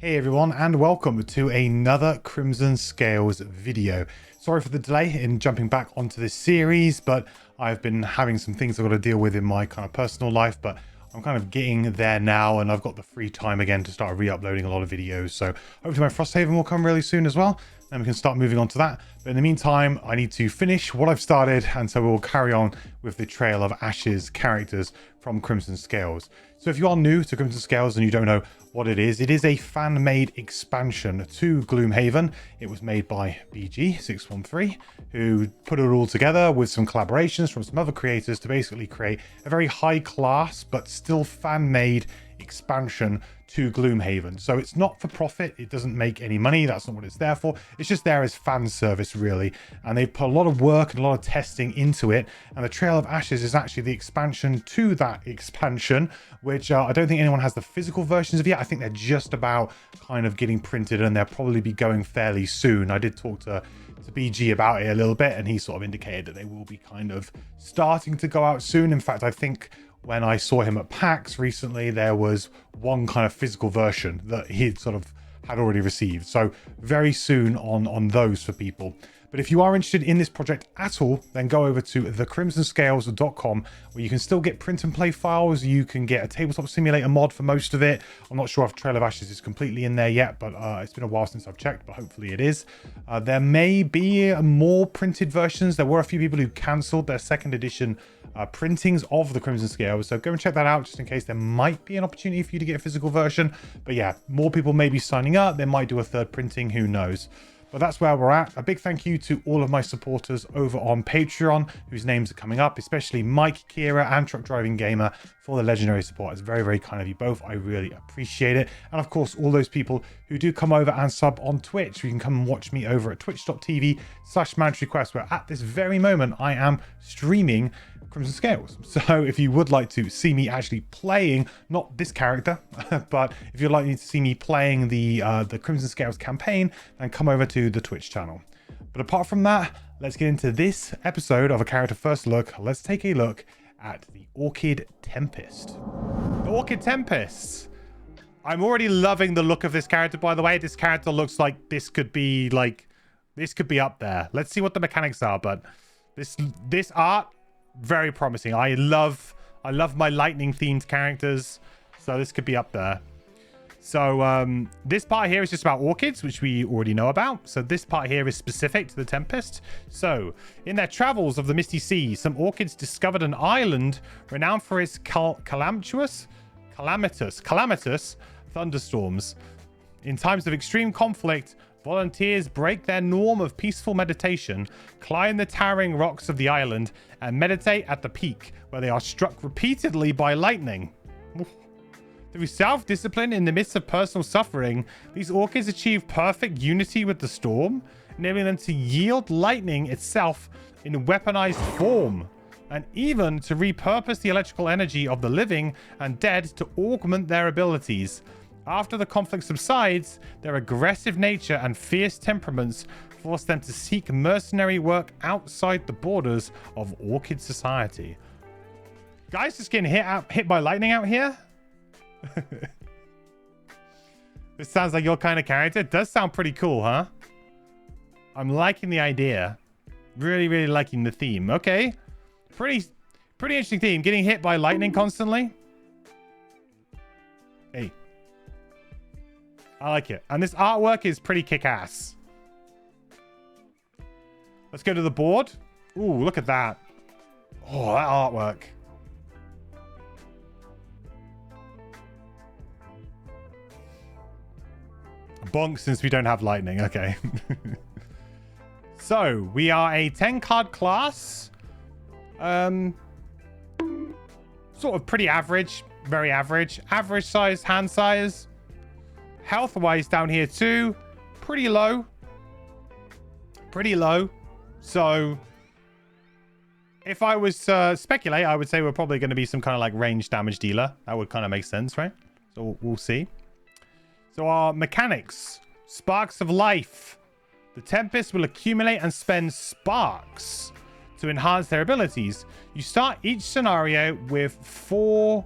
Hey everyone, and welcome to another Crimson Scales video. Sorry for the delay in jumping back onto this series, but I've been having some things I've got to deal with in my kind of personal life, but I'm kind of getting there now, and I've got the free time again to start re-uploading a lot of videos. So hopefully my Frosthaven will come really soon as well, and we can start moving on to that. But in the meantime, I need to finish what I've started, and so we'll carry on with the Trail of Ashes characters from Crimson Scales. So if you are new to Crimson Scales and you don't know what it is a fan-made expansion to Gloomhaven. It was made by BG613, who put it all together with some collaborations from some other creators to basically create a very high-class but still fan-made expansion to Gloomhaven. So it's not for profit, it doesn't make any money, that's not what it's there for. It's just there as fan service, really. And they've put a lot of work and a lot of testing into it, and the Trail of Ashes is actually the expansion to that expansion, which I don't think anyone has the physical versions of yet. I think they're just about kind of getting printed, and they'll probably be going fairly soon. I did talk to BG about it a little bit, and he sort of indicated that they will be kind of starting to go out soon. In fact, I think when I saw him at PAX recently, there was one kind of physical version that he sort of had already received. So very soon on those for people. But if you are interested in this project at all, then go over to thecrimsonscales.com, where you can still get print and play files. You can get a tabletop simulator mod for most of it. I'm not sure if Trail of Ashes is completely in there yet, but it's been a while since I've checked, but hopefully it is. There may be more printed versions. There were a few people who cancelled their second edition printings of the Crimson Scales, so go and check that out just in case there might be an opportunity for you to get a physical version. But yeah, more people may be signing up. They might do a third printing, who knows. But that's where we're at. A big thank you to all of my supporters over on Patreon, whose names are coming up, especially Mike, Kira, and Truck Driving Gamer for the legendary support. It's very, very kind of you both. I really appreciate it. And of course, all those people who do come over and sub on Twitch. You can come and watch me over at twitch.tv/MandatoryQuest, where at this very moment I am streaming Crimson Scales. So if you would like to see me actually playing, not this character, but if you'd like to see me playing the Crimson Scales campaign, then come over to the Twitch channel. But apart from that, let's get into this episode of A Character First Look. Let's take a look at the Orchid Tempest. The Orchid Tempest. I'm already loving the look of this character, by the way. This character looks like this could be up there. Let's see what the mechanics are, but this art, very promising. I love my lightning themed characters, so this could be up there. So this part here is just about orchids, which we already know about. So this part here is specific to the Tempest. So in their travels of the Misty Sea, some orchids discovered an island renowned for its calamitous thunderstorms. In times of extreme conflict, volunteers break their norm of peaceful meditation, climb the towering rocks of the island, and meditate at the peak, where they are struck repeatedly by lightning. Through self-discipline in the midst of personal suffering, these orchids achieve perfect unity with the storm, enabling them to yield lightning itself in a weaponized form, and even to repurpose the electrical energy of the living and dead to augment their abilities. After the conflict subsides, their aggressive nature and fierce temperaments force them to seek mercenary work outside the borders of Orchid society. Guys just getting hit by lightning out here? This sounds like your kind of character. It does sound pretty cool, huh? I'm liking the idea. Really, really liking the theme. Okay. Pretty interesting theme. Getting hit by lightning constantly. Hey. I like it. And this artwork is pretty kick-ass. Let's go to the board. Ooh, look at that. Oh, that artwork. Bonk, since we don't have lightning. Okay. So, we are a 10-card class. Sort of pretty average. Very average. Average size, hand size. Health-wise down here too. Pretty low. Pretty low. So, if I was to speculate, I would say we're probably going to be some kind of like range damage dealer. That would kind of make sense, right? So, we'll see. So our mechanics. Sparks of life. The Tempest will accumulate and spend sparks to enhance their abilities. You start each scenario with 4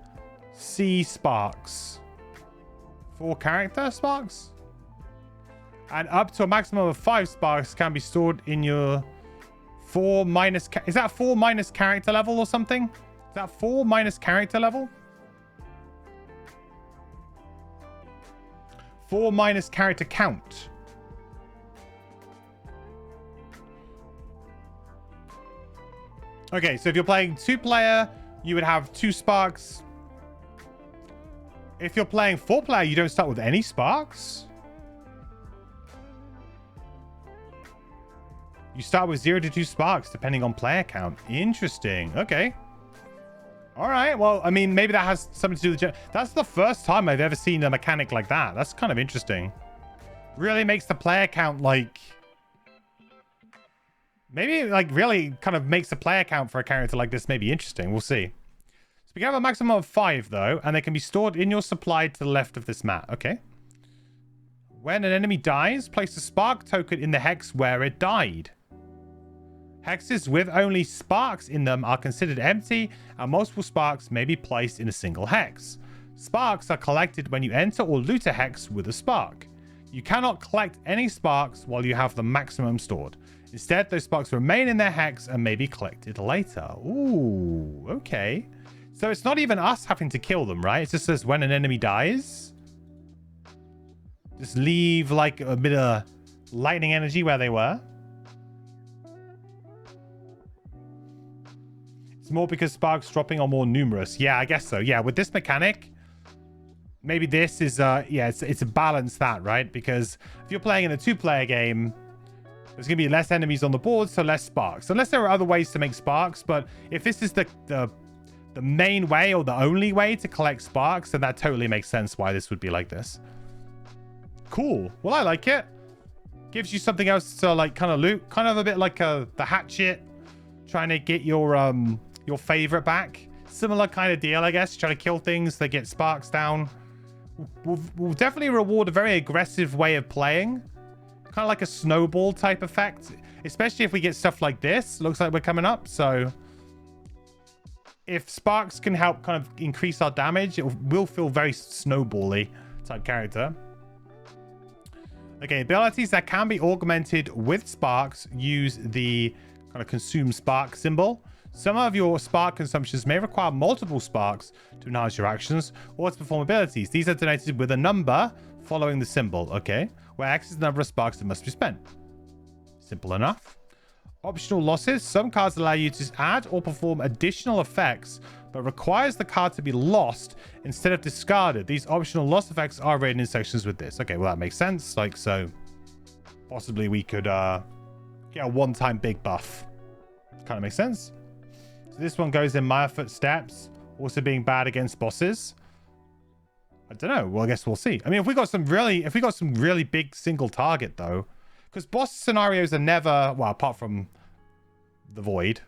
sea sparks. 4 character sparks. And up to a maximum of 5 sparks can be stored in your 4 minus... Is that 4 minus character level or something? Is that 4 minus character level? 4 minus character count. Okay, so if you're playing 2-player, you would have 2 sparks. If you're playing 4-player, you don't start with any sparks. You start with 0 to 2 sparks, depending on player count. Interesting. Okay. All right. Well, I mean, maybe that has something to do with... That's the first time I've ever seen a mechanic like that. That's kind of interesting. Really makes the player count, like... Maybe, like, really kind of makes the player count for a character like this maybe interesting. We'll see. So we can have a maximum of 5, though, and they can be stored in your supply to the left of this mat. Okay. When an enemy dies, place a spark token in the hex where it died. Hexes with only sparks in them are considered empty, and multiple sparks may be placed in a single hex. Sparks are collected when you enter or loot a hex with a spark. You cannot collect any sparks while you have the maximum stored. Instead, those sparks remain in their hex and may be collected later. Ooh, okay. So it's not even us having to kill them, right? It just says when an enemy dies. Just leave like a bit of lightning energy where they were. It's more because sparks dropping are more numerous. Yeah, I guess so. Yeah, with this mechanic, maybe this is, yeah, it's a balance that, right? Because if you're playing in a 2-player game, there's going to be less enemies on the board, so less sparks. Unless there are other ways to make sparks, but if this is the main way or the only way to collect sparks, then that totally makes sense why this would be like this. Cool. Well, I like it. Gives you something else to, like, kind of loot. Kind of a bit like the hatchet. Trying to get your favorite back. Similar kind of deal, I guess. Trying to kill things that get sparks down. We'll definitely reward a very aggressive way of playing. Kind of like a snowball type effect. Especially if we get stuff like this. Looks like we're coming up. So if sparks can help kind of increase our damage, it will feel very snowball-y type character. Okay, abilities that can be augmented with sparks use the kind of consume spark symbol. Some of your spark consumptions may require multiple sparks to enhance your actions or to perform abilities. These are denoted with a number following the symbol, okay? Where X is the number of sparks that must be spent. Simple enough. Optional losses. Some cards allow you to add or perform additional effects, but requires the card to be lost instead of discarded. These optional loss effects are written in sections with this. Okay, well, that makes sense. Like, so possibly we could get a one-time big buff. Kind of makes sense. So this one goes in Maya footsteps, also being bad against bosses. I don't know. Well, I guess we'll see. I mean, if we got some really big single target though, because boss scenarios are never, well, apart from the void,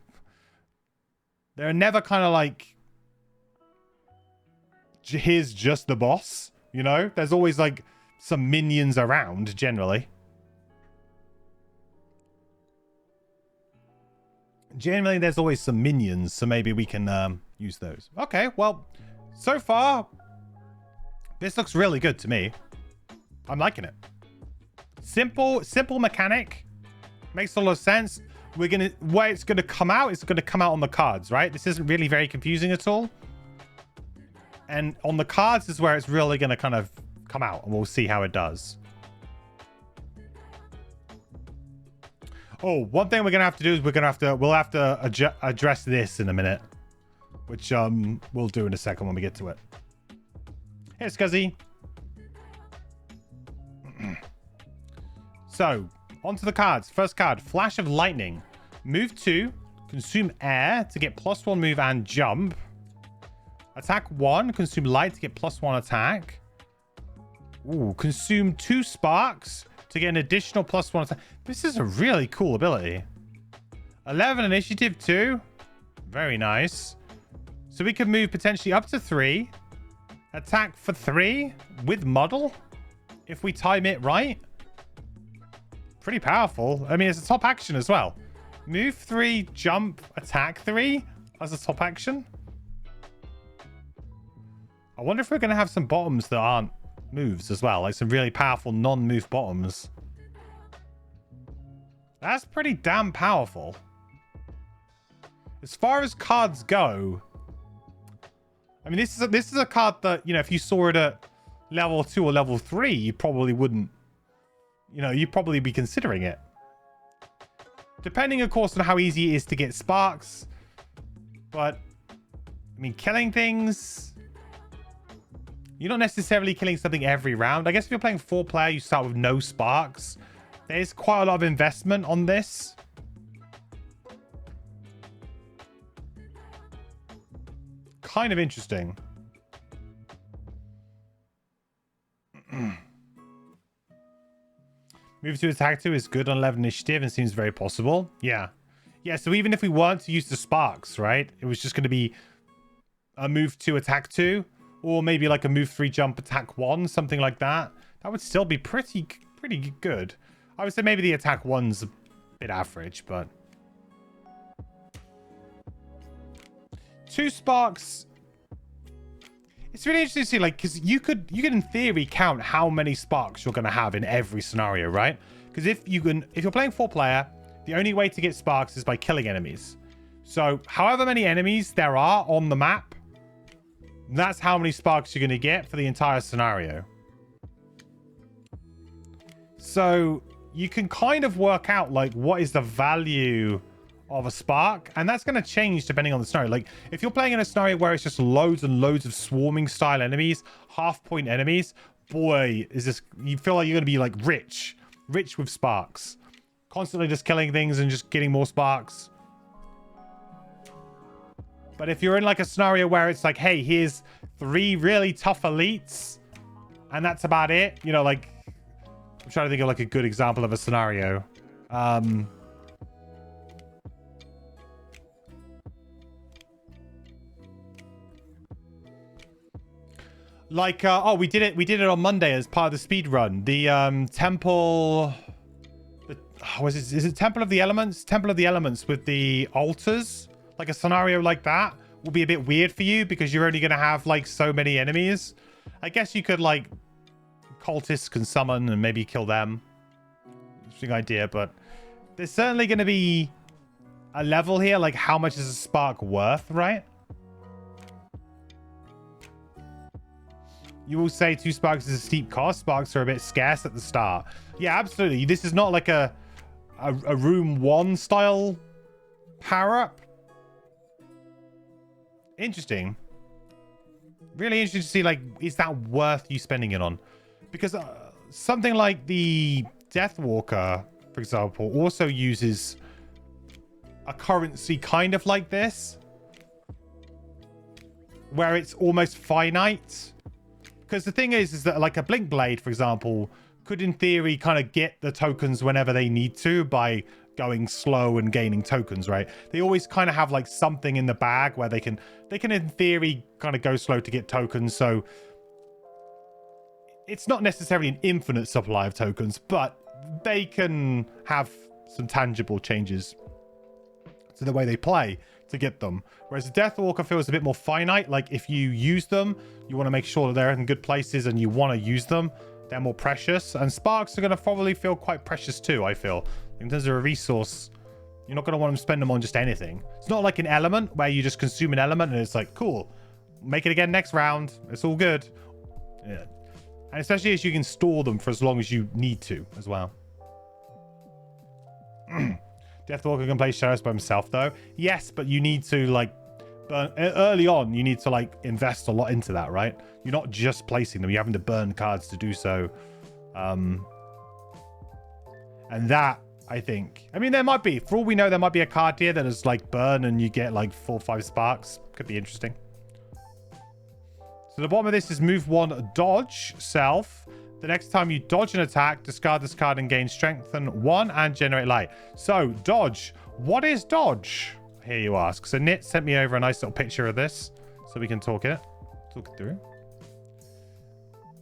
they're never kind of like, here's just the boss, you know? There's always like some minions around generally. Generally, there's always some minions, so maybe we can use those. Okay, well, so far, this looks really good to me. I'm liking it. Simple mechanic. Makes a lot of sense. Where it's gonna come out, it's gonna come out on the cards, right? This isn't really very confusing at all. And on the cards is where it's really gonna kind of come out, and we'll see how it does. Oh, one thing we're gonna have to do is we'll have to address this in a minute, which we'll do in a second when we get to it. Hey, Scuzzy. So, onto the cards. First card, Flash of Lightning. Move 2, consume air to get +1 move and jump. Attack 1, consume light to get +1 attack. Ooh, consume 2 sparks to get an additional +1 attack. This is a really cool ability. 11 initiative 2. Very nice. So we can move potentially up to 3. Attack for 3 with model if we time it right. Pretty powerful. I mean, it's a top action as well. Move 3, jump, attack 3 as a top action. I wonder if we're going to have some bottoms that aren't moves as well. Like some really powerful non-move bottoms. That's pretty damn powerful. As far as cards go, I mean, this is a card that, you know, if you saw it at level 2 or level 3, you probably wouldn't, you know, you'd probably be considering it. Depending, of course, on how easy it is to get sparks. But, I mean, killing things... You're not necessarily killing something every round. I guess if you're playing 4-player, you start with no sparks. There's quite a lot of investment on this. Kind of interesting. Move to attack 2 is good on 11 initiative and seems very possible. Yeah. Yeah, so even if we weren't to use the sparks, right? It was just going to be a move 2 attack 2. Or maybe like a move 3 jump attack 1. Something like that. That would still be pretty good. I would say maybe the attack 1's a bit average, but... 2 sparks... It's really interesting to see, like, because you could in theory count how many sparks you're going to have in every scenario, right? Because if you're playing 4-player, the only way to get sparks is by killing enemies. So, however many enemies there are on the map, that's how many sparks you're going to get for the entire scenario. So, you can kind of work out, like, what is the value of a spark, and that's going to change depending on the scenario. Like, if you're playing in a scenario where it's just loads and loads of swarming style enemies, half-point enemies, boy, is this... You feel like you're going to be, like, rich with sparks. Constantly just killing things and just getting more sparks. But if you're in, like, a scenario where it's like, hey, here's 3 really tough elites, and that's about it, you know, like... I'm trying to think of, like, a good example of a scenario. Like, oh, we did it on Monday as part of the speed run. The temple, is it Temple of the Elements? Temple of the Elements with the altars. Like a scenario like that will be a bit weird for you because you're only going to have like so many enemies. I guess you could like cultists can summon and maybe kill them. Interesting idea, but there's certainly going to be a level here. Like how much is a spark worth, right? You will say 2 sparks is a steep cost. Sparks are a bit scarce at the start. Yeah, absolutely. This is not like a room 1 style power-up. Interesting. Really interesting to see, like, is that worth you spending it on? Because something like the Deathwalker, for example, also uses a currency kind of like this. Where it's almost finite. Because the thing is that like a Blink Blade, for example, could in theory kind of get the tokens whenever they need to by going slow and gaining tokens, right? They always kind of have like something in the bag where they can in theory kind of go slow to get tokens. So it's not necessarily an infinite supply of tokens, but they can have some tangible changes to the way they play to get them. Whereas the Deathwalker feels a bit more finite. Like if you use them, you want to make sure that they're in good places and you want to use them. They're more precious. And sparks are going to probably feel quite precious too, I feel. In terms of a resource, you're not going to want to spend them on just anything. It's not like an element where you just consume an element and it's like, cool, make it again next round. It's all good. Yeah. And especially as you can store them for as long as you need to as well. Deathwalker can play shadows by himself though. Yes, but you need to like burn early on. You need to like invest a lot into that, right? You're not just placing them. You're having to burn cards to do so. And that, I think, I mean, there might be, for all we know, there might be a card here that is like burn and you get like 4 or 5 sparks. Could be interesting. So the bottom of this is move 1, dodge self. The next time you dodge an attack, discard this card and gain strengthen 1 and generate light. So, dodge. What is dodge? Here you ask. So, Nit sent me over a nice little picture of this so we can talk it through.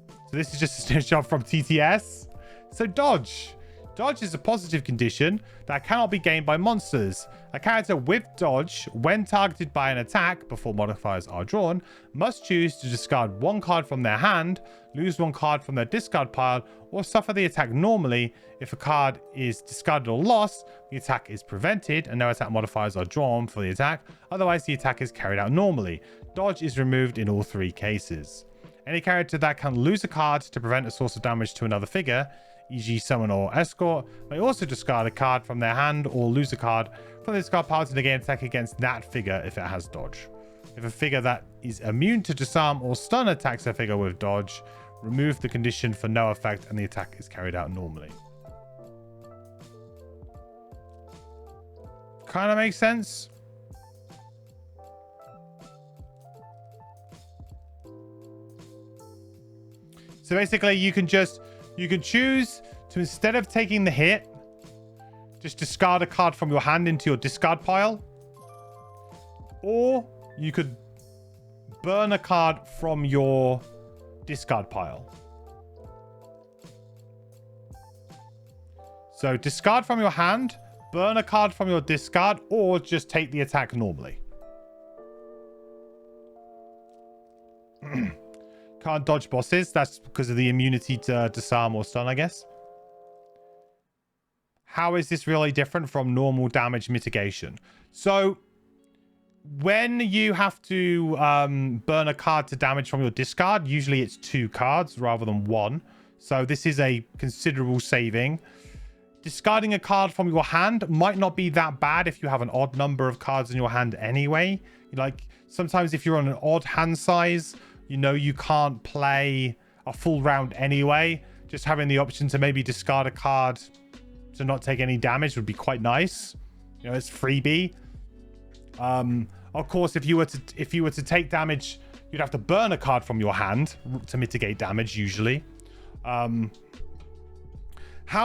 So, this is just a snapshot from TTS. So, dodge. Dodge is a positive condition that cannot be gained by monsters. A character with dodge, when targeted by an attack before modifiers are drawn, must choose to discard one card from their hand, lose one card from their discard pile, or suffer the attack normally. If a card is discarded or lost, the attack is prevented and no attack modifiers are drawn for the attack. Otherwise, the attack is carried out normally. Dodge is removed in all 3 cases. Any character that can lose a card to prevent a source of damage to another figure, e.g. summon or escort, may also discard a card from their hand or lose a card from the discard pile to negate attack against that figure if it has dodge. If a figure that is immune to disarm or stun attacks a figure with dodge, remove the condition for no effect and the attack is carried out normally. Kind of makes sense. So basically you can choose to, instead of taking the hit, just discard a card from your hand into your discard pile. Or you could burn a card from your discard pile. So discard from your hand, burn a card from your discard, or just take the attack normally. Can't dodge bosses. That's because of the immunity to disarm or stun, I guess. How is this really different from normal damage mitigation? So when you have to burn a card to damage from your discard, usually it's 2 cards rather than 1. So this is a considerable saving. Discarding a card from your hand might not be that bad if you have an odd number of cards in your hand anyway. Like sometimes if you're on an odd hand size, you know you can't play a full round anyway. Just having the option to maybe discard a card to not take any damage would be quite nice. You know, it's freebie. Of course, if you were to take damage, you'd have to burn a card from your hand to mitigate damage usually. How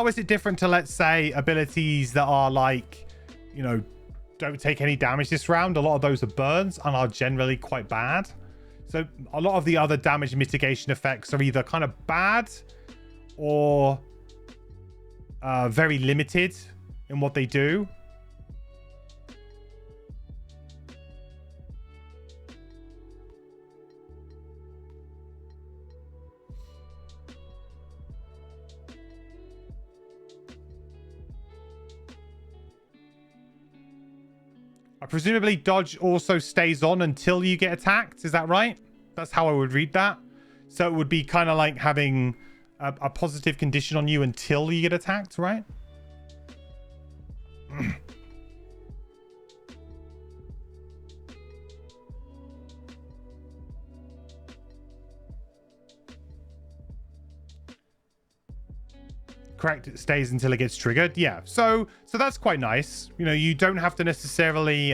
is it different to, let's say, abilities that are like, you know, don't take any damage this round? A lot of those are burns and are generally quite bad. So a lot of the other damage mitigation effects are either kind of bad or very limited in what they do. Presumably dodge also stays on until you get attacked. Is that right? That's how I would read that. So it would be kind of like having a positive condition on you until you get attacked, right? Correct, it stays until it gets triggered. Yeah, so that's quite nice. You know, you don't have to necessarily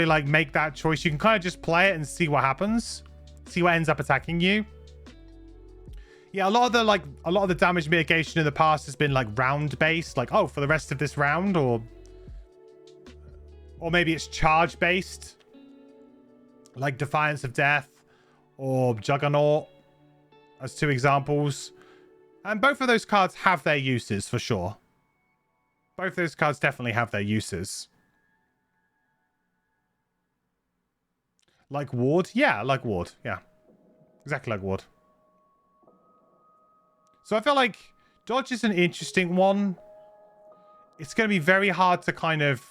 like make that choice. You can kind of just play it and see what happens, see what ends up attacking you. Yeah, a lot of the damage mitigation in the past has been like round based, like, oh, for the rest of this round, or maybe it's charge based, like Defiance of Death or Juggernaut as 2 examples. And both of those cards have their uses for sure. Both of those cards definitely have their uses. Like Ward? Yeah, like Ward. Yeah. Exactly like Ward. So I feel like dodge is an interesting one. It's going to be very hard to kind of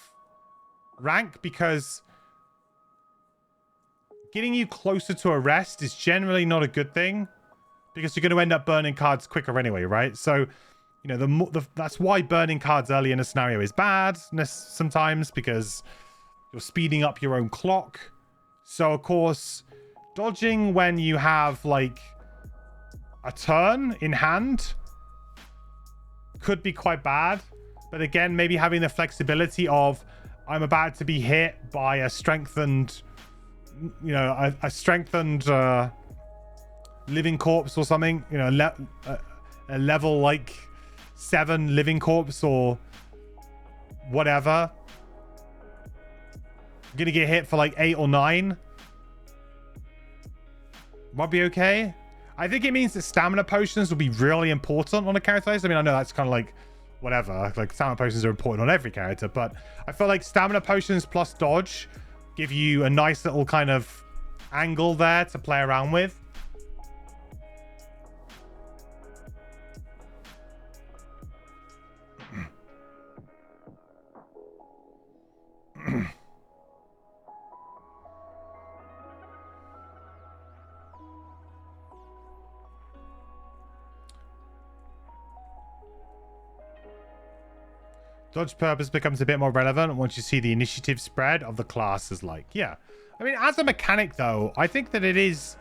rank because getting you closer to a rest is generally not a good thing, because you're going to end up burning cards quicker anyway, right? So, you know, that's why burning cards early in a scenario is bad sometimes, because you're speeding up your own clock. So, of course, dodging when you have, like, a turn in hand could be quite bad. But again, maybe having the flexibility of, I'm about to be hit by a strengthened, you know, a strengthened living corpse or something, you know, a level like 7 living corpse or whatever. I'm gonna get hit for like 8 or 9. Might be okay. I think it means that stamina potions will be really important on a character list. I mean, I know that's kind of like whatever. Like stamina potions are important on every character, but I feel like stamina potions plus dodge give you a nice little kind of angle there to play around with. Dodge purpose becomes a bit more relevant once you see the initiative spread of the classes. Like, yeah. I mean, as a mechanic, though, I think that it is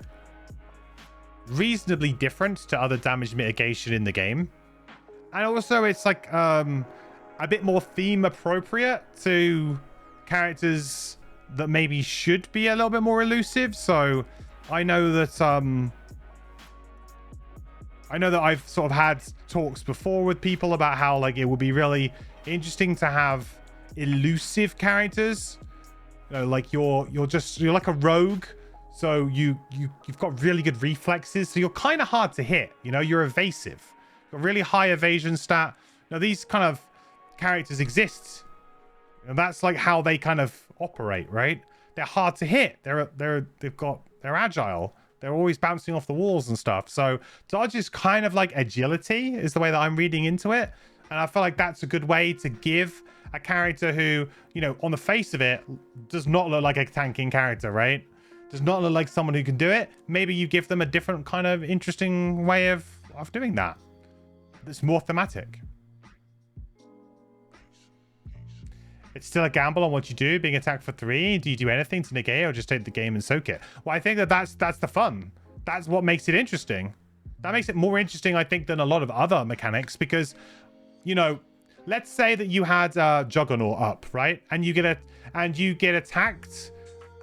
reasonably different to other damage mitigation in the game. And also, it's like a bit more theme appropriate to characters that maybe should be a little bit more elusive. So I know that I've sort of had talks before with people about how like it would be really interesting to have elusive characters. You know, like you're like a rogue, so you've got really good reflexes, so you're kind of hard to hit. You know, you're evasive, got really high evasion stat. Now these kind of characters exist, and that's like how they kind of operate, right? They're hard to hit. They're agile. They're always bouncing off the walls and stuff. So dodge is kind of like agility, is the way that I'm reading into it. And I feel like that's a good way to give a character who, you know, on the face of it, does not look like a tanking character, right? Does not look like someone who can do it. Maybe you give them a different kind of interesting way of doing that. That's more thematic. It's still a gamble on what you do. Being attacked for 3. Do you do anything to negate or just take the game and soak it? Well, I think that's the fun. That's what makes it interesting. That makes it more interesting, I think, than a lot of other mechanics, because, you know, let's say that you had Juggernaut up, right? And you get attacked,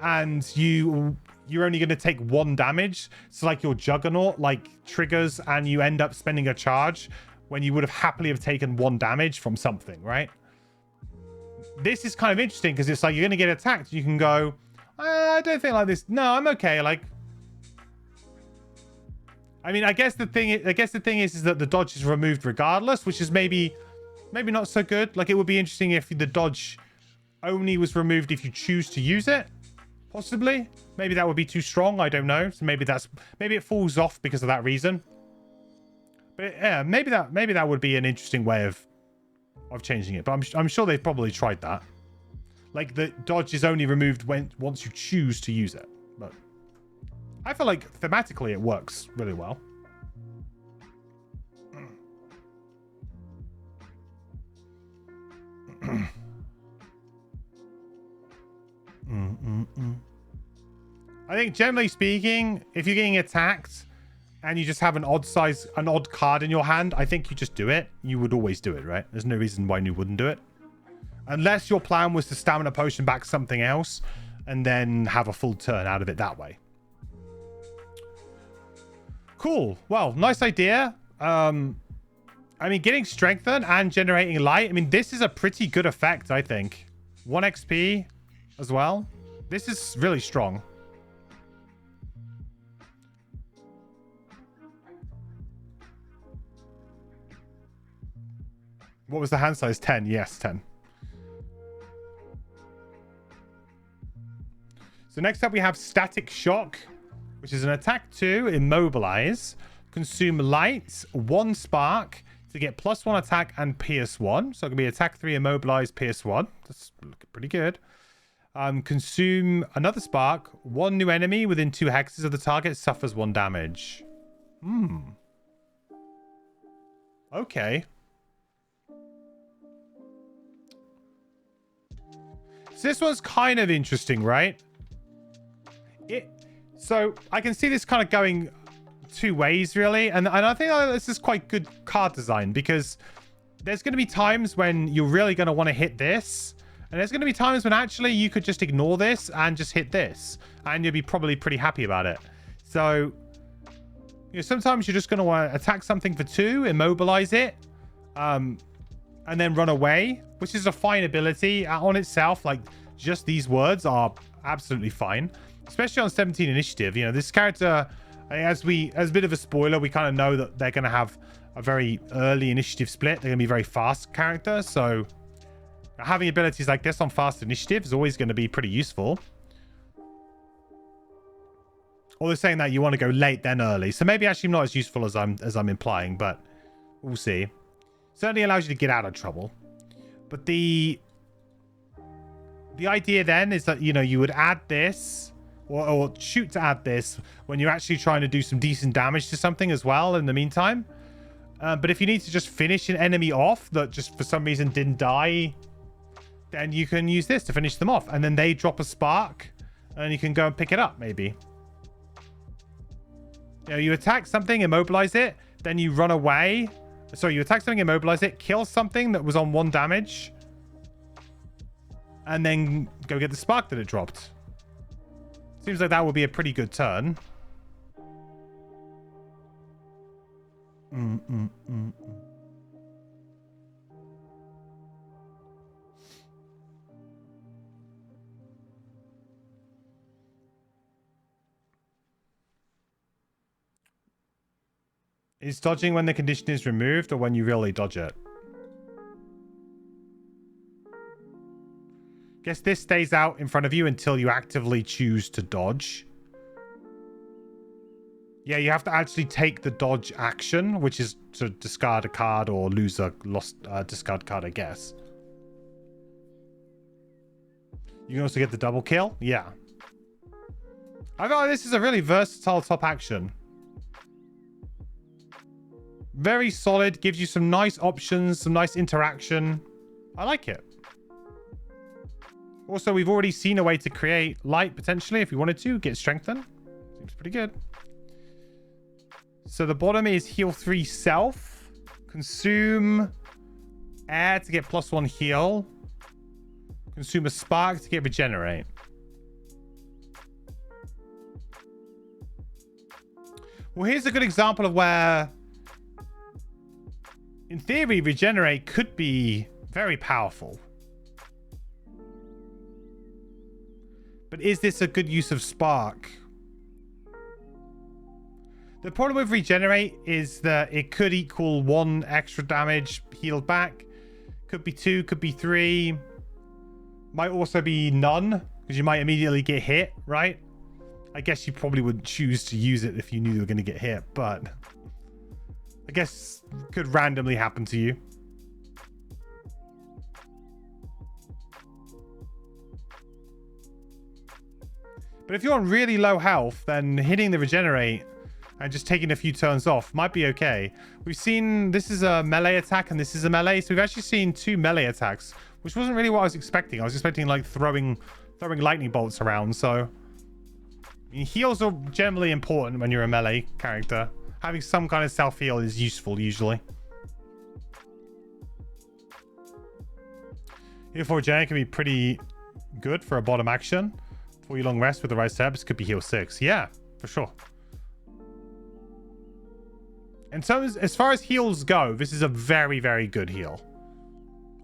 and you're only going to take 1 damage. So like your Juggernaut like triggers, and you end up spending a charge when you would have happily have taken 1 damage from something, right? This is kind of interesting because it's like you're going to get attacked. You can go, I don't think like this. No, I'm okay. Like, I mean, I guess the thing is that the dodge is removed regardless, which is maybe not so good. Like, it would be interesting if the dodge only was removed if you choose to use it. Possibly. Maybe that would be too strong. I don't know. So maybe it falls off because of that reason. But yeah, maybe that would be an interesting way of changing it. But I'm sure they've probably tried that. Like, the dodge is only removed once you choose to use it. But I feel like thematically it works really well. I think generally speaking, if you're getting attacked and you just have an odd card in your hand, I think you just do it. You would always do it, right? There's no reason why you wouldn't do it. Unless your plan was to stamina potion back something else and then have a full turn out of it that way. Cool. Well, nice idea. I mean, getting strengthened and generating light. I mean, this is a pretty good effect, I think. 1 XP as well. This is really strong. What was the hand size? 10. Yes, 10. So next up we have Static Shock, which is an attack 2, immobilize, consume light, 1 spark to get +1 attack and pierce 1. So it can be attack 3, immobilize, pierce 1. That's pretty good. Consume another spark, 1 new enemy within 2 hexes of the target suffers 1 damage. Okay. So this one's kind of interesting, right? So I can see this kind of going 2 ways, really. And I think this is quite good card design, because there's going to be times when you're really going to want to hit this. And there's going to be times when actually you could just ignore this and just hit this. And you'll be probably pretty happy about it. So, you know, sometimes you're just going to want to attack something for 2, immobilize it, and then run away, which is a fine ability on itself. Like, just these words are absolutely fine, especially on 17 initiative. You know, this character As a bit of a spoiler, we kind of know that they're going to have a very early initiative split. They're going to be very fast characters, so having abilities like this on fast initiative is always going to be pretty useful. Or they're saying that you want to go late then early, so maybe actually not as useful as I'm implying, but we'll see. Certainly allows you to get out of trouble. But the idea then is that, you know, you would add this or shoot to add this when you're actually trying to do some decent damage to something as well in the meantime. But if you need to just finish an enemy off that just for some reason didn't die, then you can use this to finish them off. And then they drop a spark and you can go and pick it up maybe. You know, you attack something, immobilize it, then you run away. So you attack something, immobilize it, kill something that was on 1 damage, and then go get the spark that it dropped. Seems like that would be a pretty good turn. Is dodging when the condition is removed or when you really dodge it? Guess this stays out in front of you until you actively choose to dodge. Yeah, you have to actually take the dodge action, which is to discard a card or lose a discard card, I guess. You can also get the double kill. Yeah. I feel like this is a really versatile top action. Very solid, gives you some nice options, some nice interaction. I like it. Also, we've already seen a way to create light, potentially, if we wanted to. Get strengthen. Seems pretty good. So the bottom is heal 3 self. Consume air to get +1 heal. Consume a spark to get regenerate. Well, here's a good example of where, in theory, regenerate could be very powerful. But is this a good use of spark? The problem with regenerate is that it could equal 1 extra damage healed back. Could be 2, could be 3. Might also be none, because you might immediately get hit, right? I guess you probably would choose to use it if you knew you were going to get hit, but I guess it could randomly happen to you. But if you're on really low health, then hitting the regenerate and just taking a few turns off might be okay. We've seen this is a melee attack and this is a melee. So we've actually seen 2 melee attacks, which wasn't really what I was expecting. I was expecting like throwing lightning bolts around. So I mean, heals are generally important when you're a melee character. Having some kind of self-heal is useful usually. Heal 4 regenerate can be pretty good for a bottom action. 4 long rest with the right steps could be heal 6. Yeah, for sure. And so as far as heals go, this is a very, very good heal.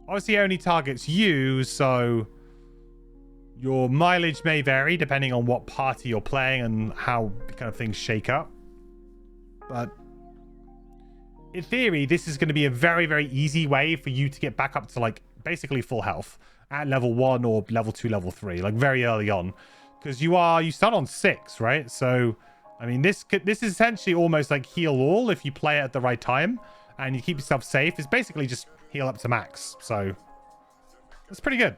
Obviously, it only targets you, so your mileage may vary depending on what party you're playing and how kind of things shake up. But in theory, this is going to be a very, very easy way for you to get back up to like basically full health at level 1 or level 2, level 3, like very early on, because you start on 6, right? So I mean, this is essentially almost like heal all if you play it at the right time and you keep yourself safe. It's basically just heal up to max, so that's pretty good.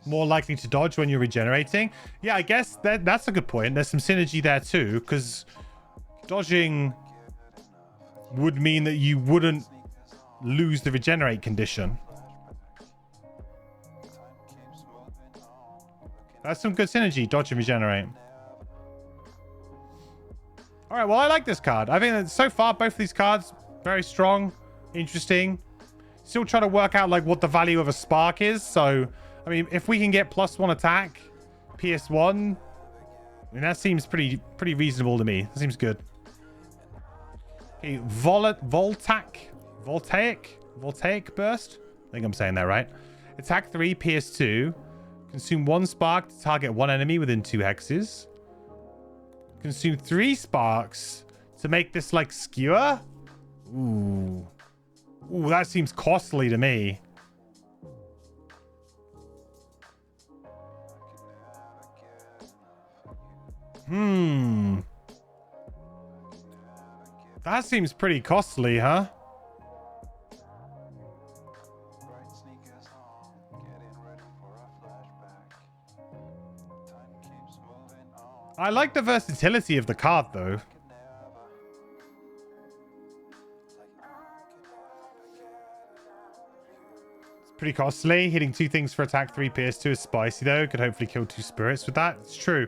More likely to dodge when you're regenerating. Yeah, I guess that's a good point. There's some synergy there too, because dodging would mean that you wouldn't lose the regenerate condition. That's some good synergy, dodge and regenerate. All right, well, I like this card. I think that so far both of these cards very strong, interesting. Still trying to work out like what the value of a spark is. So I mean, if we can get +1 attack, PS1, I mean, that seems pretty reasonable to me. That seems good. Okay, Voltaic. Voltaic burst? I think I'm saying that right. Attack 3, PS2. Consume 1 spark to target 1 enemy within 2 hexes. Consume 3 sparks to make this like skewer. Ooh. Ooh, that seems costly to me. That seems pretty costly, huh? I like the versatility of the card, though. It's pretty costly. Hitting 2 things for attack 3 PS2 is spicy, though. Could hopefully kill 2 spirits with that. It's true.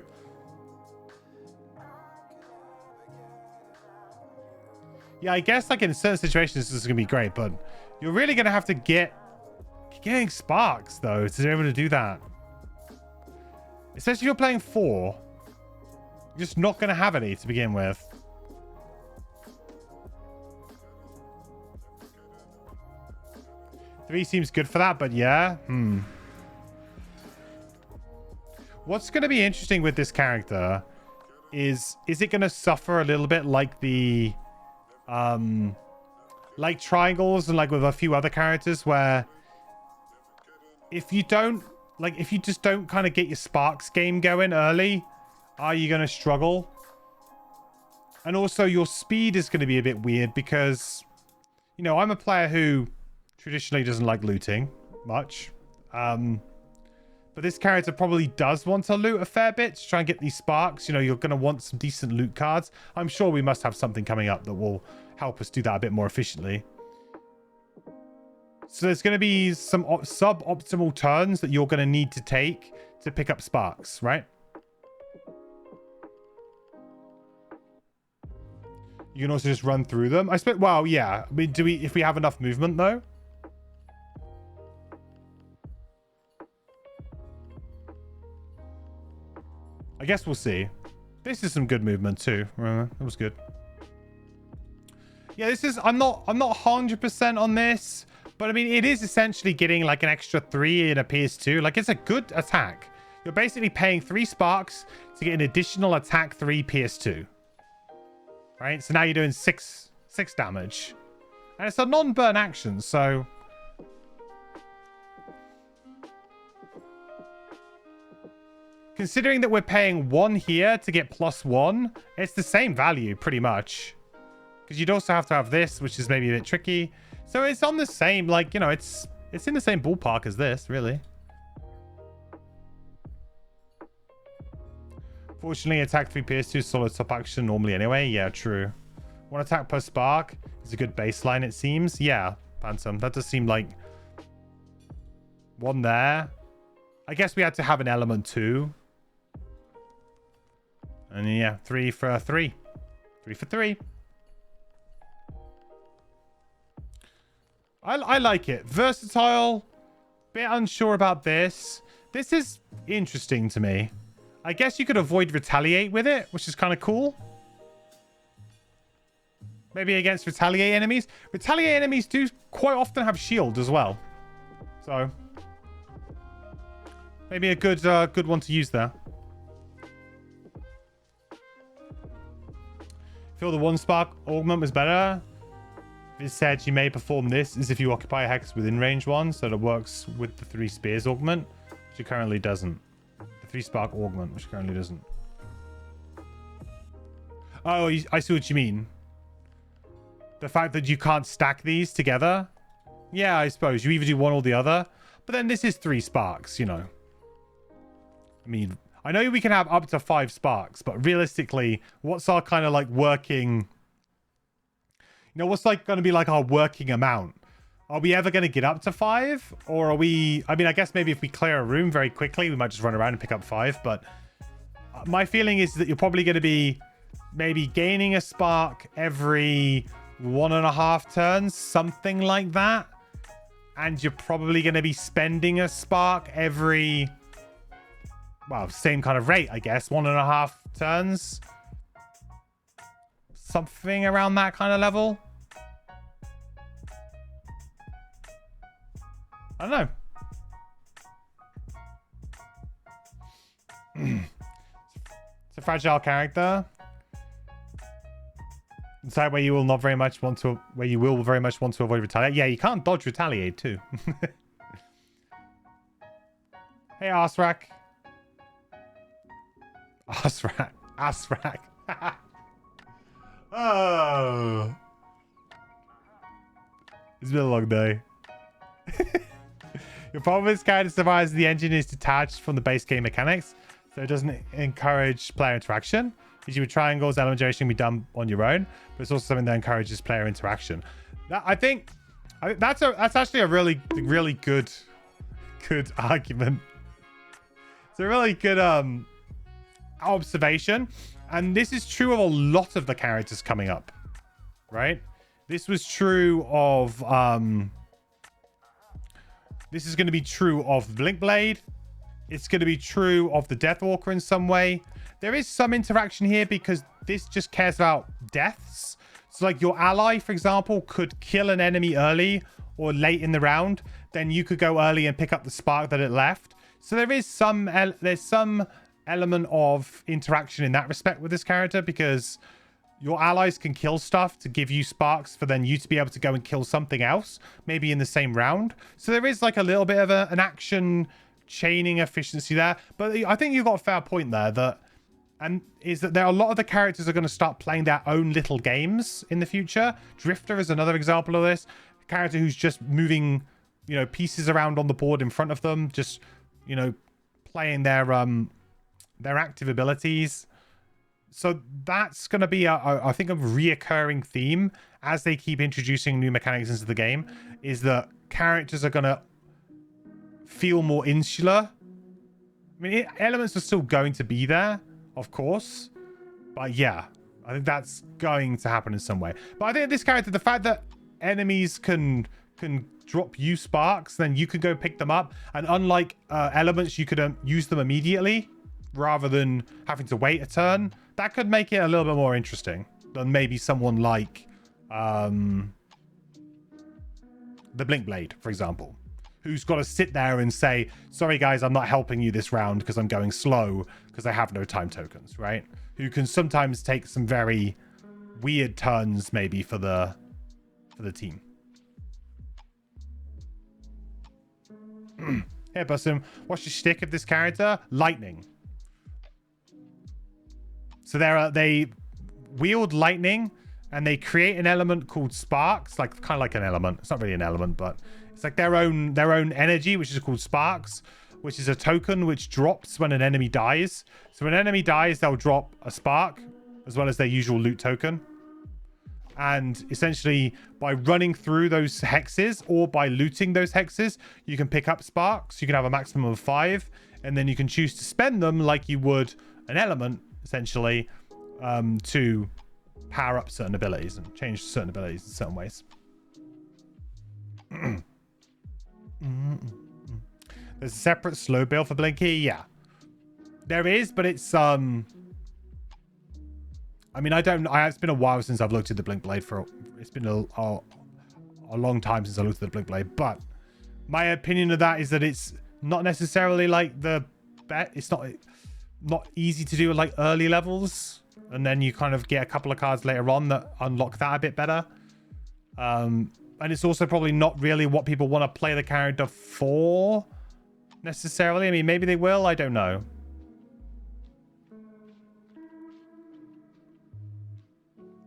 Yeah, I guess like in certain situations this is going to be great, but you're really going to have to getting sparks, though, to be able to do that. Especially if you're playing 4. You're just not going to have any to begin with. Three seems good for that, but yeah. What's going to be interesting with this character is it going to suffer a little bit like the like triangles and like with a few other characters, where if you just don't kind of get your sparks game going early, are you going to struggle? And also your speed is going to be a bit weird because, you know, I'm a player who traditionally doesn't like looting much. But this character probably does want to loot a fair bit to try and get these sparks. You know, you're going to want some decent loot cards. I'm sure we must have something coming up that will help us do that a bit more efficiently. So there's going to be some suboptimal turns that you're going to need to take to pick up sparks, right? You can also just run through them. I suppose, well, yeah. I mean, if we have enough movement, though? I guess we'll see. This is some good movement too. It was good. Yeah, this is... I'm not 100% on this. But, I mean, it is essentially getting, like, an extra 3 in a PS2. Like, it's a good attack. You're basically paying 3 sparks to get an additional attack 3 PS2. Right? So now you're doing 6 damage. And it's a non-burn action, so... Considering that we're paying 1 here to get +1, it's the same value, pretty much. Because you'd also have to have this, which is maybe a bit tricky. So it's on the same, like, you know, it's in the same ballpark as this, really. Fortunately, attack 3 PS2 solid top action normally anyway. Yeah, true. 1 attack per spark is a good baseline, it seems. Yeah, Phantom. That does seem like... 1 there. I guess we had to have an element too. And yeah, 3 for 3. 3 for 3. I like it. Versatile. Bit unsure about this. This is interesting to me. I guess you could avoid retaliate with it, which is kind of cool. Maybe against retaliate enemies. Retaliate enemies do quite often have shield as well. So maybe a good one to use there. Feel the 1 spark augment was better. It said you may perform this as if you occupy a hex within range 1, so that works with the 3 spears augment, which it currently doesn't. The 3 spark augment, which currently doesn't. Oh, I see what you mean. The fact that you can't stack these together. Yeah, I suppose. You either do one or the other. But then this is 3 sparks, you know. I mean, I know we can have up to 5 sparks, but realistically, what's our kind of like working... You know, what's like going to be like our working amount? Are we ever going to get up to 5? Or are we... I mean, I guess maybe if we clear a room very quickly, we might just run around and pick up 5. But my feeling is that you're probably going to be maybe gaining a spark every 1.5 turns, something like that. And you're probably going to be spending a spark every... Well, same kind of rate, I guess. 1.5 turns. Something around that kind of level. I don't know. It's a fragile character. Inside where you will not very much want to, where you will very much want to avoid retaliate. Yeah, you can't dodge retaliate too. Hey, Asrak. Asrak. Oh. It's been a long day. Your problem with this character survives the engine is detached from the base game mechanics, so it doesn't encourage player interaction. Usually with triangles, element generation can be done on your own, but it's also something that encourages player interaction. I think that's actually a really good argument. It's a really good observation, and this is true of a lot of the characters coming up, right? This was true of this is going to be true of Blinkblade. It's going to be true of the Deathwalker in some way. There is some interaction here because this just cares about deaths. So like your ally, for example, could kill an enemy early or late in the round. Then you could go early and pick up the spark that it left. So there is some element of interaction in that respect with this character, because your allies can kill stuff to give you sparks for then you to be able to go and kill something else, maybe in the same round. So there is like a little bit of an action chaining efficiency there. But I think you've got a fair point there, that there are a lot of the characters are going to start playing their own little games in the future. Drifter is another example of this. A character who's just moving, pieces around on the board in front of them, just, playing their active abilities. So that's going to be, I think, a reoccurring theme as they keep introducing new mechanics into the game, is that characters are going to feel more insular. I mean, elements are still going to be there, of course. But yeah, I think that's going to happen in some way. But I think this character, the fact that enemies can drop you sparks, then you can go pick them up. And unlike elements, you could use them immediately rather than having to wait a turn. That could make it a little bit more interesting than maybe someone like the Blinkblade, for example, who's got to sit there and say, sorry guys, I'm not helping you this round because I'm going slow because I have no time tokens, right? Who can sometimes take some very weird turns maybe for the team. Here, Bussum, what's your shtick of this character? Lightning. So they wield lightning, and they create an element called sparks, kind of like an element. It's not really an element, but it's like their own energy, which is called sparks, which is a token which drops when an enemy dies. So when an enemy dies, they'll drop a spark as well as their usual loot token. And essentially, by running through those hexes or by looting those hexes, you can pick up sparks. You can have a maximum of 5, and then you can choose to spend them like you would an element, essentially, to power up certain abilities and change certain abilities in certain ways. There's a separate slow build for Blinky. Yeah, there is, but it's I mean, it's been a while since I've looked at the Blinkblade. It's been a long time since I looked at the Blinkblade. But my opinion of that is that it's not necessarily like the bet. It's not easy to do at like early levels, and then you kind of get a couple of cards later on that unlock that a bit better. And it's also probably not really what people want to play the character for necessarily. I mean, maybe they will. I don't know.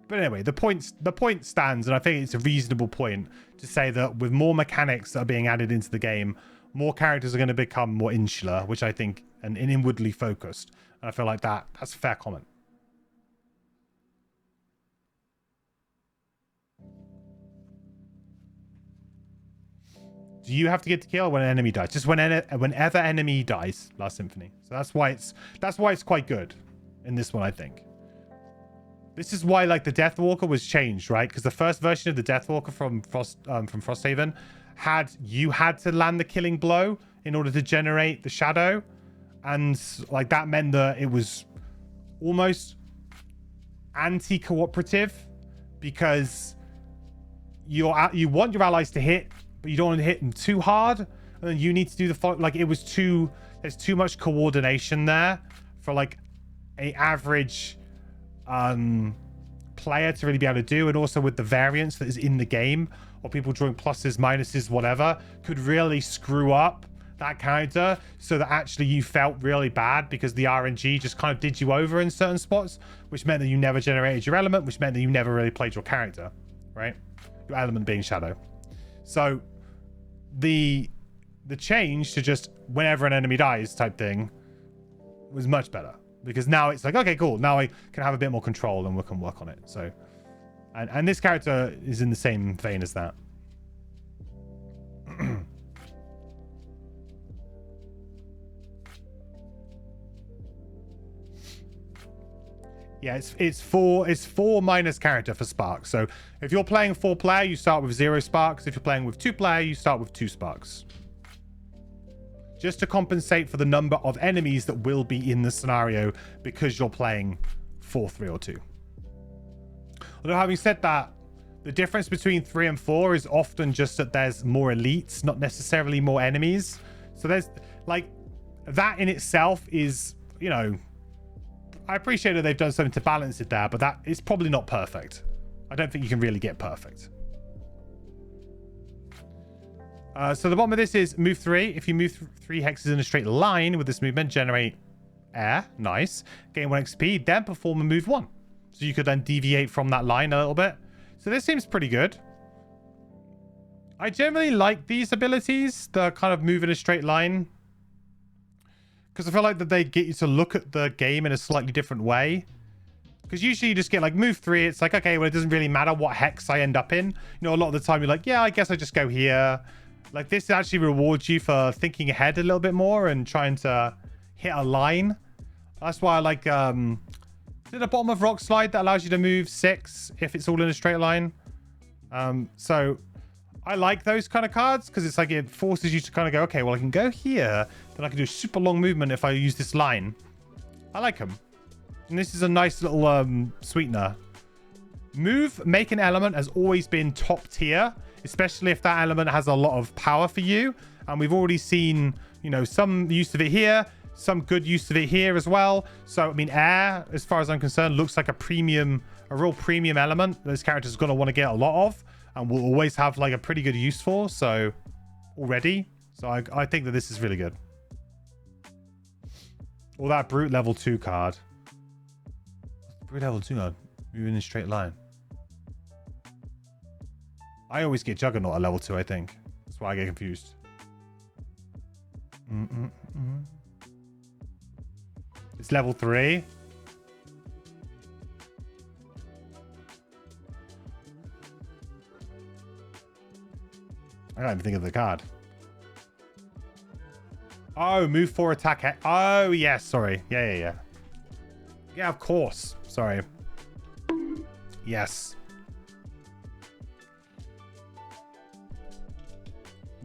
But anyway, the point stands, and I think it's a reasonable point to say that with more mechanics that are being added into the game, more characters are going to become more insular, which I think, and inwardly focused. And I feel like that's a fair comment. Do you have to get to kill when an enemy dies? Just whenever enemy dies, Last Symphony. So that's why it's quite good in this one, I think. This is why, like, the Deathwalker was changed, right? Because the first version of the Deathwalker from Frosthaven had to land the killing blow in order to generate the shadow, and like that meant that it was almost anti-cooperative, because you want your allies to hit, but you don't want to hit them too hard. and then you need to do the follow. Like, it was there's too much coordination there for like a average player to really be able to do. And also with the variance that is in the game, or people drawing pluses, minuses, whatever, could really screw up that character, so that actually you felt really bad because the RNG just kind of did you over in certain spots, which meant that you never generated your element, which meant that you never really played your character, right? Your element being shadow. So the change to just whenever an enemy dies type thing was much better, because now it's like, okay, cool, now I can have a bit more control and we can work on it. So and this character is in the same vein as that. Yeah, it's four minus character for sparks. So if you're playing 4-player, you start with 0 sparks. If you're playing with 2-player, you start with 2 sparks. Just to compensate for the number of enemies that will be in the scenario because you're playing 4, 3, or 2. Although having said that, the difference between 3 and 4 is often just that there's more elites, not necessarily more enemies. So there's like that in itself is, you know, I appreciate that they've done something to balance it there, but that is probably not perfect. I don't think you can really get perfect. So the bottom of this is move 3. If you move 3 hexes in a straight line with this movement, generate air. Nice. Gain 1 XP, then perform a move 1. So you could then deviate from that line a little bit. So this seems pretty good. I generally like these abilities, the kind of move in a straight line, because I feel like that they get you to look at the game in a slightly different way. Because usually you just get like move 3. It's like, okay, well, it doesn't really matter what hex I end up in. You know, a lot of the time you're like, yeah, I guess I just go here. Like, this actually rewards you for thinking ahead a little bit more and trying to hit a line. That's why I like, is it the bottom of Rock Slide that allows you to move 6 if it's all in a straight line? So I like those kind of cards because it's like it forces you to kind of go, okay, well, I can go here, then I can do a super long movement if I use this line. I like them. And this is a nice little sweetener. Make an element has always been top tier, especially if that element has a lot of power for you. And we've already seen, you know, some use of it here, some good use of it here as well. So, I mean, air, as far as I'm concerned, looks like a real premium element this character's going to want to get a lot of. And will always have like a pretty good use for. So already. So I think that this is really good. Or that Brute level 2 card. Brute level 2 card. Moving in a straight line. I always get Juggernaut at level 2, I think. That's why I get confused. It's level 3. I don't even think of the card. Oh, move 4 attack. Oh, yes. Sorry. Yeah. Yeah, of course. Sorry. Yes.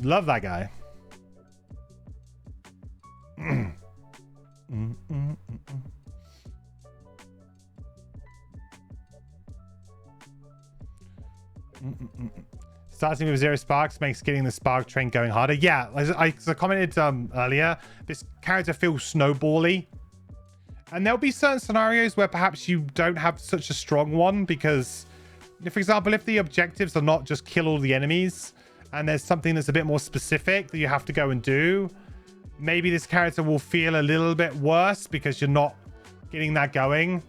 Love that guy. Starting with 0 sparks makes getting the spark train going harder. Yeah, as I commented earlier, this character feels snowbally. And there'll be certain scenarios where perhaps you don't have such a strong one because, for example, if the objectives are not just kill all the enemies and there's something that's a bit more specific that you have to go and do, maybe this character will feel a little bit worse because you're not getting that going.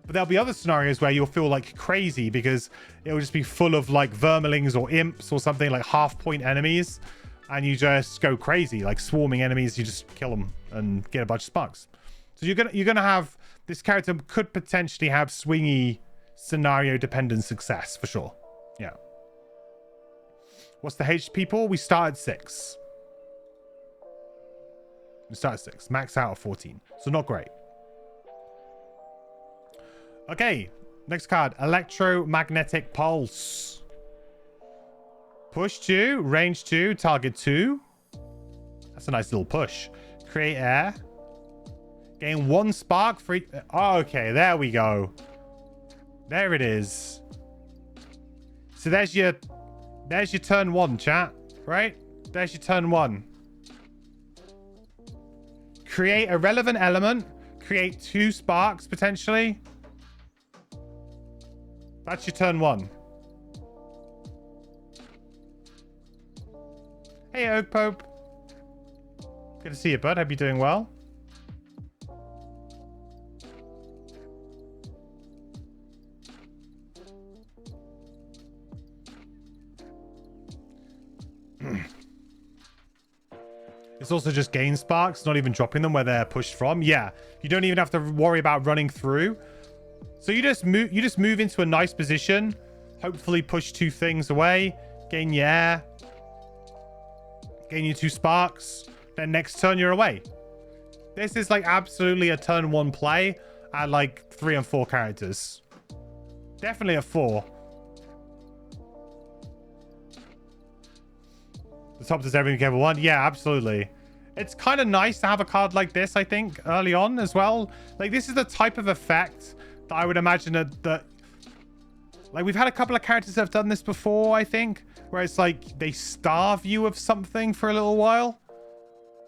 But there'll be other scenarios where you'll feel like crazy because it'll just be full of like vermlings or imps or something, like half-point enemies, and you just go crazy, like swarming enemies. You just kill them and get a bunch of sparks. So you're gonna have this character could potentially have swingy scenario-dependent success for sure. Yeah. What's the HP pool? We start at 6. We start at 6. Max out of 14. So not great. Okay, next card, Electromagnetic Pulse. Push 2, range 2, target 2. That's a nice little push. Create air. Gain 1 spark for each... Oh, okay, there we go. There it is. So there's your turn 1, chat, right? There's your turn 1. Create a relevant element. Create 2 sparks, potentially. That's your turn 1. Hey, Oak Pope. Good to see you, bud. Hope you're doing well. It's also just gain sparks, not even dropping them where they're pushed from. Yeah, you don't even have to worry about running through. So you just move into a nice position, hopefully push 2 things away, gain your air, gain your 2 sparks, then next turn you're away. This is like absolutely a turn 1 play at like 3 and 4 characters. Definitely a 4. The top does everything you ever want. Yeah, absolutely. It's kind of nice to have a card like this, I think, early on as well. Like, this is the type of effect that I would imagine that like, we've had a couple of characters that have done this before, I think, where it's like they starve you of something for a little while.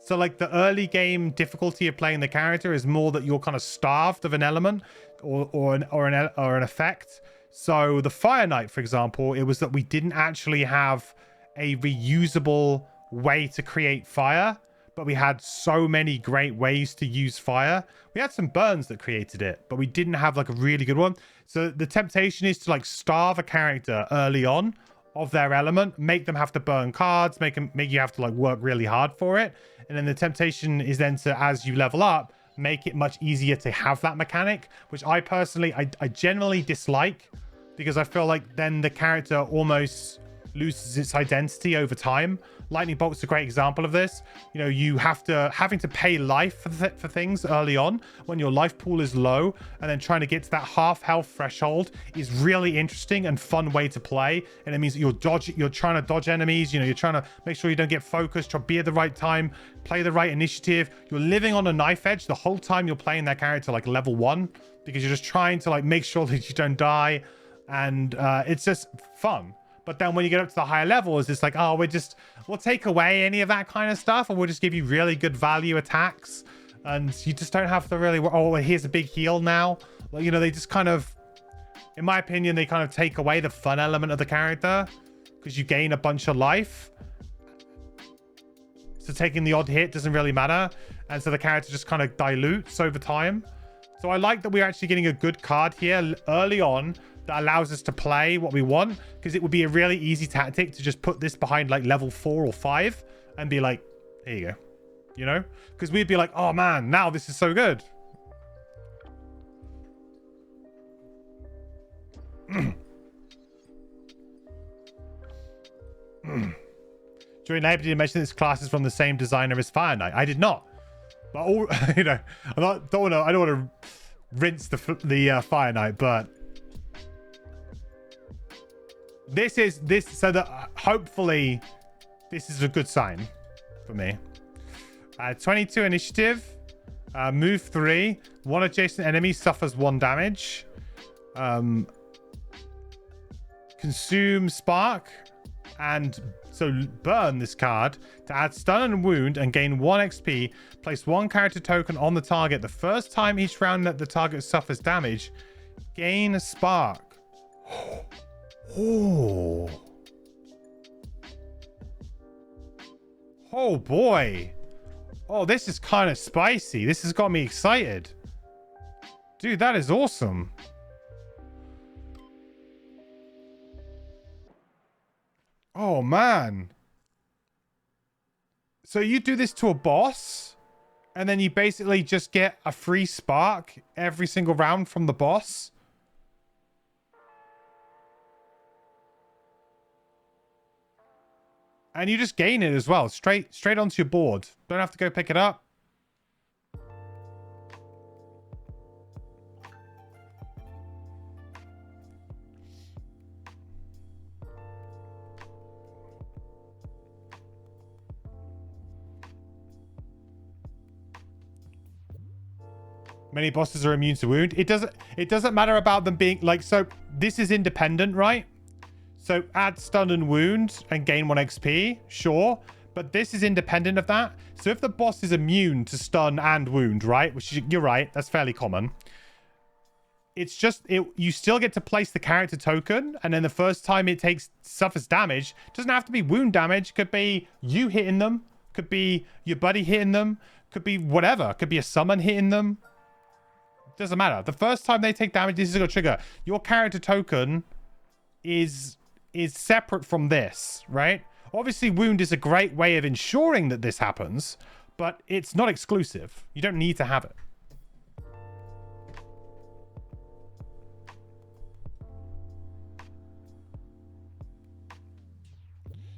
So, like, the early game difficulty of playing the character is more that you're kind of starved of an element or an effect. So, the Fire Knight, for example, it was that we didn't actually have a reusable way to create fire, but we had so many great ways to use fire. We had some burns that created it, but we didn't have like a really good one. So the temptation is to like starve a character early on of their element, make them have to burn cards, make you have to like work really hard for it. And then the temptation is then to, as you level up, make it much easier to have that mechanic, which I personally, I generally dislike, because I feel like then the character almost loses its identity over time. Lightning Bolt's a great example of this. You know, you having to pay life for things early on when your life pool is low, and then trying to get to that half health threshold is really interesting and fun way to play. And it means that you're trying to dodge enemies. You know, you're trying to make sure you don't get focused, try to be at the right time, play the right initiative. You're living on a knife edge the whole time you're playing that character like level 1, because you're just trying to like make sure that you don't die, and it's just fun. But then when you get up to the higher levels, it's like, oh, we'll take away any of that kind of stuff, and we'll just give you really good value attacks. And you just don't have to really, oh, here's a big heal now. Well, you know, they just kind of, in my opinion, they kind of take away the fun element of the character, because you gain a bunch of life. So taking the odd hit doesn't really matter. And so the character just kind of dilutes over time. So I like that we're actually getting a good card here early on that allows us to play what we want, because it would be a really easy tactic to just put this behind like level 4 or 5 and be like, there you go, you know, because we'd be like, oh man, now this is so good. During Labor, did you mention this class is from the same designer as Fire Knight? I did not. But all, you know, I don't want to rinse the Fire Knight, but so that hopefully this is a good sign for me. 22 initiative, move 3, 1 adjacent enemy suffers 1 damage, consume spark, and so burn this card to add stun and wound and gain 1 XP. Place 1 character token on the target the first time each round that the target suffers damage. Gain a spark. Oh. Oh boy. Oh, this is kind of spicy. This has got me excited. Dude, that is awesome. Oh man. So you do this to a boss, and then you basically just get a free spark every single round from the boss. And you just gain it as well, straight onto your board. Don't have to go pick it up. Many bosses are immune to wound. It doesn't matter about them being like, so this is independent, right? So add stun and wound and gain 1 XP, sure. But this is independent of that. So if the boss is immune to stun and wound, right? Which you're right, that's fairly common. It's just, you still get to place the character token, and then the first time it suffers damage, it doesn't have to be wound damage. Could be you hitting them. Could be your buddy hitting them. Could be whatever. Could be a summon hitting them. Doesn't matter. The first time they take damage, this is going to trigger. Your character token is separate from this, right? Obviously, wound is a great way of ensuring that this happens, but it's not exclusive. You don't need to have it.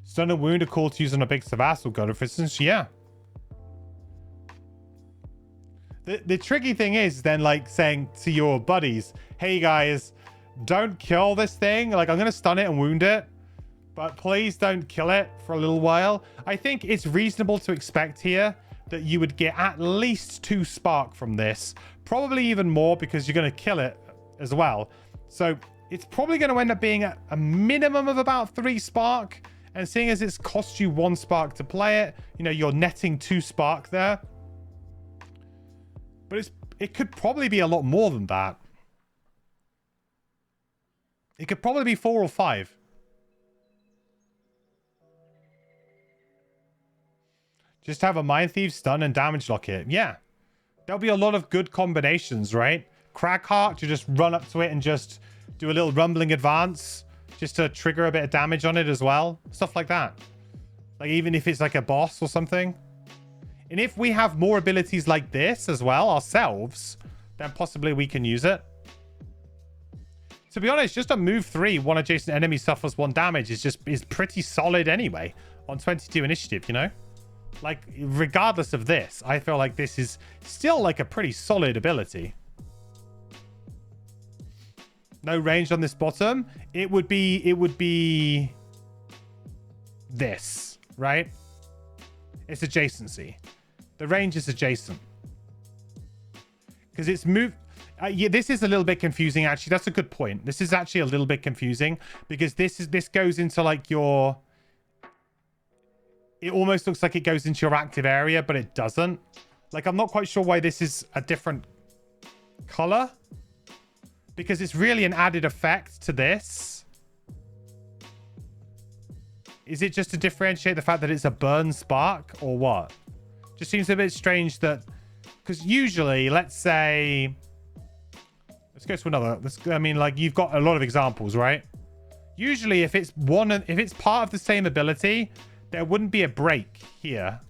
Stun and wound are cool to use on a big Savasal god, for instance. Yeah. The tricky thing is then, like, saying to your buddies, hey guys, don't kill this thing. Like, I'm going to stun it and wound it, but please don't kill it for a little while. I think it's reasonable to expect here that you would get at least 2 spark from this. Probably even more, because you're going to kill it as well. So it's probably going to end up being a minimum of about 3 spark. And seeing as it's cost you 1 spark to play it, you know, you're netting 2 spark there. But it could probably be a lot more than that. It could probably be 4 or 5. Just have a Mind Thief, stun, and damage lock it. Yeah. There'll be a lot of good combinations, right? Crackheart, to just run up to it and just do a little rumbling advance. Just to trigger a bit of damage on it as well. Stuff like that. Like, even if it's like a boss or something. And if we have more abilities like this as well ourselves, then possibly we can use it. To be honest, just a move 3, 1 adjacent enemy suffers 1 damage is pretty solid anyway on 22 initiative, you know? Like, regardless of this, I feel like this is still like a pretty solid ability. No range on this bottom. It would be this, right? It's adjacency. The range is adjacent. Because it's move... yeah, this is a little bit confusing, actually. That's a good point. This is actually a little bit confusing because this goes into like your... It almost looks like it goes into your active area, but it doesn't. Like, I'm not quite sure why this is a different color. Because it's really an added effect to this. Is it just to differentiate the fact that it's a burn spark or what? Just seems a bit strange that... Because usually, let's say... Let's go to another. I mean, like, you've got a lot of examples, right? Usually, if it's part of the same ability, there wouldn't be a break here.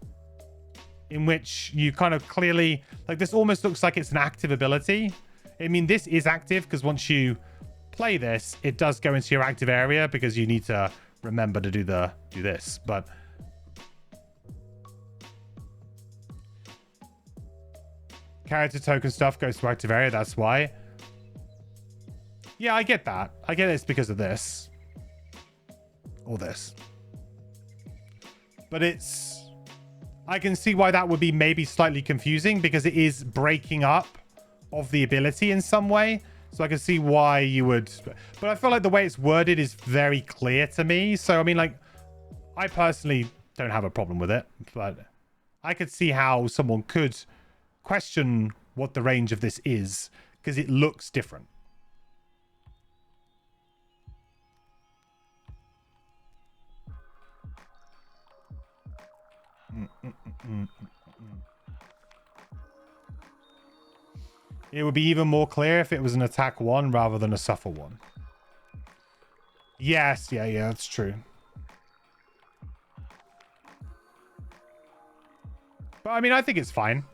In which you kind of clearly... Like, this almost looks like it's an active ability. I mean, this is active because once you play this, it does go into your active area because you need to remember to do this. But character token stuff goes to active area. That's why. Yeah, I get that. I get it's because of this or this. But I can see why that would be maybe slightly confusing because it is breaking up of the ability in some way. So I can see why you would... But I feel like the way it's worded is very clear to me. So, I mean, like, I personally don't have a problem with it. But I could see how someone could question what the range of this is. Because it looks different. It would be even more clear if it was an attack 1 rather than a suffer 1. Yes, yeah, that's true. But I mean, I think it's fine.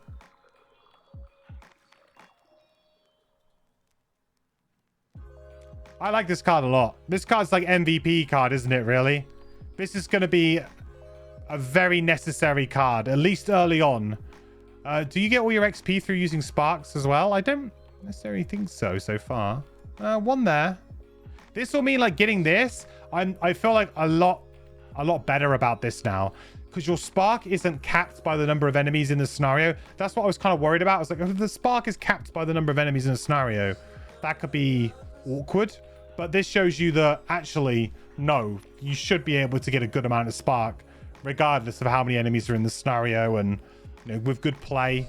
I like this card a lot. This card's like MVP card, isn't it, really? This is going to be a very necessary card, at least early on. Do you get all your XP through using sparks as well? I don't necessarily think so far. 1 there. This will mean like getting this. I feel like a lot better about this now. Because your spark isn't capped by the number of enemies in the scenario. That's what I was kind of worried about. I was like, if the spark is capped by the number of enemies in a scenario, that could be awkward. But this shows you that actually, no, you should be able to get a good amount of spark regardless of how many enemies are in the scenario, and you know, with good play.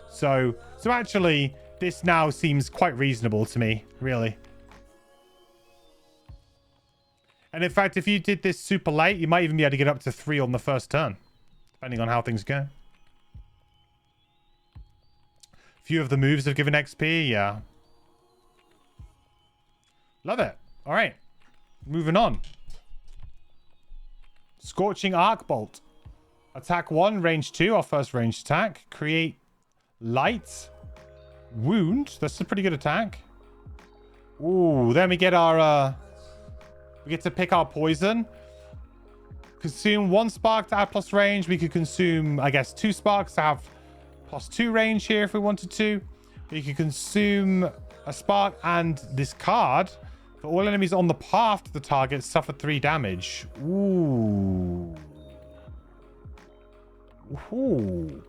So actually, this now seems quite reasonable to me, really. And in fact, if you did this super late, you might even be able to get up to 3 on the first turn, depending on how things go. Few of the moves have given XP, yeah. Love it. All right, moving on. Scorching Arc Bolt. Attack 1, range 2, our first range attack. Create light. Wound. That's a pretty good attack. Ooh, then we get our... we get to pick our poison. Consume 1 spark to add plus range. We could consume, I guess, 2 sparks to have +2 range here if we wanted to. We could consume a spark and discard. For all enemies on the path to the target, suffer 3 damage. Ooh. Ooh.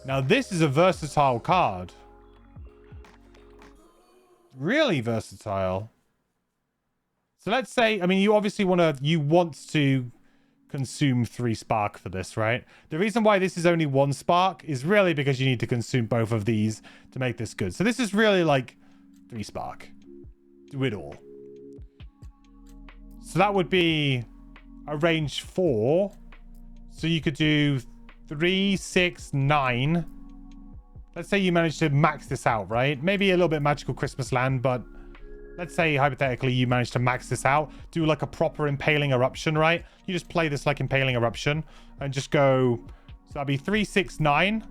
Now this is a versatile card. Really versatile. So let's say, I mean, you obviously want to consume 3 spark for this, right? The reason why this is only 1 spark is really because you need to consume both of these to make this good. So this is really like 3 spark. Do it all. So that would be a range 4. So you could do 3, 6, 9. Let's say you managed to max this out, right? Maybe a little bit Magical Christmas Land, but let's say hypothetically you managed to max this out. Do like a proper Impaling Eruption, right? You just play this like Impaling Eruption and just go... So that'd be 3, 6, 9.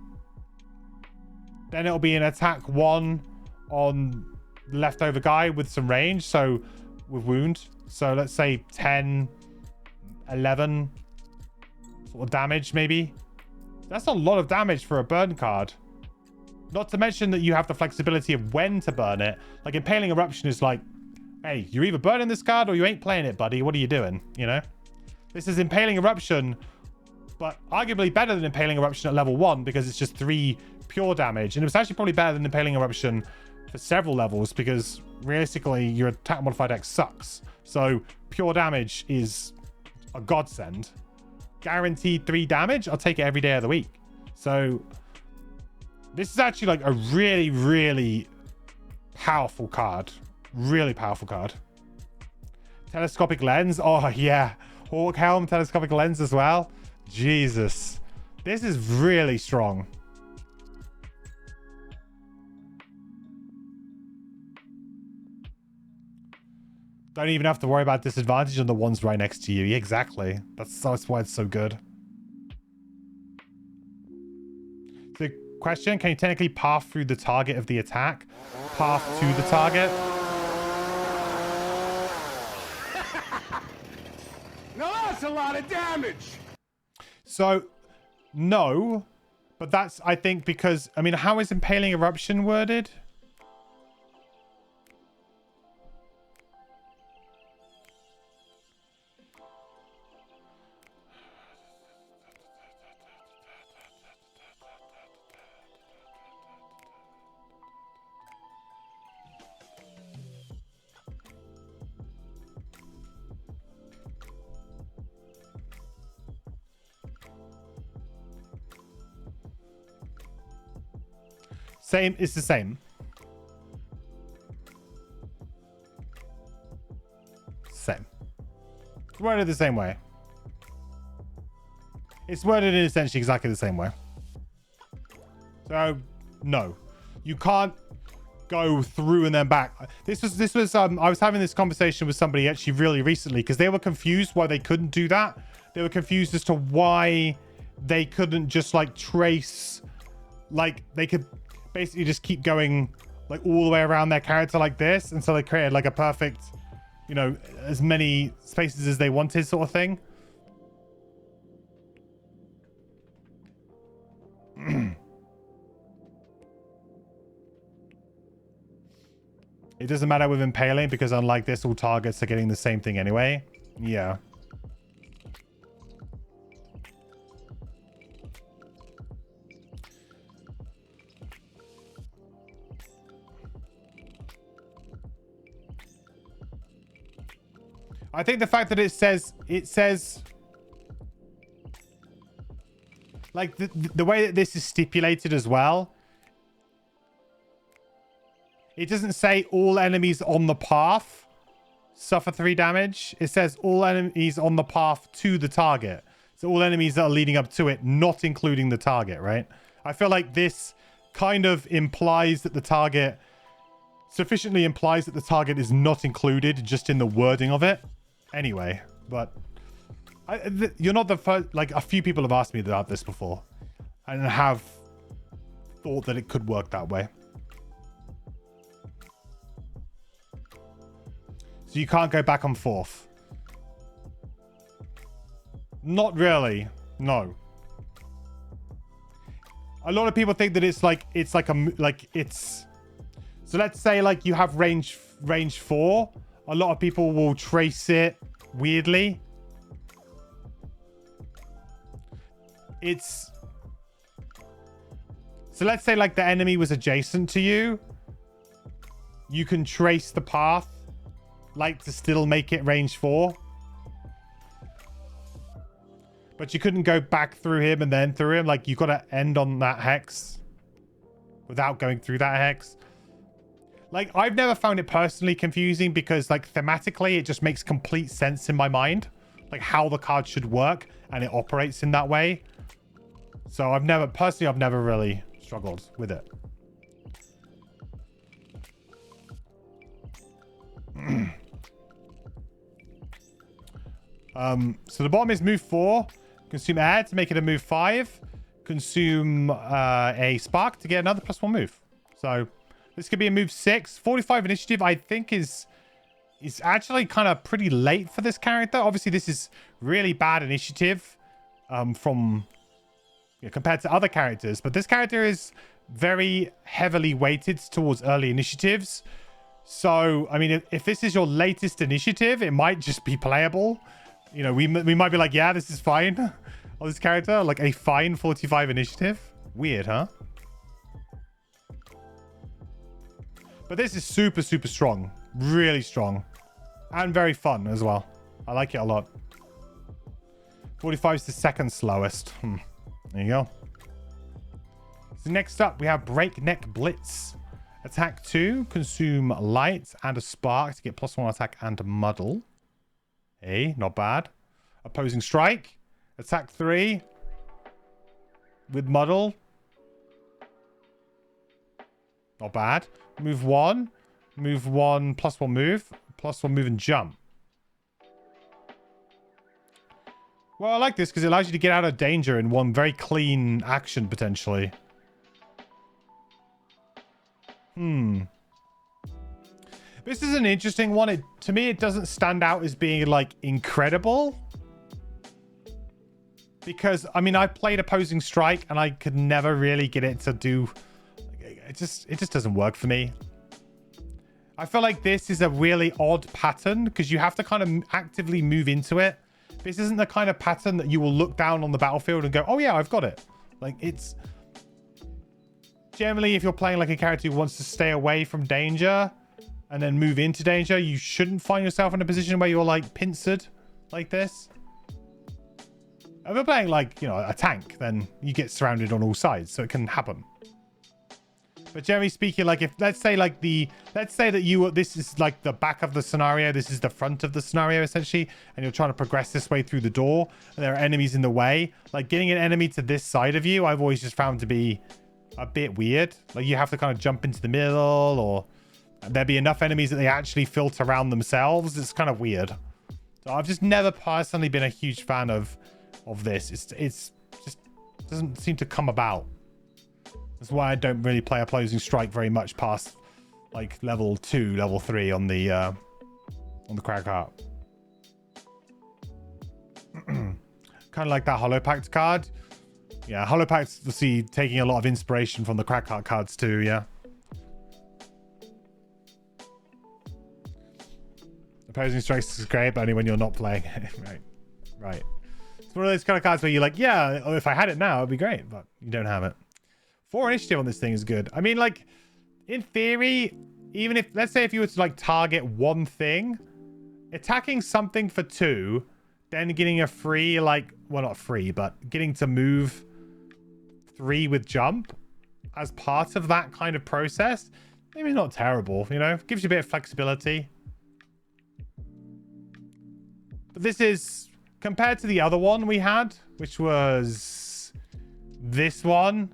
Then it'll be an attack 1 on the leftover guy with some range. So with wound. So let's say 10, 11 sort of damage maybe. That's a lot of damage for a burn card. Not to mention that you have the flexibility of when to burn it. Like Impaling Eruption is like, hey, you're either burning this card or you ain't playing it, buddy. What are you doing? You know? This is Impaling Eruption, but arguably better than Impaling Eruption at level 1 because it's just 3 pure damage. And it's actually probably better than Impaling Eruption for several levels because realistically your attack modifier deck sucks. So pure damage is a godsend. Guaranteed 3 damage, I'll take it every day of the week. So this is actually like a really, really powerful card. Really powerful card. Telescopic Lens. Oh, yeah. Hawk Helm, Telescopic Lens as well. Jesus. This is really strong. Don't even have to worry about disadvantage on the ones right next to you. Yeah, exactly. That's why it's so good. The question, can you technically path through the target of the attack? Path to the target? Now that's a lot of damage! So, no. But that's, I think, because... I mean, how is Impaling Eruption worded? Same, it's the same. Same. It's worded the same way. It's worded in essentially exactly the same way. So, no. You can't go through and then back. This was I was having this conversation with somebody actually really recently because they were confused why they couldn't do that. They were confused as to why they couldn't just like trace, like they could basically just keep going like all the way around their character like this, and so they created like a perfect, you know, as many spaces as they wanted sort of thing. It doesn't matter with Impaling because unlike this, all targets are getting the same thing anyway. Yeah. I think the fact that it says Like the way that this is stipulated as well, it doesn't say all enemies on the path suffer 3 damage. It says all enemies on the path to the target. So all enemies that are leading up to it, not including the target, right? I feel like this kind of implies that the target, sufficiently implies that the target is not included just in the wording of it. Anyway, but you're not the first. Like, a few people have asked me about this before and have thought that it could work that way. So you can't go back and forth. Not really. No. A lot of people think that it's like it's. So let's say like you have range 4. A lot of people will trace it weirdly. It's. So let's say like the enemy was adjacent to you. You can trace the path, like, to still make it range 4. But you couldn't go back through him and then through him. Like, you got to end on that hex without going through that hex. Like, I've never found it personally confusing because, like, thematically, it just makes complete sense in my mind. Like, how the card should work, and it operates in that way. So I've never really struggled with it. So the bottom is move 4. Consume air to make it a move 5. Consume a spark to get another +1 move. So this could be a move 6. 45 initiative, I think, is actually kind of pretty late for this character. Obviously, this is really bad initiative compared to other characters. But this character is very heavily weighted towards early initiatives. So, I mean, if this is your latest initiative, it might just be playable. You know, we might be like, yeah, this is fine on this character. Like a fine 45 initiative. Weird, huh? But this is super, super strong. Really strong. And very fun as well. I like it a lot. 45 is the second slowest. There you go. So next up, we have Breakneck Blitz. Attack 2, consume light and a spark to get +1 attack and muddle. Hey, not bad. Opposing strike. Attack 3 with muddle. Not bad. Move 1. Move 1, +1 move. +1 move and jump. Well, I like this because it allows you to get out of danger in one very clean action, potentially. This is an interesting one. To me, it doesn't stand out as being, like, incredible. Because, I mean, I played opposing strike and I could never really get it to do... It just doesn't work for me. I feel like this is a really odd pattern because you have to kind of actively move into it. This isn't the kind of pattern that you will look down on the battlefield and go, oh yeah, I've got it. Like, it's... Generally, if you're playing like a character who wants to stay away from danger and then move into danger, you shouldn't find yourself in a position where you're like pincered like this. If you're playing like, you know, a tank, then you get surrounded on all sides, so it can happen. But generally speaking, like, if let's say that this is like the back of the scenario, this is the front of the scenario essentially, and you're trying to progress this way through the door, and there are enemies in the way, like getting an enemy to this side of you, I've always just found to be a bit weird. Like, you have to kind of jump into the middle, or there'd be enough enemies that they actually filter around themselves. It's kind of weird. So I've just never personally been a huge fan of this. It's just doesn't seem to come about. That's why I don't really play opposing strike very much past like level 2, level 3 on the crack heart. Kind of like that Hollow Pact card. Yeah, Hollow Pact's, you'll see, taking a lot of inspiration from the crack heart cards too, yeah. Opposing strikes is great, but only when you're not playing. Right. It's one of those kind of cards where you're like, yeah, if I had it now, it'd be great, but you don't have it. 4 initiative on this thing is good. I mean, like, in theory, even if, let's say if you were to like target one thing, attacking something for 2, then getting a free, like, well, not free, but getting to move 3 with jump as part of that kind of process, maybe not terrible, you know, gives you a bit of flexibility. But this is, compared to the other one we had, which was this one,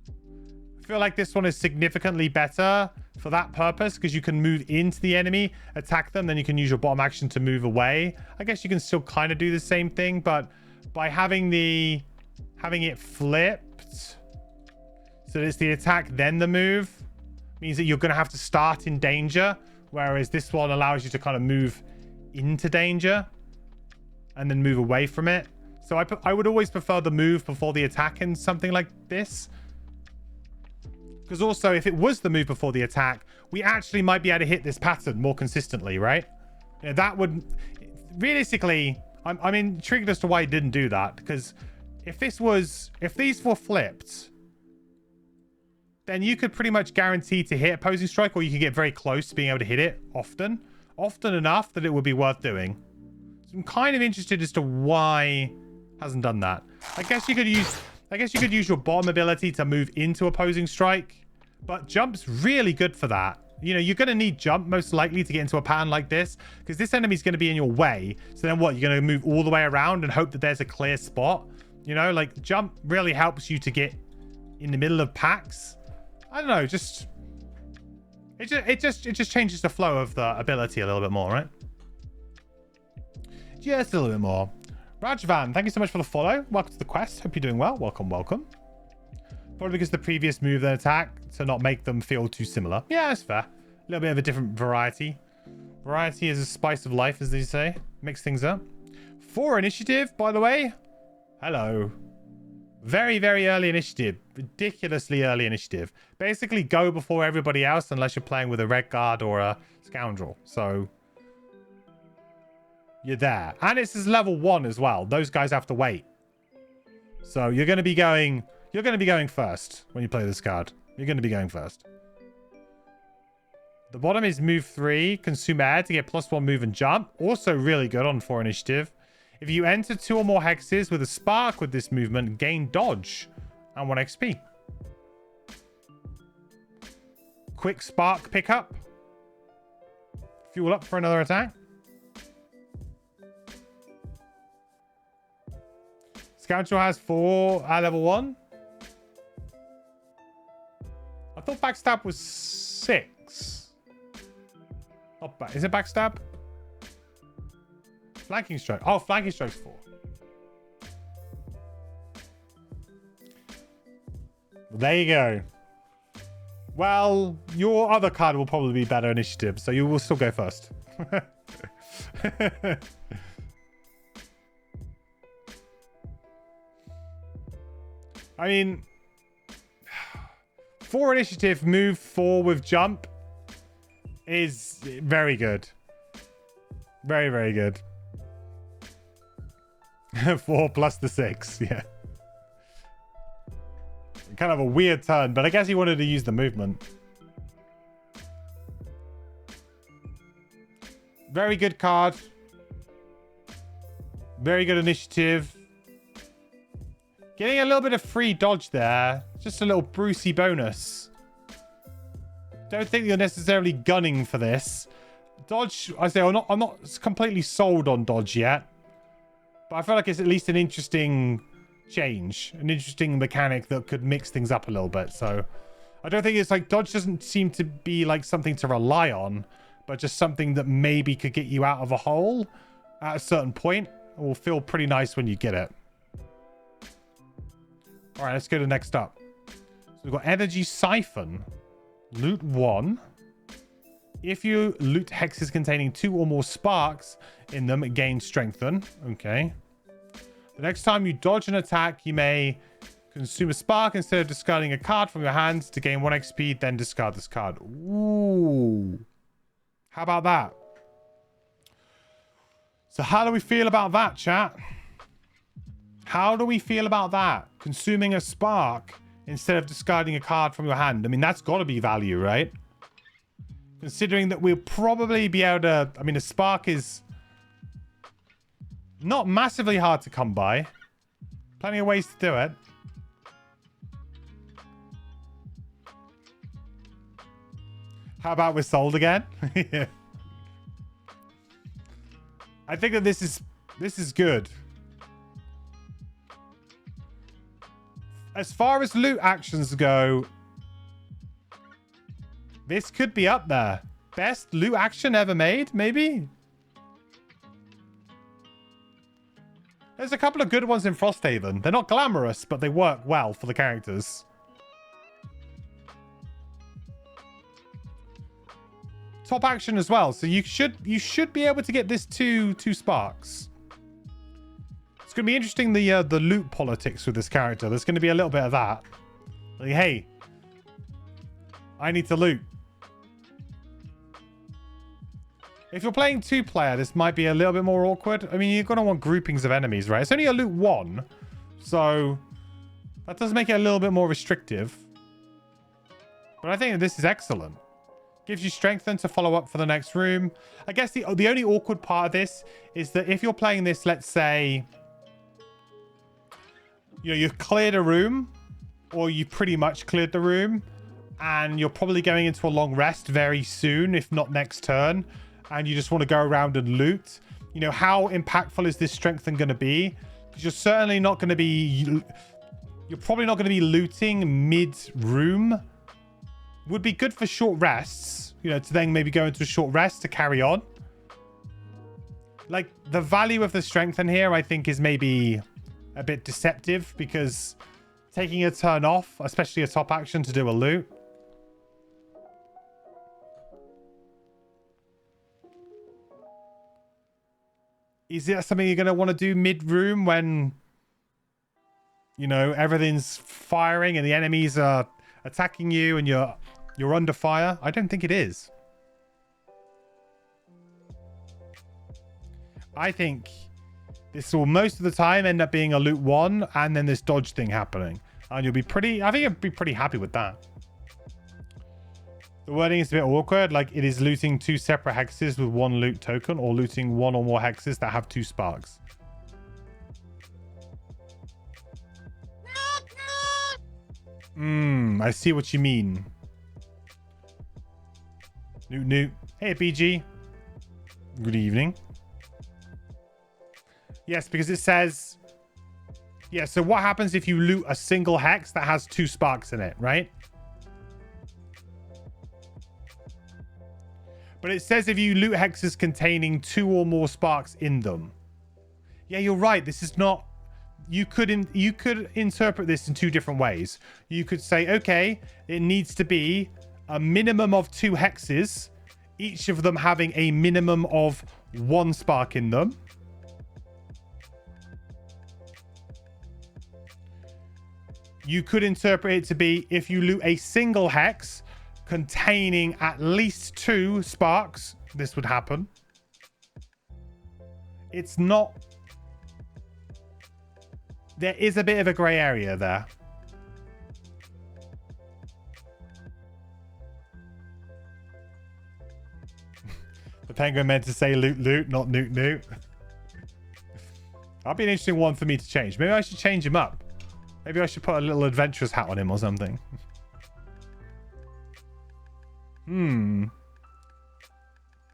I feel like this one is significantly better for that purpose, because you can move into the enemy, attack them, then you can use your bottom action to move away. I guess you can still kind of do the same thing, but by having it flipped, so it's the attack then the move, means that you're going to have to start in danger, whereas this one allows you to kind of move into danger and then move away from it. So I would always prefer the move before the attack in something like this. Because also, if it was the move before the attack, we actually might be able to hit this pattern more consistently, right? Yeah, that would... Realistically, I'm intrigued as to why it didn't do that. Because if these were flipped, then you could pretty much guarantee to hit opposing strike, or you could get very close to being able to hit it often enough that it would be worth doing. So I'm kind of interested as to why it hasn't done that. I guess you could use your bottom ability to move into opposing strike, but jump's really good for that. You know, you're going to need jump most likely to get into a pattern like this, because this enemy's going to be in your way. So then what? You're going to move all the way around and hope that there's a clear spot. You know, like jump really helps you to get in the middle of packs. I don't know, it just changes the flow of the ability a little bit more, right? Just a little bit more. Rajvan, thank you so much for the follow. Welcome to the quest. Hope you're doing well. Welcome, welcome. Probably because the previous move then attack to not make them feel too similar. Yeah, that's fair. A little bit of a different variety. Variety is a spice of life, as they say. Mix things up. 4 initiative, by the way. Hello. Very, very early initiative. Ridiculously early initiative. Basically, go before everybody else unless you're playing with a red guard or a scoundrel. So, you're there. And it's level 1 as well. Those guys have to wait. So, you're going to be going first when you play this card. You're going to be going first. The bottom is move 3. Consume air to get +1 move and jump. Also really good on 4 initiative. If you enter 2 or more hexes with a spark with this movement, gain dodge and 1 XP. Quick spark pickup. Fuel up for another attack. Scoundrel has 4 at level 1. I thought backstab was 6. Not bad. Is it backstab? Flanking strike. Oh, flanking strike's 4. There you go. Well, your other card will probably be better initiative, so you will still go first. I mean, 4 initiative, move 4 with jump is very good. Very, very good. 4 plus the 6, yeah. Kind of a weird turn, but I guess he wanted to use the movement. Very good card. Very good initiative. Getting a little bit of free dodge there. Just a little Brucey bonus. Don't think you're necessarily gunning for this. Dodge, I say, I'm not completely sold on dodge yet. But I feel like it's at least an interesting change. An interesting mechanic that could mix things up a little bit. So I don't think it's like dodge doesn't seem to be like something to rely on. But just something that maybe could get you out of a hole at a certain point. It will feel pretty nice when you get it. All right, let's go to next up. So we've got Energy Siphon. Loot 1. If you loot hexes containing 2 or more sparks in them, gain Strengthen. Okay. The next time you dodge an attack, you may consume a spark instead of discarding a card from your hands to gain 1 XP, then discard this card. Ooh. How about that? So how do we feel about that, chat? How do we feel about that? Consuming a spark instead of discarding a card from your hand. I mean, that's got to be value, right? Considering that we'll probably be able to... I mean, a spark is not massively hard to come by. Plenty of ways to do it. How about we're sold again? Yeah. I think that this is good. As far as loot actions go, this could be up there. Best loot action ever made, maybe? There's a couple of good ones in Frosthaven. They're not glamorous, but they work well for the characters. Top action as well, so you should be able to get this two sparks. It's going to be interesting, the loot politics with this character. There's going to be a little bit of that. Like, hey, I need to loot. If you're playing 2-player, this might be a little bit more awkward. I mean, you're going to want groupings of enemies, right? It's only a loot 1, so that does make it a little bit more restrictive. But I think that this is excellent. Gives you strength then to follow up for the next room. I guess the only awkward part of this is that if you're playing this, let's say, you know, you've cleared a room, or you pretty much cleared the room, and you're probably going into a long rest very soon, if not next turn, and you just want to go around and loot. You know, how impactful is this strengthen going to be? Because you're certainly not going to be... You're probably not going to be looting mid-room. Would be good for short rests, you know, to then maybe go into a short rest to carry on. Like, the value of the strengthen here, I think, is maybe a bit deceptive, because taking a turn off, especially a top action to do a loot. Is it something you're going to want to do mid-room when, you know, everything's firing and the enemies are attacking you and you're under fire? I don't think it is. I think this will most of the time end up being a loot 1 and then this dodge thing happening. And you'll be pretty... I think you'll be pretty happy with that. The wording is a bit awkward. Like, it is looting 2 separate hexes with 1 loot token, or looting 1 or more hexes that have 2 sparks. I see what you mean. Newt. Hey, BG. Good evening. Yes, because it says... Yeah, so what happens if you loot a single hex that has 2 sparks in it, right? But it says if you loot hexes containing 2 or more sparks in them. Yeah, you're right. This is not... You could interpret this in 2 different ways. You could say, okay, it needs to be a minimum of 2 hexes, each of them having a minimum of 1 spark in them. You could interpret it to be if you loot a single hex containing at least 2 sparks, this would happen. It's not... There is a bit of a grey area there. The penguin meant to say loot loot, not newt newt. That'd be an interesting one for me to change. Maybe I should change him up. Maybe I should put a little adventurous hat on him or something.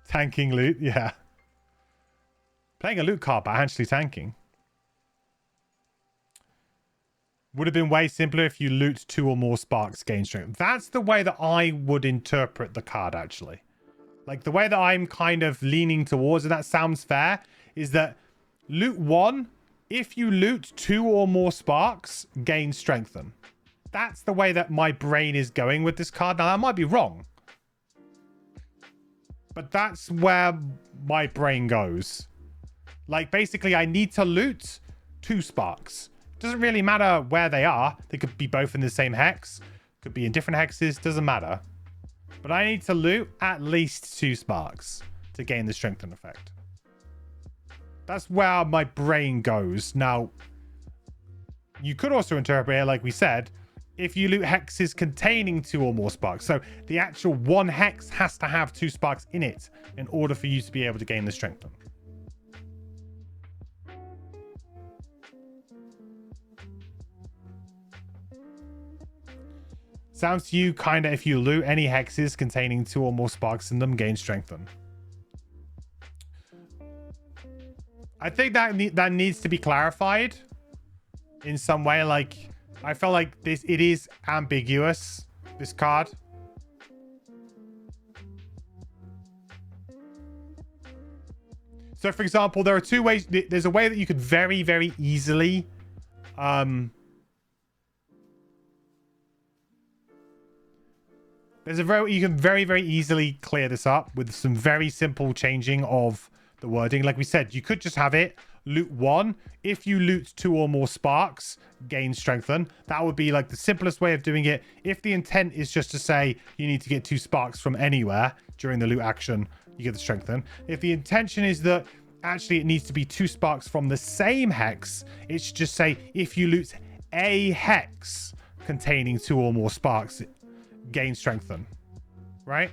Tanking loot, yeah. Playing a loot card, but actually tanking. Would have been way simpler if you loot 2 or more sparks, gain strength. That's the way that I would interpret the card, actually. Like, the way that I'm kind of leaning towards, and that sounds fair, is that loot 1, if you loot 2 or more sparks, gain strengthen. That's the way that my brain is going with this card. Now, that might be wrong. But that's where my brain goes. Like, basically, I need to loot 2 sparks. Doesn't really matter where they are. They could be both in the same hex. Could be in different hexes. Doesn't matter. But I need to loot at least 2 sparks to gain the strengthen effect. That's where my brain goes. Now, you could also interpret it, like we said, if you loot hexes containing 2 or more sparks. So the actual 1 hex has to have 2 sparks in it in order for you to be able to gain the strengthen. Sounds to you kind of if you loot any hexes containing 2 or more sparks in them, gain strengthen. I think that needs to be clarified in some way. Like, I feel like it is ambiguous, this card. So, for example, there are 2 ways. There's a way that you could very, very easily you can very, very easily clear this up with some very simple changing of the wording. Like we said, you could just have it loot 1. If you loot 2 or more sparks, gain strengthen. That would be like the simplest way of doing it. If the intent is just to say you need to get 2 sparks from anywhere during the loot action, you get the strengthen. If the intention is that actually it needs to be 2 sparks from the same hex, it should just say if you loot a hex containing 2 or more sparks, gain strengthen, right?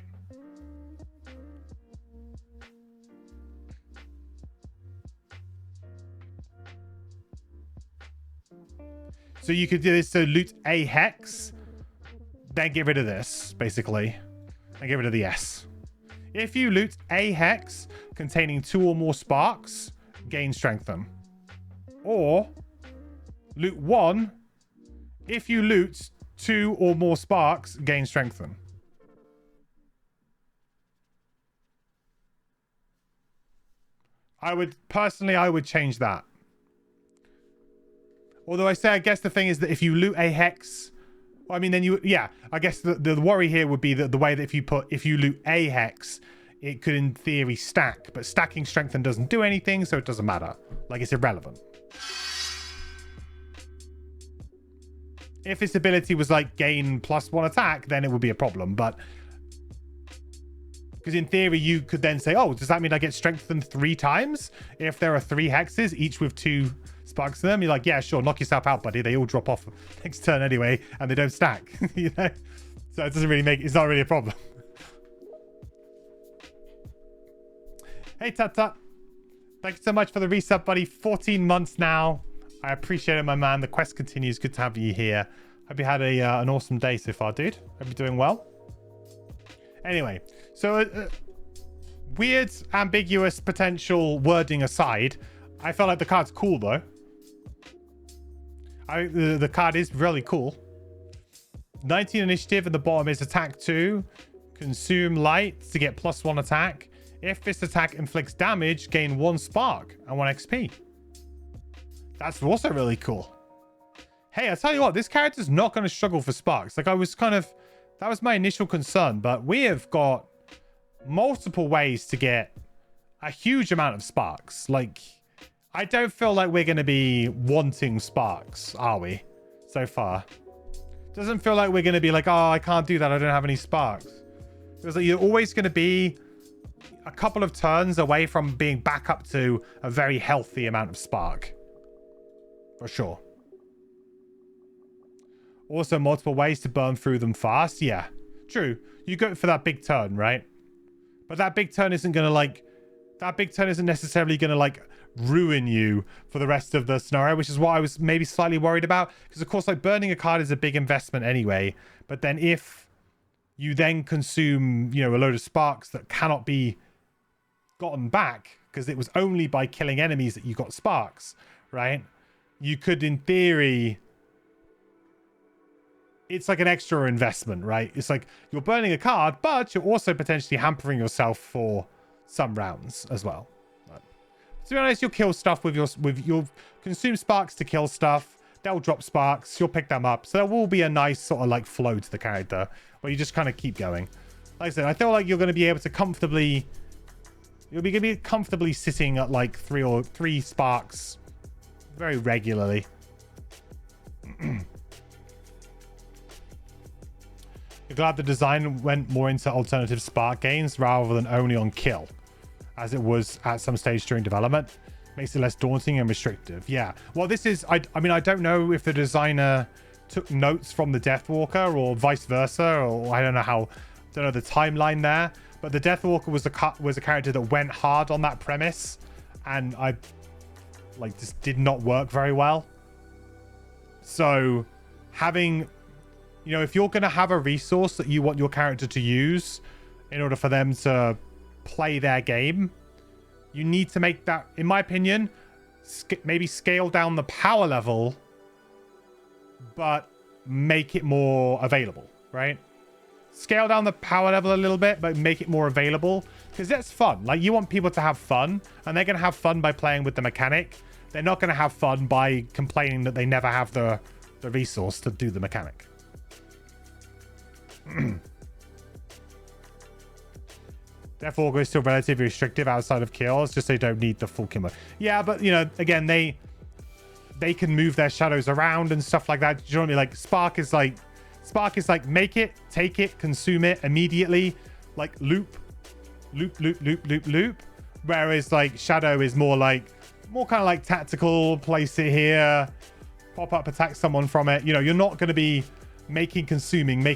So you could do this. So loot a hex, then get rid of this, basically, and get rid of the S. If you loot a hex containing 2 or more sparks, gain strengthen. Or loot 1. If you loot 2 or more sparks, gain strengthen. I would change that. Although I guess the thing is that if you loot a hex, I mean, then I guess the worry here would be that the way that if you loot a hex, it could in theory stack, but stacking strengthen doesn't do anything, so it doesn't matter. Like, it's irrelevant. If its ability was like gain +1 attack, then it would be a problem. But because in theory, you could then say, oh, does that mean I get strengthened 3 times? If there are 3 hexes, each with 2 sparks in them, you're like, yeah, sure, knock yourself out, buddy. They all drop off next turn anyway, and they don't stack. You know? So it doesn't really it's not really a problem. Hey, Tut. Thank you so much for the resub, buddy. 14 months now. I appreciate it, my man. The quest continues. Good to have you here. Hope you had an awesome day so far, dude. Hope you're doing well. Anyway, so weird, ambiguous potential wording aside, I felt like the card's cool, though. The card is really cool. 19 initiative, and the bottom is attack 2. Consume light to get +1 attack. If this attack inflicts damage, gain 1 spark and 1 XP. That's also really cool. Hey, I tell you what, this character's not going to struggle for sparks. Like, that was my initial concern, but we have got multiple ways to get a huge amount of sparks. Like, I don't feel like we're going to be wanting sparks, are we? So far. Doesn't feel like we're going to be like, oh, I can't do that. I don't have any sparks. It's like you're always going to be a couple of turns away from being back up to a very healthy amount of spark. For sure. Also, multiple ways to burn through them fast. Yeah, true. You go for that big turn, right? But that big turn isn't going to necessarily going to ruin you for the rest of the scenario, which is what I was maybe slightly worried about. Because of course, burning a card is a big investment anyway. But then if you then consume, a load of sparks that cannot be gotten back because it was only by killing enemies that you got sparks, right? You could, in theory, it's like an extra investment, right? It's like you're burning a card, but you're also potentially hampering yourself for some rounds as well. But, to be honest, you'll kill stuff you'll consume sparks to kill stuff. They'll drop sparks. You'll pick them up. So there will be a nice sort of flow to the character where you just kind of keep going. Like I said, I feel like you're going to be able to comfortably. You'll be going to be comfortably sitting at 3 sparks very regularly. You're glad the design went more into alternative spark gains rather than only on kill, as it was at some stage during development. Makes it less daunting and restrictive. Yeah. Well, this is... I mean, I don't know if the designer took notes from the Deathwalker or vice versa, or I don't know the timeline there. But the Deathwalker was a character that went hard on that premise, and just did not work very well. So having You know, if you're going to have a resource that you want your character to use in order for them to play their game, you need to make that, in my opinion, maybe scale down the power level, but make it more available, right? Scale down the power level a little bit, but make it more available, because that's fun. Like, you want people to have fun, and they're going to have fun by playing with the mechanic. They're not going to have fun by complaining that they never have the resource to do the mechanic. Death Augur is still relatively restrictive outside of kills, just they don't need the full kill mode. Yeah, but, you know, again, they can move their shadows around and stuff like that. Do you know what I mean? Like, Spark is like make it, take it, consume it immediately, like loop. Whereas like Shadow is more kind of like tactical, place it here, pop up, attack someone from it. You know, you're not going to be making, consuming. You're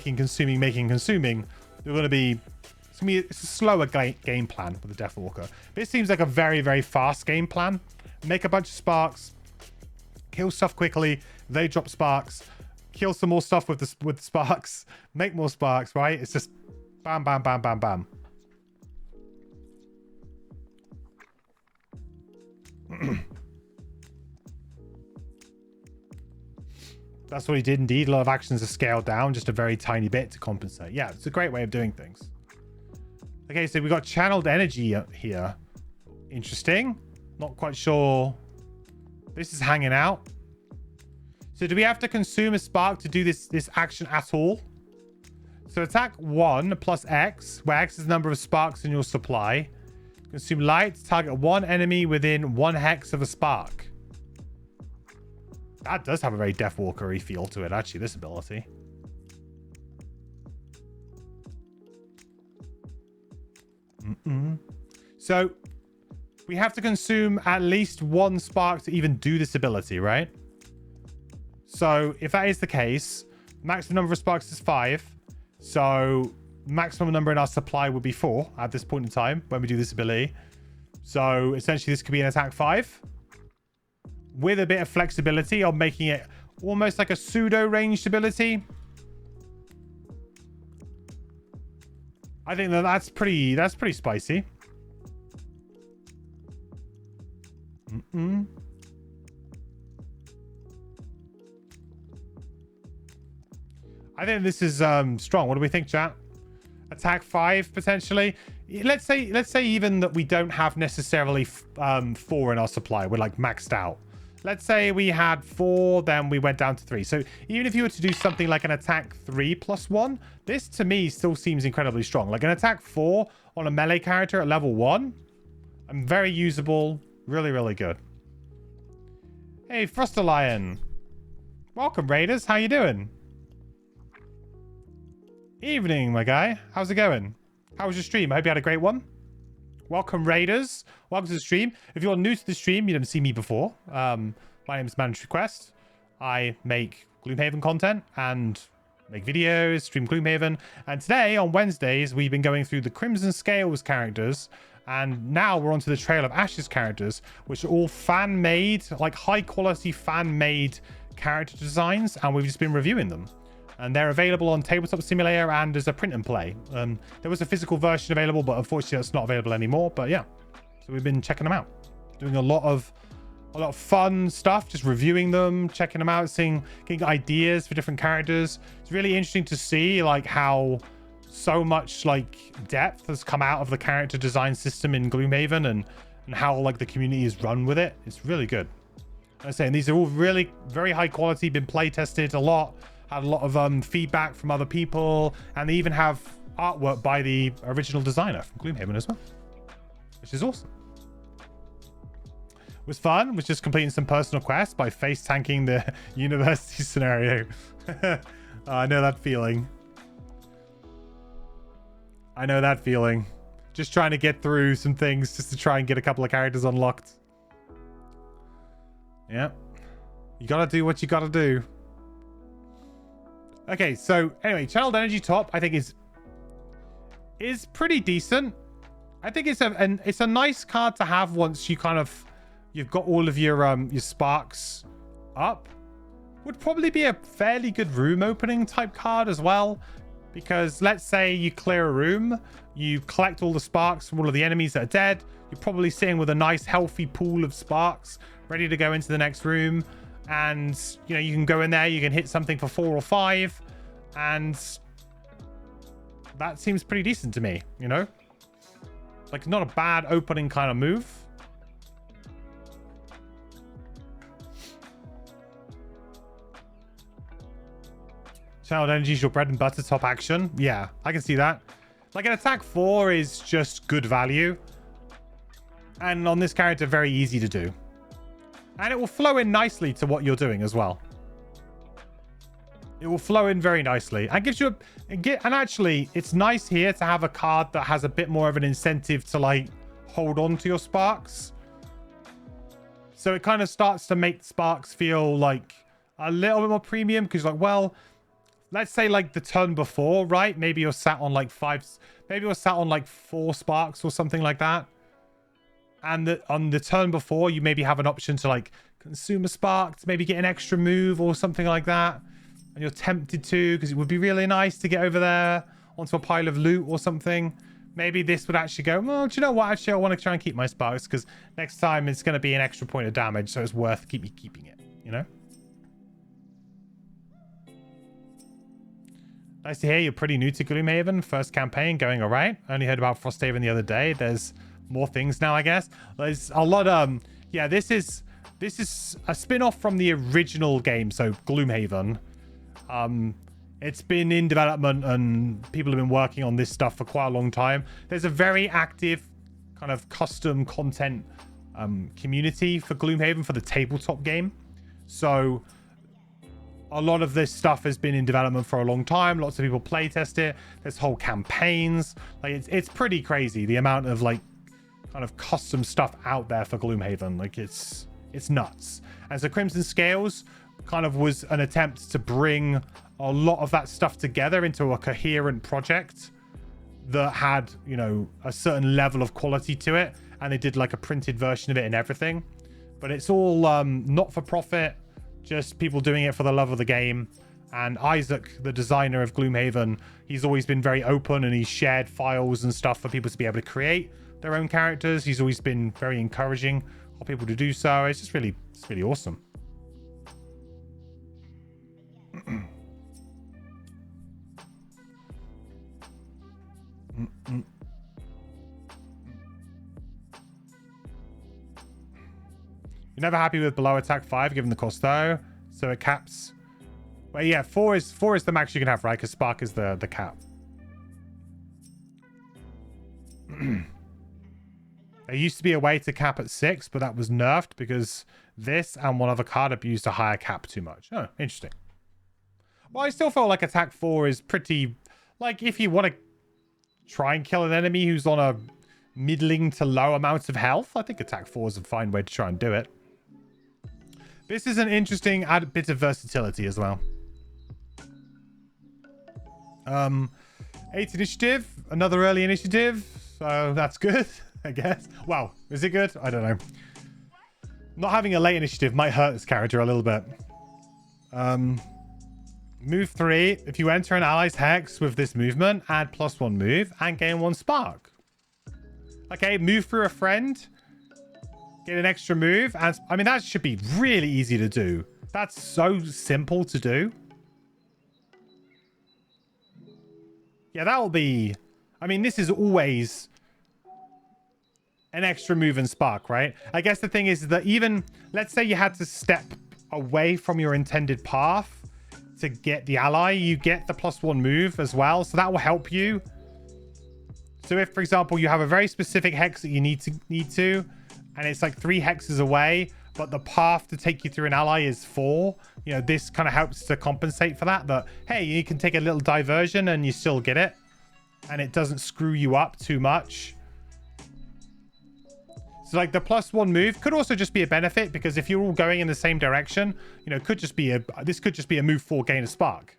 going to be, it's a slower game plan with the Death Walker. This seems like a very, very fast game plan. Make a bunch of sparks, kill stuff quickly. They drop sparks. Kill some more stuff with the sparks. Make more sparks, right? It's just bam, bam, bam, bam, bam. That's what he did indeed. A lot of actions are scaled down just a very tiny bit to compensate. Yeah, it's a great way of doing things. Okay, so we got channeled energy here. Interesting. Not quite sure. This is hanging out. So do we have to consume a spark to do this action at all? So attack 1 plus X, where X is the number of sparks in your supply. Consume light, target one enemy within 1 hex of a spark. That does have a very Death Walker-y feel to it, actually, this ability. So we have to consume at least 1 spark to even do this ability, right? So if that is the case, maximum number of sparks is 5. So maximum number in our supply would be 4 at this point in time when we do this ability. So essentially this could be an attack 5 with a bit of flexibility of making it almost like a pseudo ranged ability. I think that's pretty spicy. I think this is strong. What do we think, chat? Attack 5 potentially. Let's say even that we don't have necessarily 4 in our supply. We're like maxed out. Let's say we had 4, then we went down to 3. So even if you were to do something like an attack 3 plus 1, this to me still seems incredibly strong. Like an attack 4 on a melee character at level 1, I'm very usable. Really, really good. Hey, Froster Lion. Welcome, Raiders. How you doing? Evening, my guy. How's it going? How was your stream? I hope you had a great one. Welcome, Raiders. Welcome to the stream. If you're new to the stream, you didn't see me before. My name is Mandatory Quest. I make Gloomhaven content and make videos, stream Gloomhaven. And today, on Wednesdays, we've been going through the Crimson Scales characters. And now we're onto the Trail of Ashes characters, which are all fan-made, like high-quality fan-made character designs. And we've just been reviewing them. And they're available on Tabletop Simulator and as a print and play. There was a physical version available, but unfortunately it's not available anymore. But yeah, so we've been checking them out, doing a lot of fun stuff, just reviewing them, checking them out, getting ideas for different characters. It's really interesting to see like how so much like depth has come out of the character design system in Gloomhaven and how like the community is run with it. It's really good. I'm saying these are all really very high quality, been play tested a lot. Had a lot of feedback from other people, and they even have artwork by the original designer from Gloomhaven as well, which is awesome. It was fun. Was just completing some personal quests by face tanking the university scenario. I know that feeling. I know that feeling. Just trying to get through some things just to try and get a couple of characters unlocked. Yeah, you gotta do what you gotta do. Okay, so anyway, Channeled Energy top I think is pretty decent. I think it's a nice card to have once you've got all of your sparks up. would probably be a fairly good room opening type card as well. Because let's say you clear a room, you collect all the sparks from all of the enemies that are dead. You're probably sitting with a nice healthy pool of sparks ready to go into the next room. And, you know, you can go in there, you can hit something for 4 or 5. And that seems pretty decent to me, you know? Like, not a bad opening kind of move. Channeled energy is your bread and butter top action. Yeah, I can see that. Like, an attack 4 is just good value. And on this character, very easy to do. And it will flow in nicely to what you're doing as well. It will flow in very nicely. And gives you and actually, it's nice here to have a card that has a bit more of an incentive to, like, hold on to your sparks. So it kind of starts to make sparks feel like a little bit more premium. Because, like, well, let's say, like, the turn before, right? Maybe you're sat on, like, 5... Maybe you're sat on, like, 4 sparks or something like that. And on the turn before, you maybe have an option to, like, consume a spark to maybe get an extra move or something like that. And you're tempted to, because it would be really nice to get over there onto a pile of loot or something. Maybe this would actually go, well, do you know what? Actually, I want to try and keep my sparks because next time it's going to be an extra point of damage. So it's worth keeping it, you know? Nice to hear you're pretty new to Gloomhaven. First campaign going all right. Only heard about Frosthaven the other day. There's more things now, I guess. There's a lot yeah, this is a spin-off from the original game, so Gloomhaven. It's been in development and people have been working on this stuff for quite a long time. There's a very active kind of custom content community for Gloomhaven for the tabletop game. So a lot of this stuff has been in development for a long time. Lots of people playtest it. There's whole campaigns. Like it's pretty crazy the amount of like kind of custom stuff out there for Gloomhaven. Like it's nuts. And so Crimson Scales kind of was an attempt to bring a lot of that stuff together into a coherent project that had, you know, a certain level of quality to it. And they did like a printed version of it and everything. But it's all not for profit. Just people doing it for the love of the game. And Isaac, the designer of Gloomhaven, he's always been very open and he's shared files and stuff for people to be able to create their own characters. He's always been very encouraging of people to do so. It's just really, it's really awesome. You're never happy with below attack 5 given the cost though, so it caps. Well, yeah, 4 is the max you can have, right? Because Spark is the cap. There used to be a way to cap at 6, but that was nerfed because this and one other card abused a higher cap too much. Oh, interesting. Well, I still feel like attack 4 is pretty, like, if you want to try and kill an enemy who's on a middling to low amounts of health, I think attack 4 is a fine way to try and do it. This is an interesting added bit of versatility as well. 8th initiative, another early initiative, so that's good, I guess. Well, is it good? I don't know. Not having a late initiative might hurt this character a little bit. Move 3. If you enter an ally's hex with this movement, add +1 move and gain 1 spark. Okay, move through a friend. Get an extra move. And I mean, that should be really easy to do. That's so simple to do. Yeah, that'll be... I mean, this is always an extra move and spark, right? I guess the thing is that even... Let's say you had to step away from your intended path to get the ally. You get the +1 move as well. So that will help you. So if, for example, you have a very specific hex that you need to, and it's like 3 hexes away, but the path to take you through an ally is 4, you know, this kind of helps to compensate for that. That, hey, you can take a little diversion and you still get it. And it doesn't screw you up too much. So like the +1 move could also just be a benefit, because if you're all going in the same direction, you know, this could just be a move 4 gain a spark.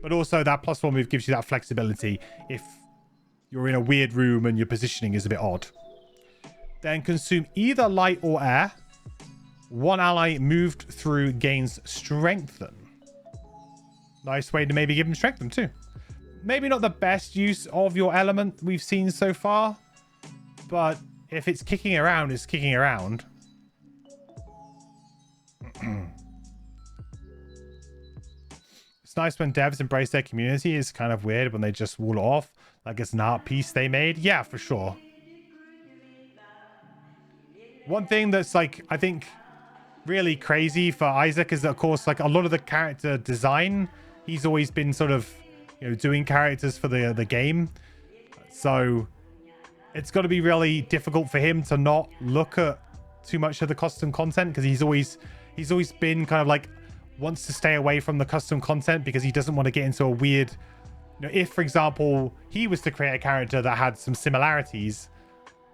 But also that +1 move gives you that flexibility if you're in a weird room and your positioning is a bit odd. Then consume either light or air. One ally moved through gains strengthen. Nice way to maybe give him strengthen too. Maybe not the best use of your element we've seen so far, but if it's kicking around, it's kicking around. It's nice when devs embrace their community. It's kind of weird when they just wall it off like it's an art piece they made. Yeah, for sure. One thing that's like, I think really crazy for Isaac is that, of course, like a lot of the character design, he's always been sort of, you know, doing characters for the game. So it's got to be really difficult for him to not look at too much of the custom content, because he's always been kind of like wants to stay away from the custom content because he doesn't want to get into a weird, you know, if for example he was to create a character that had some similarities,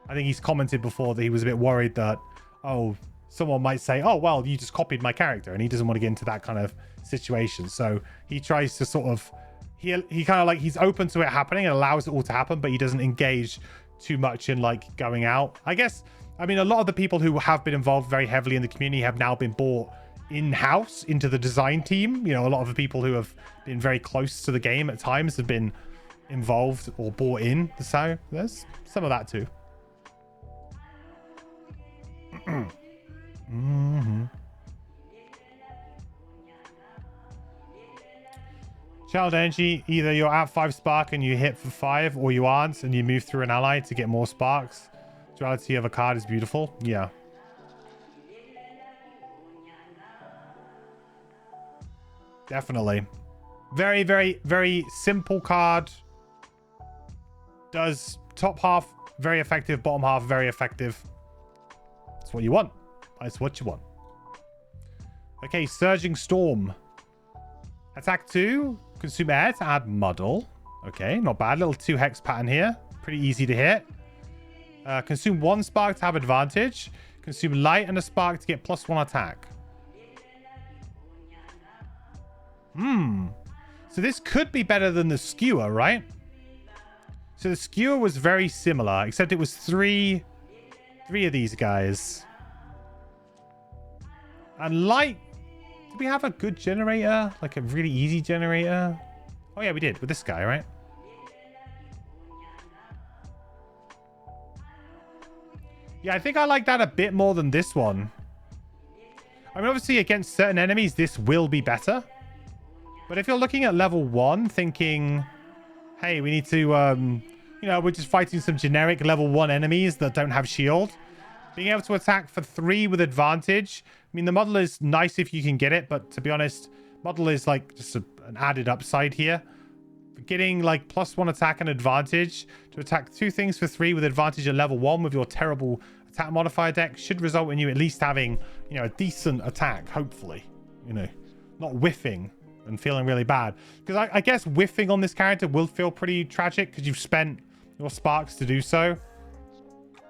I think he's commented before that he was a bit worried that, oh, someone might say, oh, well, you just copied my character, and he doesn't want to get into that kind of situation. So he tries to sort of, he kind of like, he's open to it happening and allows it all to happen, but he doesn't engage too much in like going out. I guess, I mean, a lot of the people who have been involved very heavily in the community have now been brought in-house into the design team. You know, a lot of the people who have been very close to the game at times have been involved or brought in. So there's some of that too. Child energy, either you're at 5 spark and you hit for 5, or you aren't and you move through an ally to get more sparks. Duality of a card is beautiful. Yeah. Definitely. Very, very, very simple card. Does top half very effective, bottom half very effective. That's what you want. That's what you want. Okay, Surging Storm. Attack 2. Consume air to add muddle. Okay, not bad. Little 2 hex pattern here. Pretty easy to hit. Consume 1 spark to have advantage. Consume light and a spark to get +1 attack. So this could be better than the skewer, right? So the skewer was very similar, except it was three of these guys. And light, did we have a good generator? Like a really easy generator? Oh yeah, we did with this guy, right? Yeah, I think I like that a bit more than this one. I mean, obviously against certain enemies, this will be better. But if you're looking at level 1, thinking, hey, we need to, you know, we're just fighting some generic level 1 enemies that don't have shield. Being able to attack for 3 with advantage. I mean, the muddle is nice if you can get it, but to be honest, muddle is like just an added upside here. Getting like +1 attack and advantage to attack 2 things for 3 with advantage at level 1 with your terrible attack modifier deck should result in you at least having, you know, a decent attack, hopefully. You know, not whiffing and feeling really bad. Because I guess whiffing on this character will feel pretty tragic because you've spent your sparks to do so.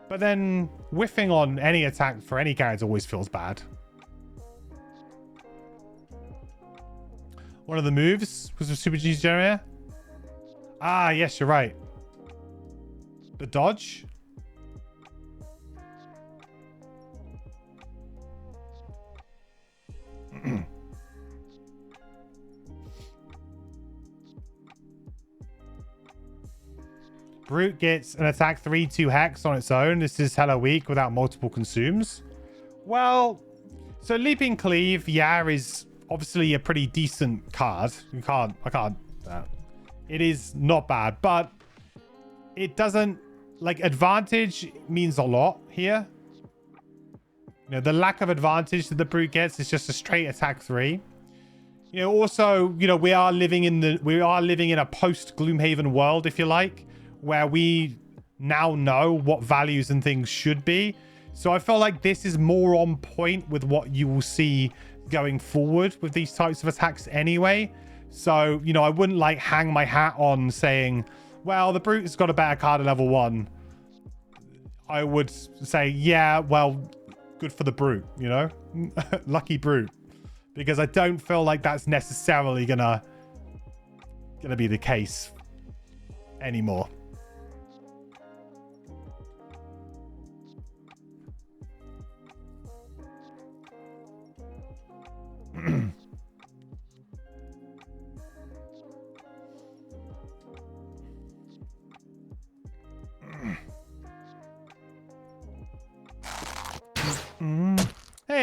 But then whiffing on any attack for any character always feels bad. One of the moves was a Super G's generator. Ah, yes, you're right. The dodge. Brute gets an attack 3/2 hex on its own. This is hella weak without multiple consumes. Well, so Leaping Cleave, yeah, is obviously a pretty decent card. I can't. It is not bad, but it doesn't, like, advantage means a lot here. You know, the lack of advantage that the Brute gets is just a straight attack 3. You know, also, you know, we are living in a post Gloomhaven world, if you like, where we now know what values and things should be. So I feel like this is more on point with what you will see going forward with these types of attacks anyway. So, you know, I wouldn't like hang my hat on saying, well, the Brute's got a better card at level 1. I would say, yeah, well, good for the Brute, you know? Lucky Brute. Because I don't feel like that's necessarily gonna be the case anymore.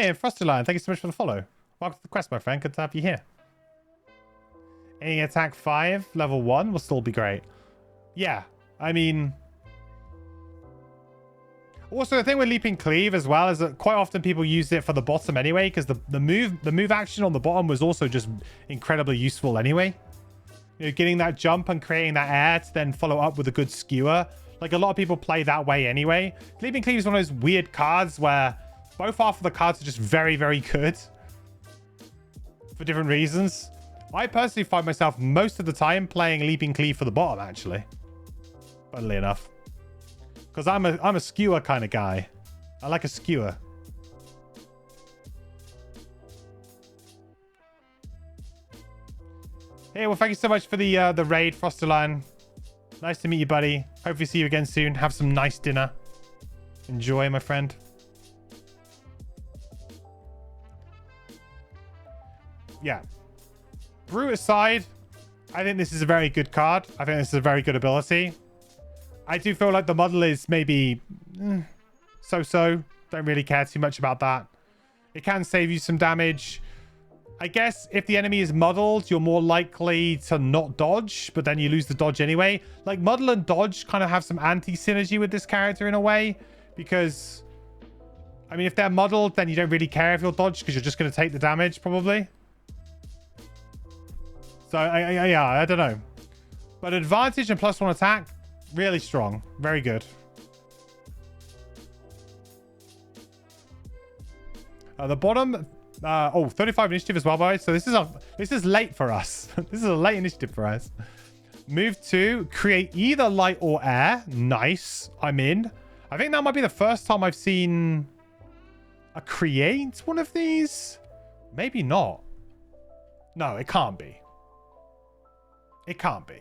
Hey, Frosty Lion, thank you so much for the follow. Welcome to the quest, my friend. Good to have you here. Any attack 5, level 1 will still be great. Yeah, I mean... Also, the thing with Leaping Cleave as well is that quite often people use it for the bottom anyway, because the move action on the bottom was also just incredibly useful anyway. You know, getting that jump and creating that air to then follow up with a good skewer. Like, a lot of people play that way anyway. Leaping Cleave is one of those weird cards where both half of the cards are just very, very good. For different reasons. I personally find myself most of the time playing Leaping Cleave for the bottom, actually. Funnily enough. Because I'm a skewer kind of guy. I like a skewer. Hey, well, thank you so much for the raid, Frosterline. Nice to meet you, buddy. Hopefully see you again soon. Have some nice dinner. Enjoy, my friend. Yeah. Brute aside, I think this is a very good card. I think this is a very good ability. I do feel like the model is maybe so-so. Don't really care too much about that. It can save you some damage. I guess if the enemy is muddled, you're more likely to not dodge, but then you lose the dodge anyway. Like, muddle and dodge kind of have some anti-synergy with this character in a way, because, I mean, if they're muddled, then you don't really care if you're dodged, because you're just going to take the damage, probably. So, yeah, I don't know. But advantage and +1 attack, really strong. Very good. The bottom... 35 initiative as well, boys. So this is late for us. This is a late initiative for us. Move 2. Create either light or air. Nice. I'm in. I think that might be the first time I've seen a create one of these. Maybe not. No, it can't be. It can't be.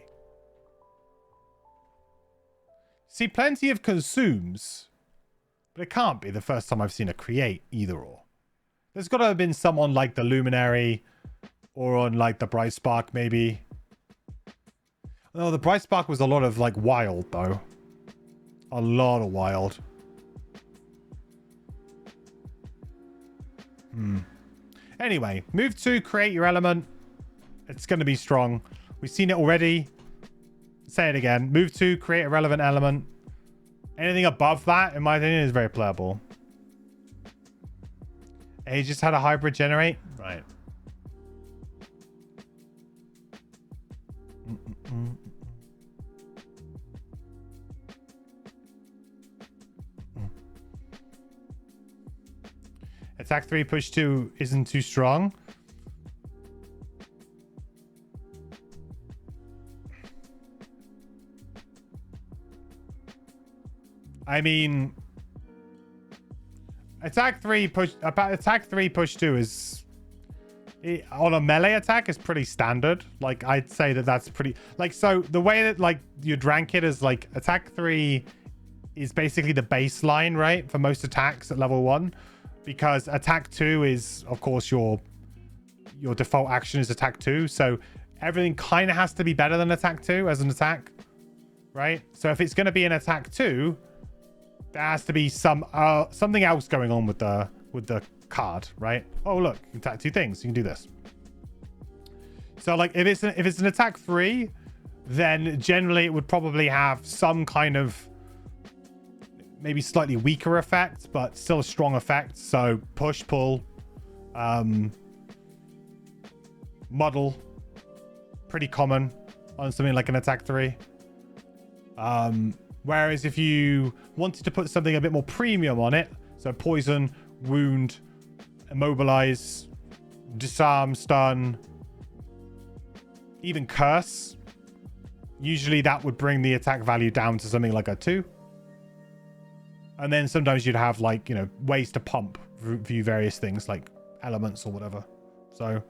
See plenty of consumes, but it can't be the first time I've seen a create either or. There's got to have been someone like the Luminary or on like the Bright Spark maybe. No, the Bright Spark was a lot of like wild though. A lot of wild. Anyway, move 2, create your element. It's going to be strong. We've seen it already. Say it again. Move 2, create a relevant element. Anything above that, in my opinion, is very playable. He just had a hybrid generate? Right. Attack 3, push 2 isn't too strong. I mean... Attack 3 push 2 is on a melee attack is pretty standard. Like, I'd say that's pretty like, so the way that like you'd rank it is like attack 3 is basically the baseline, right, for most attacks at level 1, because attack 2 is of course your default action is attack 2, so everything kind of has to be better than attack 2 as an attack, right? So if it's going to be an attack 2, there has to be something else going on with the card, right? Oh, look, you can attack 2 things. You can do this. So, like, if it's an attack 3, then generally it would probably have some kind of maybe slightly weaker effect, but still a strong effect. So, push, pull, muddle, pretty common on something like an attack 3. Whereas if you wanted to put something a bit more premium on it, so poison, wound, immobilize, disarm, stun, even curse, usually that would bring the attack value down to something like a 2. And then sometimes you'd have, like, you know, ways to pump view various things like elements or whatever. So...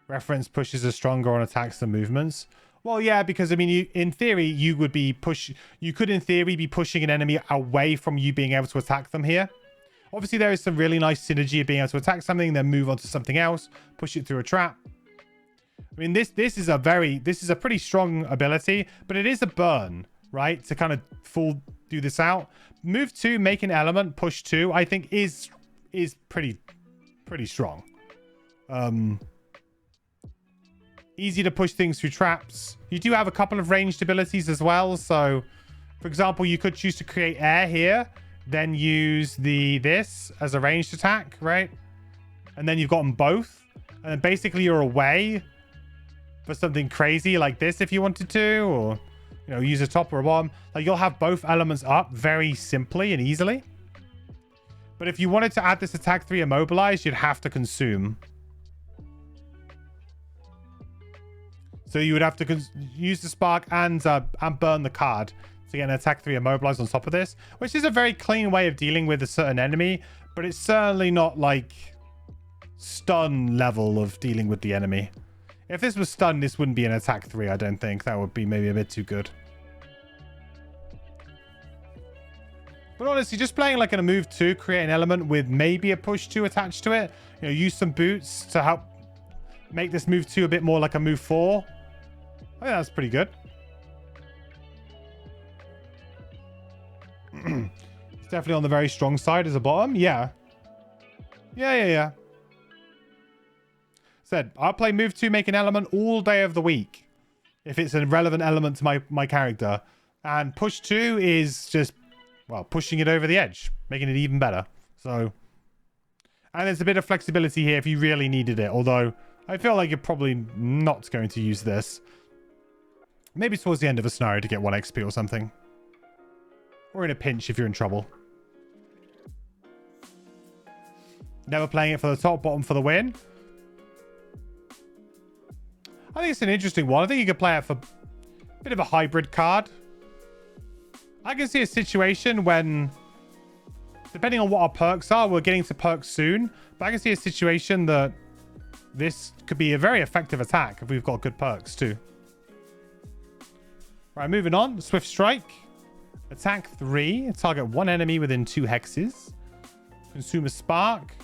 Reference pushes are stronger on attacks than movements. Well, yeah, because I mean, in theory, you could in theory be pushing an enemy away from you being able to attack them here. Obviously, there is some really nice synergy of being able to attack something, then move on to something else, push it through a trap, I mean, this is a pretty strong ability, but it is a burn, right? To kind of do this out. Move 2, make an element, push 2, I think is pretty strong. Easy to push things through traps. You do have a couple of ranged abilities as well. So, for example, you could choose to create air here, then use this as a ranged attack, right? And then you've got them both. And then basically you're away for something crazy like this if you wanted to, or, you know, use a top or a bottom. Like, you'll have both elements up very simply and easily. But if you wanted to add this attack 3 immobilize, you'd have to consume. So you would have to use the spark and burn the card to get an attack 3 immobilized on top of this, which is a very clean way of dealing with a certain enemy, but it's certainly not like stun level of dealing with the enemy. If this was stun, this wouldn't be an attack 3, I don't think. That would be maybe a bit too good. But honestly, just playing like in a move 2, create an element with maybe a push 2 attached to it. You know, use some boots to help make this move 2 a bit more like a move 4. I think that's pretty good. It's definitely on the very strong side as a bottom. Yeah. Yeah. Said, I'll play move 2, make an element all day of the week if it's a relevant element to my character. And push 2 is just, well, pushing it over the edge, making it even better. So, and there's a bit of flexibility here if you really needed it. Although, I feel like you're probably not going to use this. Maybe towards the end of a scenario to get 1 XP or something. Or in a pinch if you're in trouble. Never playing it for the top, bottom for the win. I think it's an interesting one. I think you could play it for a bit of a hybrid card. I can see a situation when, depending on what our perks are, we're getting to perks soon, but I can see a situation that this could be a very effective attack if we've got good perks too. Right, moving on. Swift Strike. Attack 3. Target 1 enemy within 2 hexes. Consume a spark.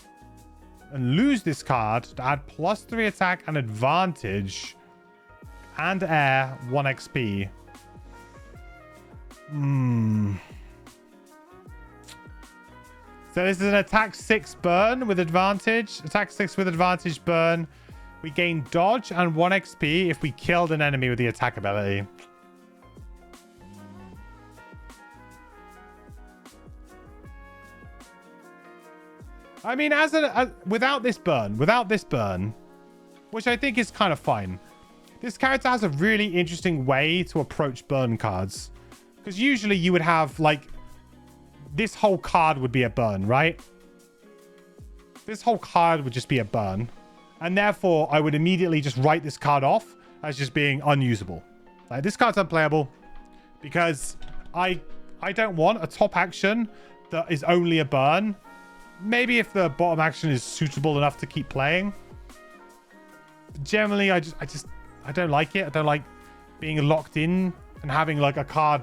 And lose this card to add +3 attack and advantage. And air 1 XP. So this is an attack 6 burn with advantage. Attack 6 with advantage burn. We gain dodge and 1 XP if we killed an enemy with the attack ability. I mean, without this burn, which I think is kind of fine. This character has a really interesting way to approach burn cards. Because usually you would have, like, this whole card would be a burn, right? This whole card would just be a burn. And therefore, I would immediately just write this card off as just being unusable. Like, this card's unplayable because I don't want a top action that is only a burn. Maybe if the bottom action is suitable enough to keep playing. But generally, I don't like it. I don't like being locked in and having like a card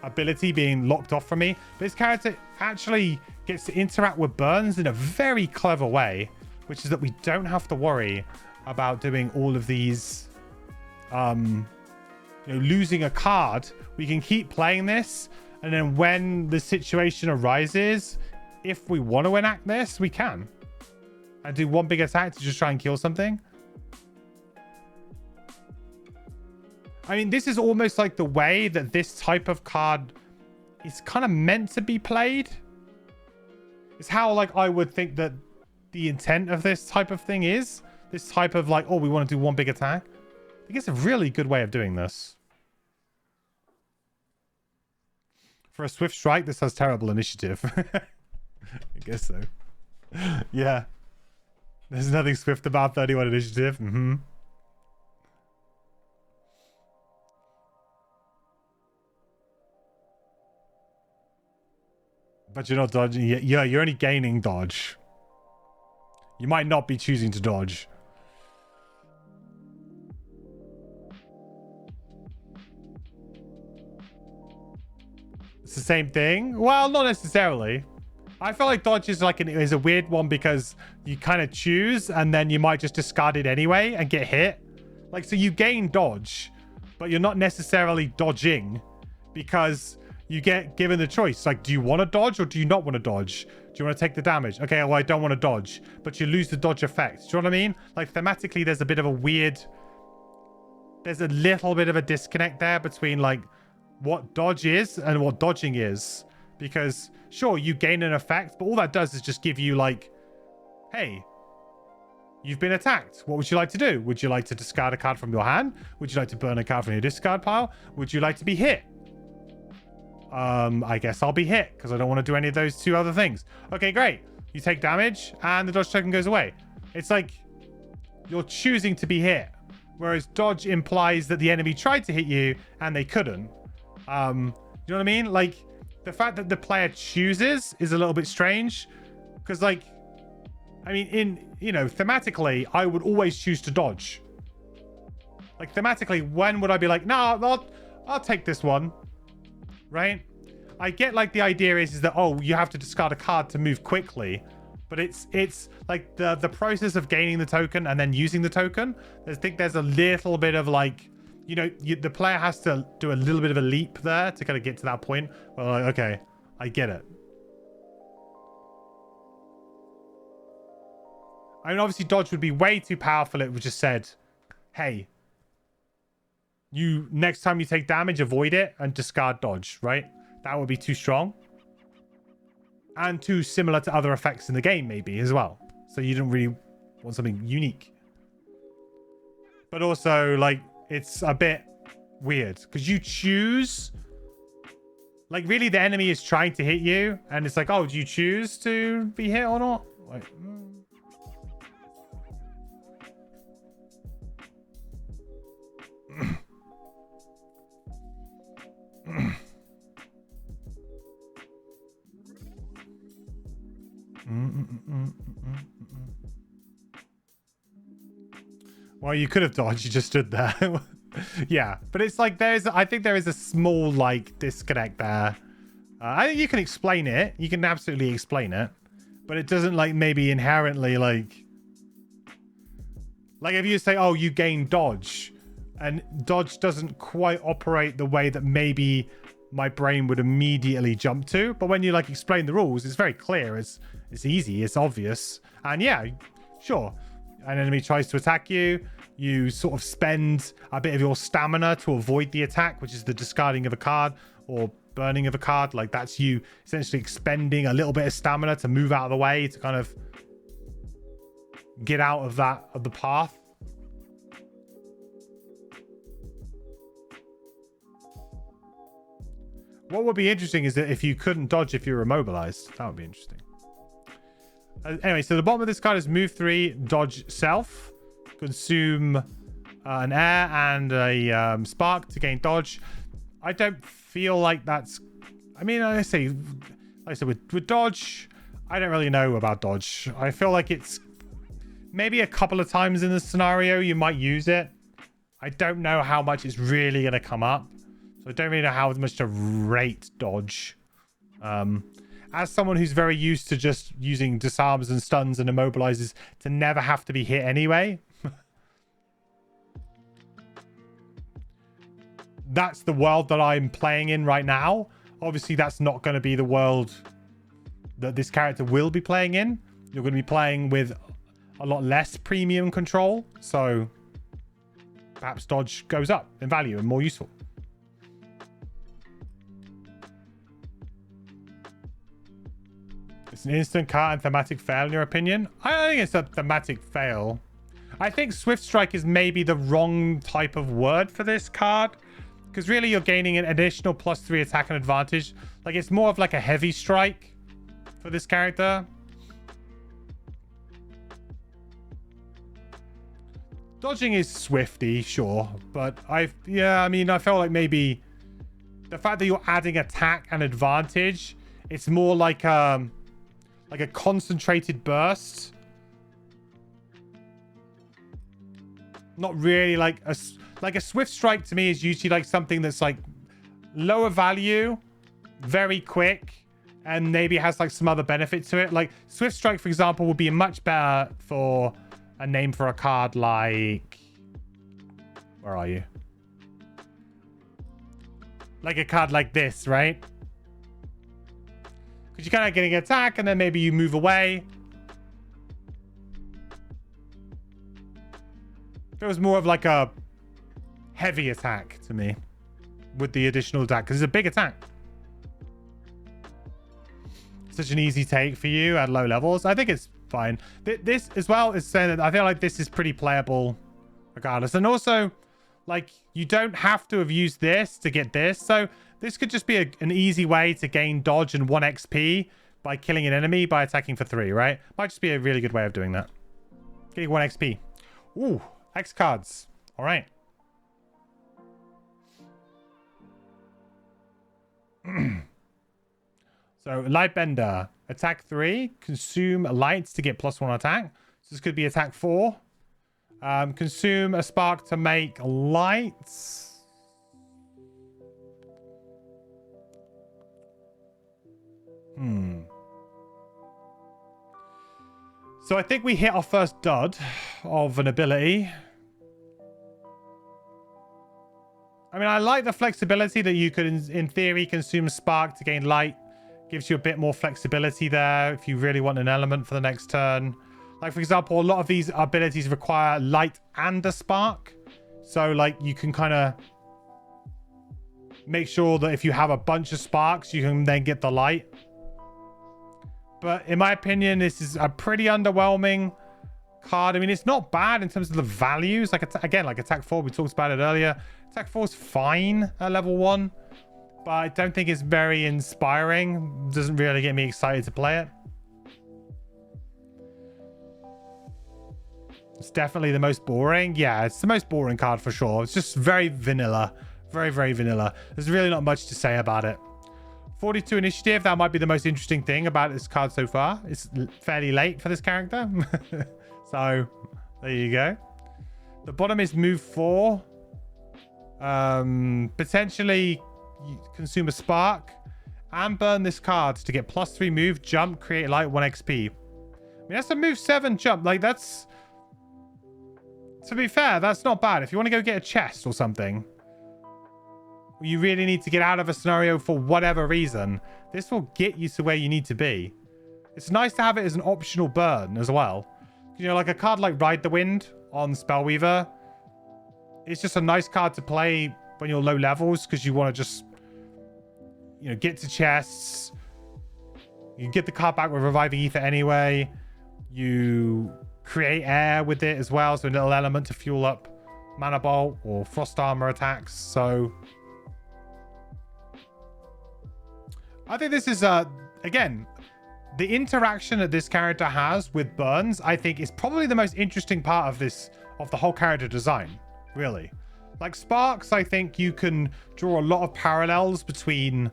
ability being locked off from me. But this character actually gets to interact with burns in a very clever way, which is that we don't have to worry about doing all of these, losing a card. We can keep playing this, and then when the situation arises, if we want to enact this, we can. And do 1 big attack to just try and kill something. I mean, this is almost like the way that this type of card is kind of meant to be played. It's how, like, I would think that the intent of this type of thing is. This type of, like, oh, we want to do 1 big attack. I think it's a really good way of doing this. For a Swift Strike, this has terrible initiative. I guess so. Yeah. There's nothing swift about 31 initiative. But you're not dodging. Yeah, you're only gaining dodge. You might not be choosing to dodge. It's the same thing? Well, not necessarily. I feel like dodge is like is a weird one because you kind of choose and then you might just discard it anyway and get hit. Like, so you gain dodge, but you're not necessarily dodging because you get given the choice. Like, do you want to dodge or do you not want to dodge? Do you want to take the damage? Okay, well, I don't want to dodge, but you lose the dodge effect. Do you know what I mean? Like, thematically, there's a bit of a weird... There's a little bit of a disconnect there between, like, what dodge is and what dodging is. Because, sure, you gain an effect, but all that does is just give you, like, hey, you've been attacked. What would you like to do? Would you like to discard a card from your hand? Would you like to burn a card from your discard pile? Would you like to be hit? I guess I'll be hit because I don't want to do any of those two other things. Okay, great. You take damage and the dodge token goes away. It's like you're choosing to be hit, whereas dodge implies that the enemy tried to hit you and they couldn't. You know what I mean? Like, the fact that the player chooses is a little bit strange because, like, I mean, thematically, I would always choose to dodge. Like, thematically, when would I be like, no, I'll take this one, right? I get, like, the idea is that, oh, you have to discard a card to move quickly, but it's like the process of gaining the token and then using the token. I think there's a little bit of, like, the player has to do a little bit of a leap there to kind of get to that point where, like, okay, I get it. I mean, obviously, dodge would be way too powerful. It would just said, hey, next time you take damage, avoid it and discard dodge, right? That would be too strong. And too similar to other effects in the game, maybe, as well. So you don't really want something unique. But also, like, it's a bit weird because you choose... Like, really, the enemy is trying to hit you. And it's like, oh, do you choose to be hit or not? Like... Well, you could have dodged. You just stood there. Yeah, but it's like I think there is a small, like, disconnect there. I think you can explain it. You can absolutely explain it, but it doesn't, like, maybe inherently, like if you say, oh, you gain dodge, and dodge doesn't quite operate the way that maybe my brain would immediately jump to. But when you, like, explain the rules, it's very clear. It's easy. It's obvious. And yeah, sure. An enemy tries to attack you. You sort of spend a bit of your stamina to avoid the attack, which is the discarding of a card or burning of a card. Like, that's you essentially expending a little bit of stamina to move out of the way to kind of get out of the path. What would be interesting is that if you couldn't dodge if you were immobilized. That would be interesting. Anyway, so the bottom of this card is move 3, dodge self, consume an air and a spark to gain dodge. I don't feel like that's... I mean, like I said, with dodge, I don't really know about dodge. I feel like it's maybe a couple of times in the scenario you might use it. I don't know how much it's really going to come up. So I don't really know how much to rate dodge. As someone who's very used to just using disarms and stuns and immobilizes to never have to be hit anyway. That's the world that I'm playing in right now. Obviously, that's not going to be the world that this character will be playing in. You're going to be playing with a lot less premium control. So perhaps dodge goes up in value and more useful. It's an instant card and thematic fail in your opinion? I think it's a thematic fail. I think Swift Strike is maybe the wrong type of word for this card. Because really you're gaining an additional +3 attack and advantage. Like, it's more of like a heavy strike for this character. Dodging is swifty, sure. But I felt like maybe the fact that you're adding attack and advantage, it's more like a concentrated burst. Not really like a Swift Strike to me is usually like something that's like lower value, very quick, and maybe has like some other benefit to it. Like Swift Strike, for example, would be much better for a name for a card like Where are you? Like a card like this, right? Because you're kind of getting an attack and then maybe you move away. Feels more of like a heavy attack to me with the additional attack because it's a big attack. Such an easy take for you at low levels. I think it's fine. This as well is saying that I feel like this is pretty playable regardless. And also, like, you don't have to have used this to get this. So this could just be an easy way to gain dodge and 1 XP by killing an enemy by attacking for 3, right? Might just be a really good way of doing that. Getting 1 XP. Ooh, X cards. All right. So Lightbender, attack 3, consume lights to get +1 attack. So this could be attack 4. Consume a spark to make lights. So I think we hit our first dud of an ability. I mean, I like the flexibility that you could, in theory, consume spark to gain light. Gives you a bit more flexibility there if you really want an element for the next turn. Like, for example, a lot of these abilities require light and a spark. So, like, you can kind of make sure that if you have a bunch of sparks, you can then get the light. But in my opinion, this is a pretty underwhelming card. I mean, it's not bad in terms of the values. Like, again, like attack 4, we talked about it earlier. Attack 4 is fine at level 1. But I don't think it's very inspiring. Doesn't really get me excited to play it. It's definitely the most boring. Yeah, it's the most boring card for sure. It's just very vanilla. Very, very vanilla. There's really not much to say about it. 42 initiative. That might be the most interesting thing about this card so far. It's fairly late for this character. So, there you go. The bottom is move 4. Potentially consume a spark and burn this card to get +3 move, jump, create light, 1 XP. I mean, that's a move 7 jump. Like, that's... To be fair, that's not bad. If you want to go get a chest or something, you really need to get out of a scenario for whatever reason, this will get you to where you need to be. It's nice to have it as an optional burn as well. You know, like a card like Ride the Wind on Spellweaver. It's just a nice card to play when you're low levels because you want to just, you know, get to chests. You can get the card back with Reviving Ether anyway. You create air with it as well, so a little element to fuel up Mana Bolt or Frost Armor attacks. So I think this is again, the interaction that this character has with burns, I think, is probably the most interesting part of the whole character design, really. Like sparks, I think you can draw a lot of parallels between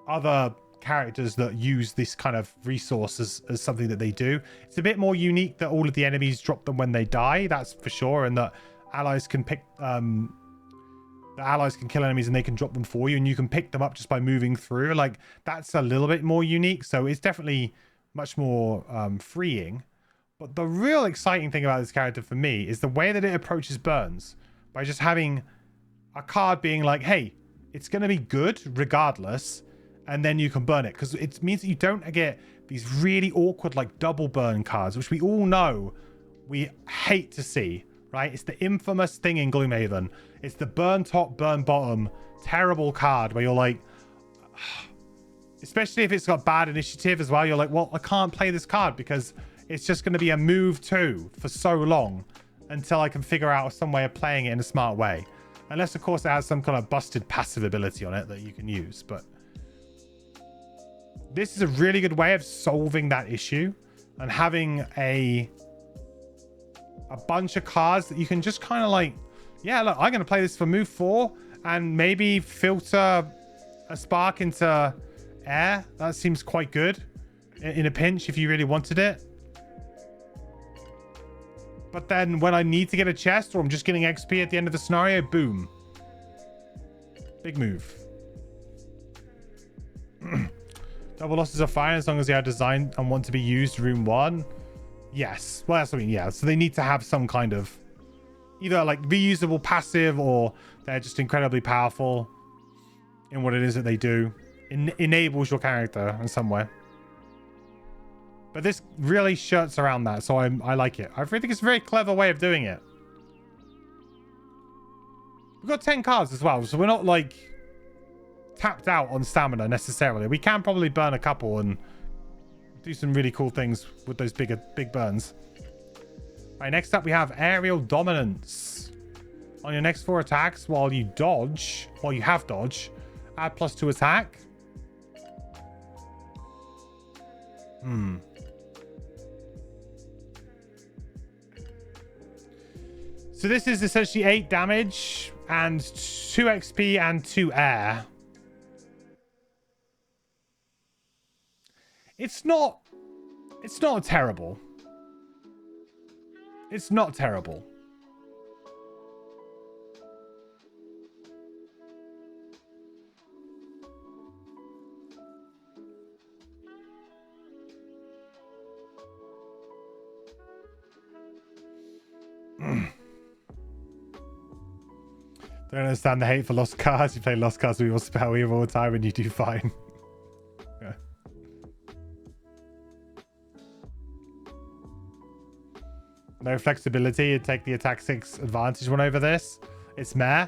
other characters that use this kind of resource as something that they do. It's a bit more unique that all of the enemies drop them when they die, that's for sure, and that allies can pick the allies can kill enemies and they can drop them for you, and you can pick them up just by moving through. Like, that's a little bit more unique, so it's definitely much more freeing. But the real exciting thing about this character for me is the way that it approaches burns, by just having a card being like, hey, it's going to be good regardless, and then you can burn it, because it means that you don't get these really awkward like double burn cards, which we all know we hate to see, right? It's the infamous thing in Gloomhaven. It's the burn top, burn bottom, terrible card where you're like, especially if it's got bad initiative as well, you're like, well, I can't play this card because it's just going to be a move 2 for so long until I can figure out some way of playing it in a smart way. Unless, of course, it has some kind of busted passive ability on it that you can use. But this is a really good way of solving that issue and having a bunch of cards that you can just kind of like, yeah, look, I'm going to play this for move 4 and maybe filter a spark into air. That seems quite good in a pinch if you really wanted it. But then when I need to get a chest or I'm just getting XP at the end of the scenario, boom. Big move. Double losses are fine as long as they are designed and want to be used room 1. Yes. Well, that's what I mean. Yeah. So they need to have some kind of either like reusable passive, or they're just incredibly powerful in what it is that they do. Enables your character in some way. But this really shirts around that, so I like it. I really think it's a very clever way of doing it. We've got 10 cards as well, so we're not like tapped out on stamina necessarily. We can probably burn a couple and do some really cool things with those big burns. All right, next up we have Aerial Dominance. On your next 4 attacks, while you have dodge, add +2 attack. So this is essentially 8 damage and 2 XP and 2 air. It's not terrible. It's not terrible. Don't understand the hate for lost cards. You play lost cards with your spell wheel all the time and you do fine. Yeah. No flexibility. You take the attack 6 advantage one over this. It's meh.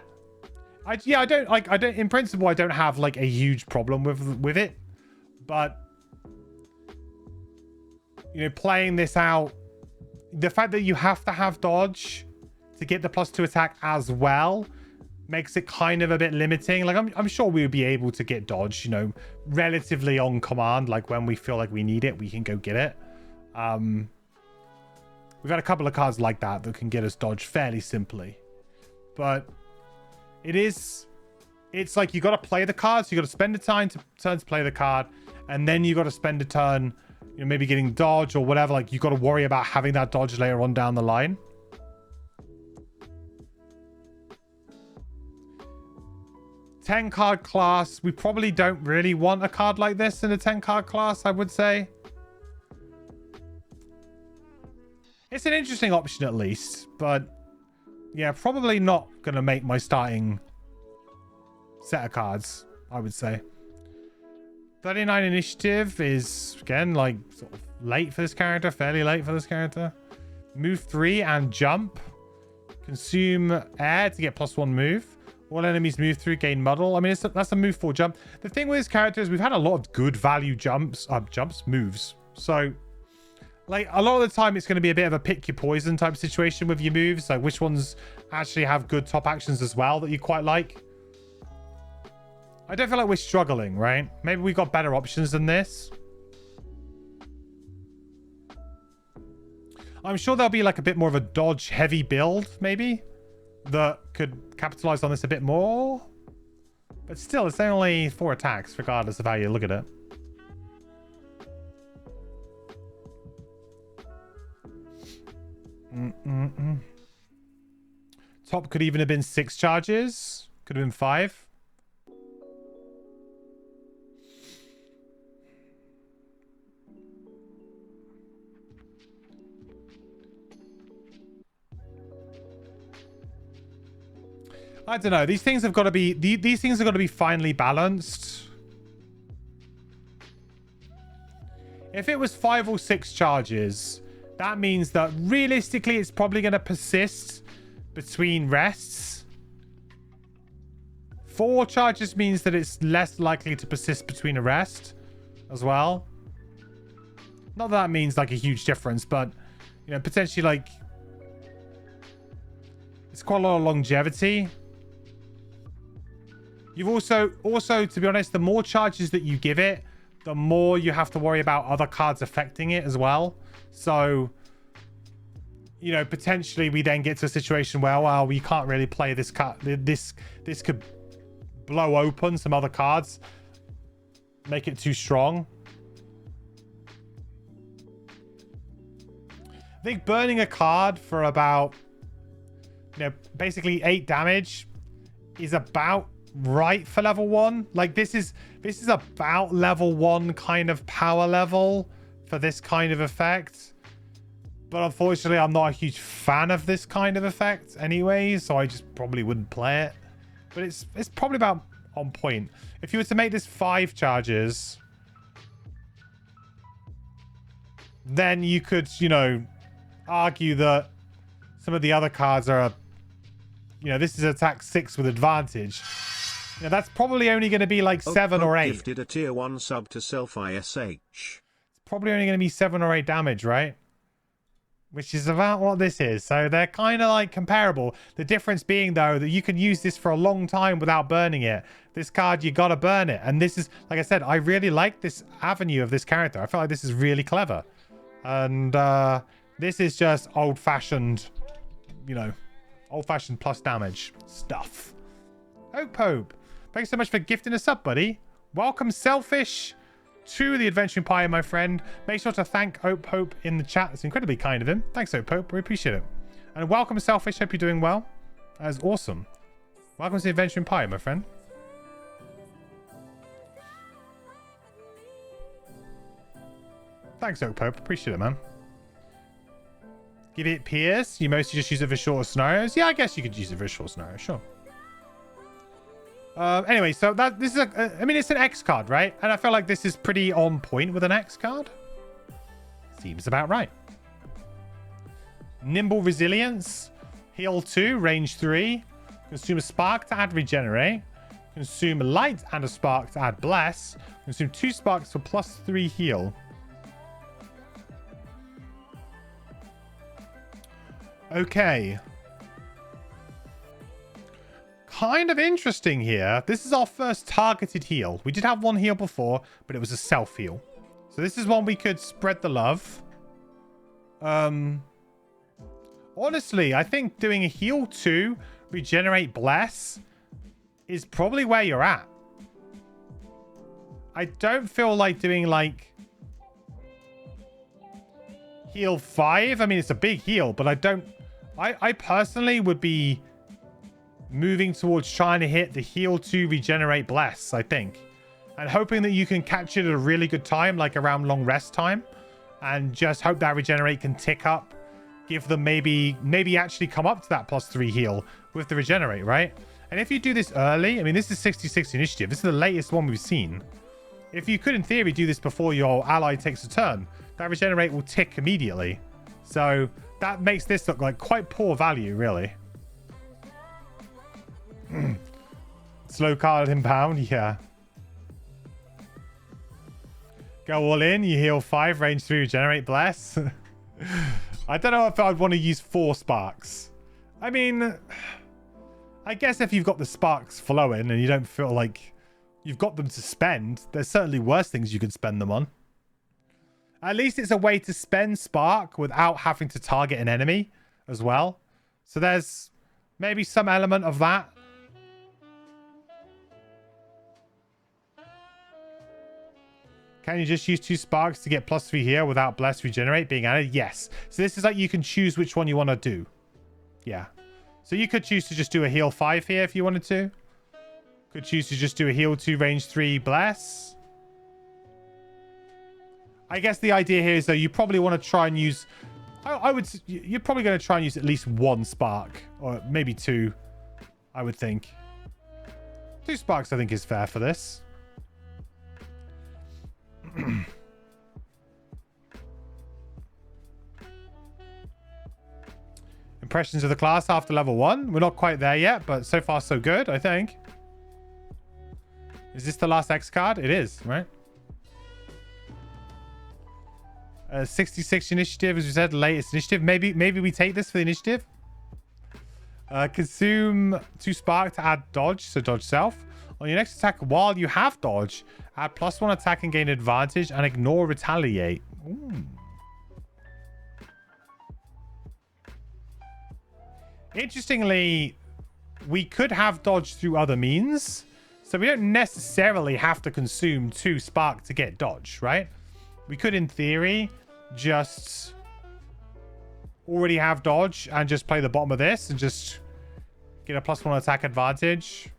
I don't in principle I don't have like a huge problem with it. But you know, playing this out, the fact that you have to have dodge to get the +2 attack as well makes it kind of a bit limiting. Like I'm sure we would be able to get dodge, you know, relatively on command. Like when we feel like we need it, we can go get it. We've had a couple of cards like that can get us dodge fairly simply. But it's like you got to play the cards. You got to spend a turn to play the card, and then you got to spend a turn, you know, maybe getting dodge or whatever. Like you got to worry about having that dodge later on down the line. 10 card class. We probably don't really want a card like this in a 10 card class, I would say. It's an interesting option at least, but yeah, probably not going to make my starting set of cards, I would say. 39 initiative is, again, like sort of late for this character, fairly late for this character. Move 3 and jump. Consume air to get +1 move. All enemies move through, gain muddle. I mean, that's a move 4 jump. The thing with this character is we've had a lot of good value moves. So, like, a lot of the time it's going to be a bit of a pick your poison type situation with your moves. Like, which ones actually have good top actions as well that you quite like. I don't feel like we're struggling, right? Maybe we've got better options than this. I'm sure there'll be like a bit more of a dodge heavy build, maybe, that could capitalize on this a bit more. But still, it's only 4 attacks, regardless of how you look at it. Top could even have been 6 charges. Could have been 5. I don't know. These things have got to be these things have got to be finely balanced. If it was 5 or 6 charges, that means that realistically it's probably going to persist between rests. 4 charges means that it's less likely to persist between a rest as well. Not that means like a huge difference, but you know, potentially like it's quite a lot of longevity. You've also, to be honest, the more charges that you give it, the more you have to worry about other cards affecting it as well. So, you know, potentially we then get to a situation where, well, we can't really play this card. This could blow open some other cards, make it too strong. I think burning a card for about, you know, basically 8 damage is about right for level 1. Like this is about level 1 kind of power level for this kind of effect. But unfortunately, I'm not a huge fan of this kind of effect anyway, so I just probably wouldn't play it. But it's probably about on point. If you were to make this 5 charges, then you could, you know, argue that some of the other cards are, you know, this is attack 6 with advantage. Now, that's probably only going to be like 7 or 8. Gifted a tier 1 sub to self ISH. It's probably only going to be 7 or 8 damage, right? Which is about what this is. So they're kind of like comparable. The difference being, though, that you can use this for a long time without burning it. This card, you got to burn it. And this is, like I said, I really like this avenue of this character. I feel like this is really clever. And this is just old-fashioned, you know, old-fashioned plus damage stuff. Hope. Thanks so much for gifting us up, buddy. Welcome, Selfish, to the Adventure Empire, my friend. Make sure to thank Hope in the chat. It's incredibly kind of him. Thanks, Hope. We appreciate it. And welcome, Selfish. Hope you're doing well. That's awesome. Welcome to the Adventure Empire, my friend. Thanks, Hope. Appreciate it, man. Give it Pierce. You mostly just use it for shorter scenarios. Yeah, I guess you could use it for a short scenario. Sure. Anyway, so this is I mean, it's an X card, right? And I feel like this is pretty on point with an X card. Seems about right. Nimble Resilience. Heal 2, range 3. Consume a spark to add regenerate. Consume a light and a spark to add bless. Consume 2 sparks for +3 heal. Okay. Kind of interesting here. This is our first targeted heal. We did have one heal before, but it was a self-heal. So this is one we could spread the love. Honestly, I think doing a heal 2, regenerate bless is probably where you're at. I don't feel like doing like heal 5. I mean, it's a big heal, but I personally would be moving towards trying to hit the heal 2 regenerate bless, I think, and hoping that you can catch it at a really good time, like around long rest time, and just hope that regenerate can tick up, give them maybe actually come up to that +3 heal with the regenerate, right? And if you do this early, I mean, this is 66 initiative, this is the latest one we've seen. If you could in theory do this before your ally takes a turn, that regenerate will tick immediately. So that makes this look like quite poor value, really. Slow card inbound, yeah. Go all in, you heal 5, range 3, regenerate bless. I don't know if I'd want to use 4 sparks. I mean, I guess if you've got the sparks flowing and you don't feel like you've got them to spend, there's certainly worse things you could spend them on. At least it's a way to spend spark without having to target an enemy as well. So there's maybe some element of that. Can you just use 2 sparks to get +3 here without bless regenerate being added? Yes. So this is like you can choose which one you want to do. Yeah. So you could choose to just do a heal 5 here if you wanted to. Could choose to just do a heal 2 range 3 bless. I guess the idea here is though you probably want to try and use, you're probably going to try and use at least 1 spark or maybe 2, I would think. 2 sparks I think is fair for this. Impressions of the class after level 1. We're not quite there yet, but so far so good, I think. Is this the last X card? It is, right? 66 initiative, as we said, latest initiative. Maybe we take this for the initiative. Consume 2 spark to add dodge, so dodge self. On your next attack, while you have dodge, add +1 attack and gain advantage and ignore retaliate. Ooh. Interestingly, we could have dodge through other means. So we don't necessarily have to consume 2 spark to get dodge, right? We could, in theory, just already have dodge and just play the bottom of this and just get a +1 attack advantage.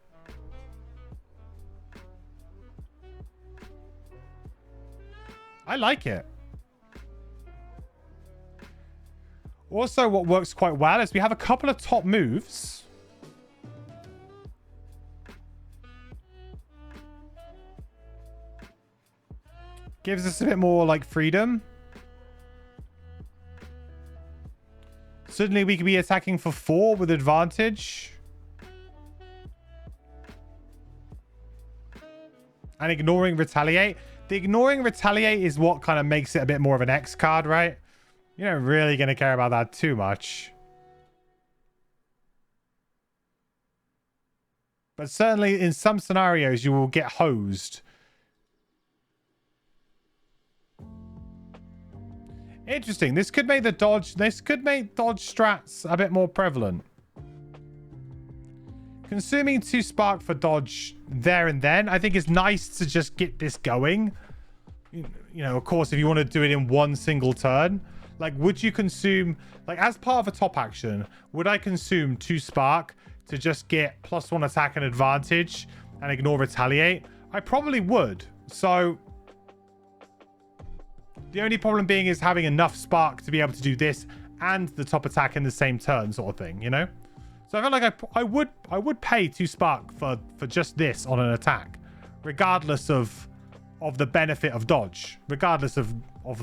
I like it. Also, what works quite well is we have a couple of top moves. Gives us a bit more like freedom. Suddenly we could be attacking for 4 with advantage. And ignoring retaliate. The ignoring retaliate is what kind of makes it a bit more of an X card, right? You're not really going to care about that too much. But certainly in some scenarios you will get hosed. Interesting. This could make the dodge. This could make dodge strats a bit more prevalent. Consuming 2 spark for dodge there and then, I think is nice to just get this going. You know, of course, if you want to do it in one single turn, like, would you consume, like, as part of a top action, would I consume 2 spark to just get +1 attack and advantage and ignore retaliate? I probably would. So the only problem being is having enough spark to be able to do this and the top attack in the same turn, sort of thing, you know? So I feel like I would pay 2 spark for just this on an attack, regardless of the benefit of dodge, regardless of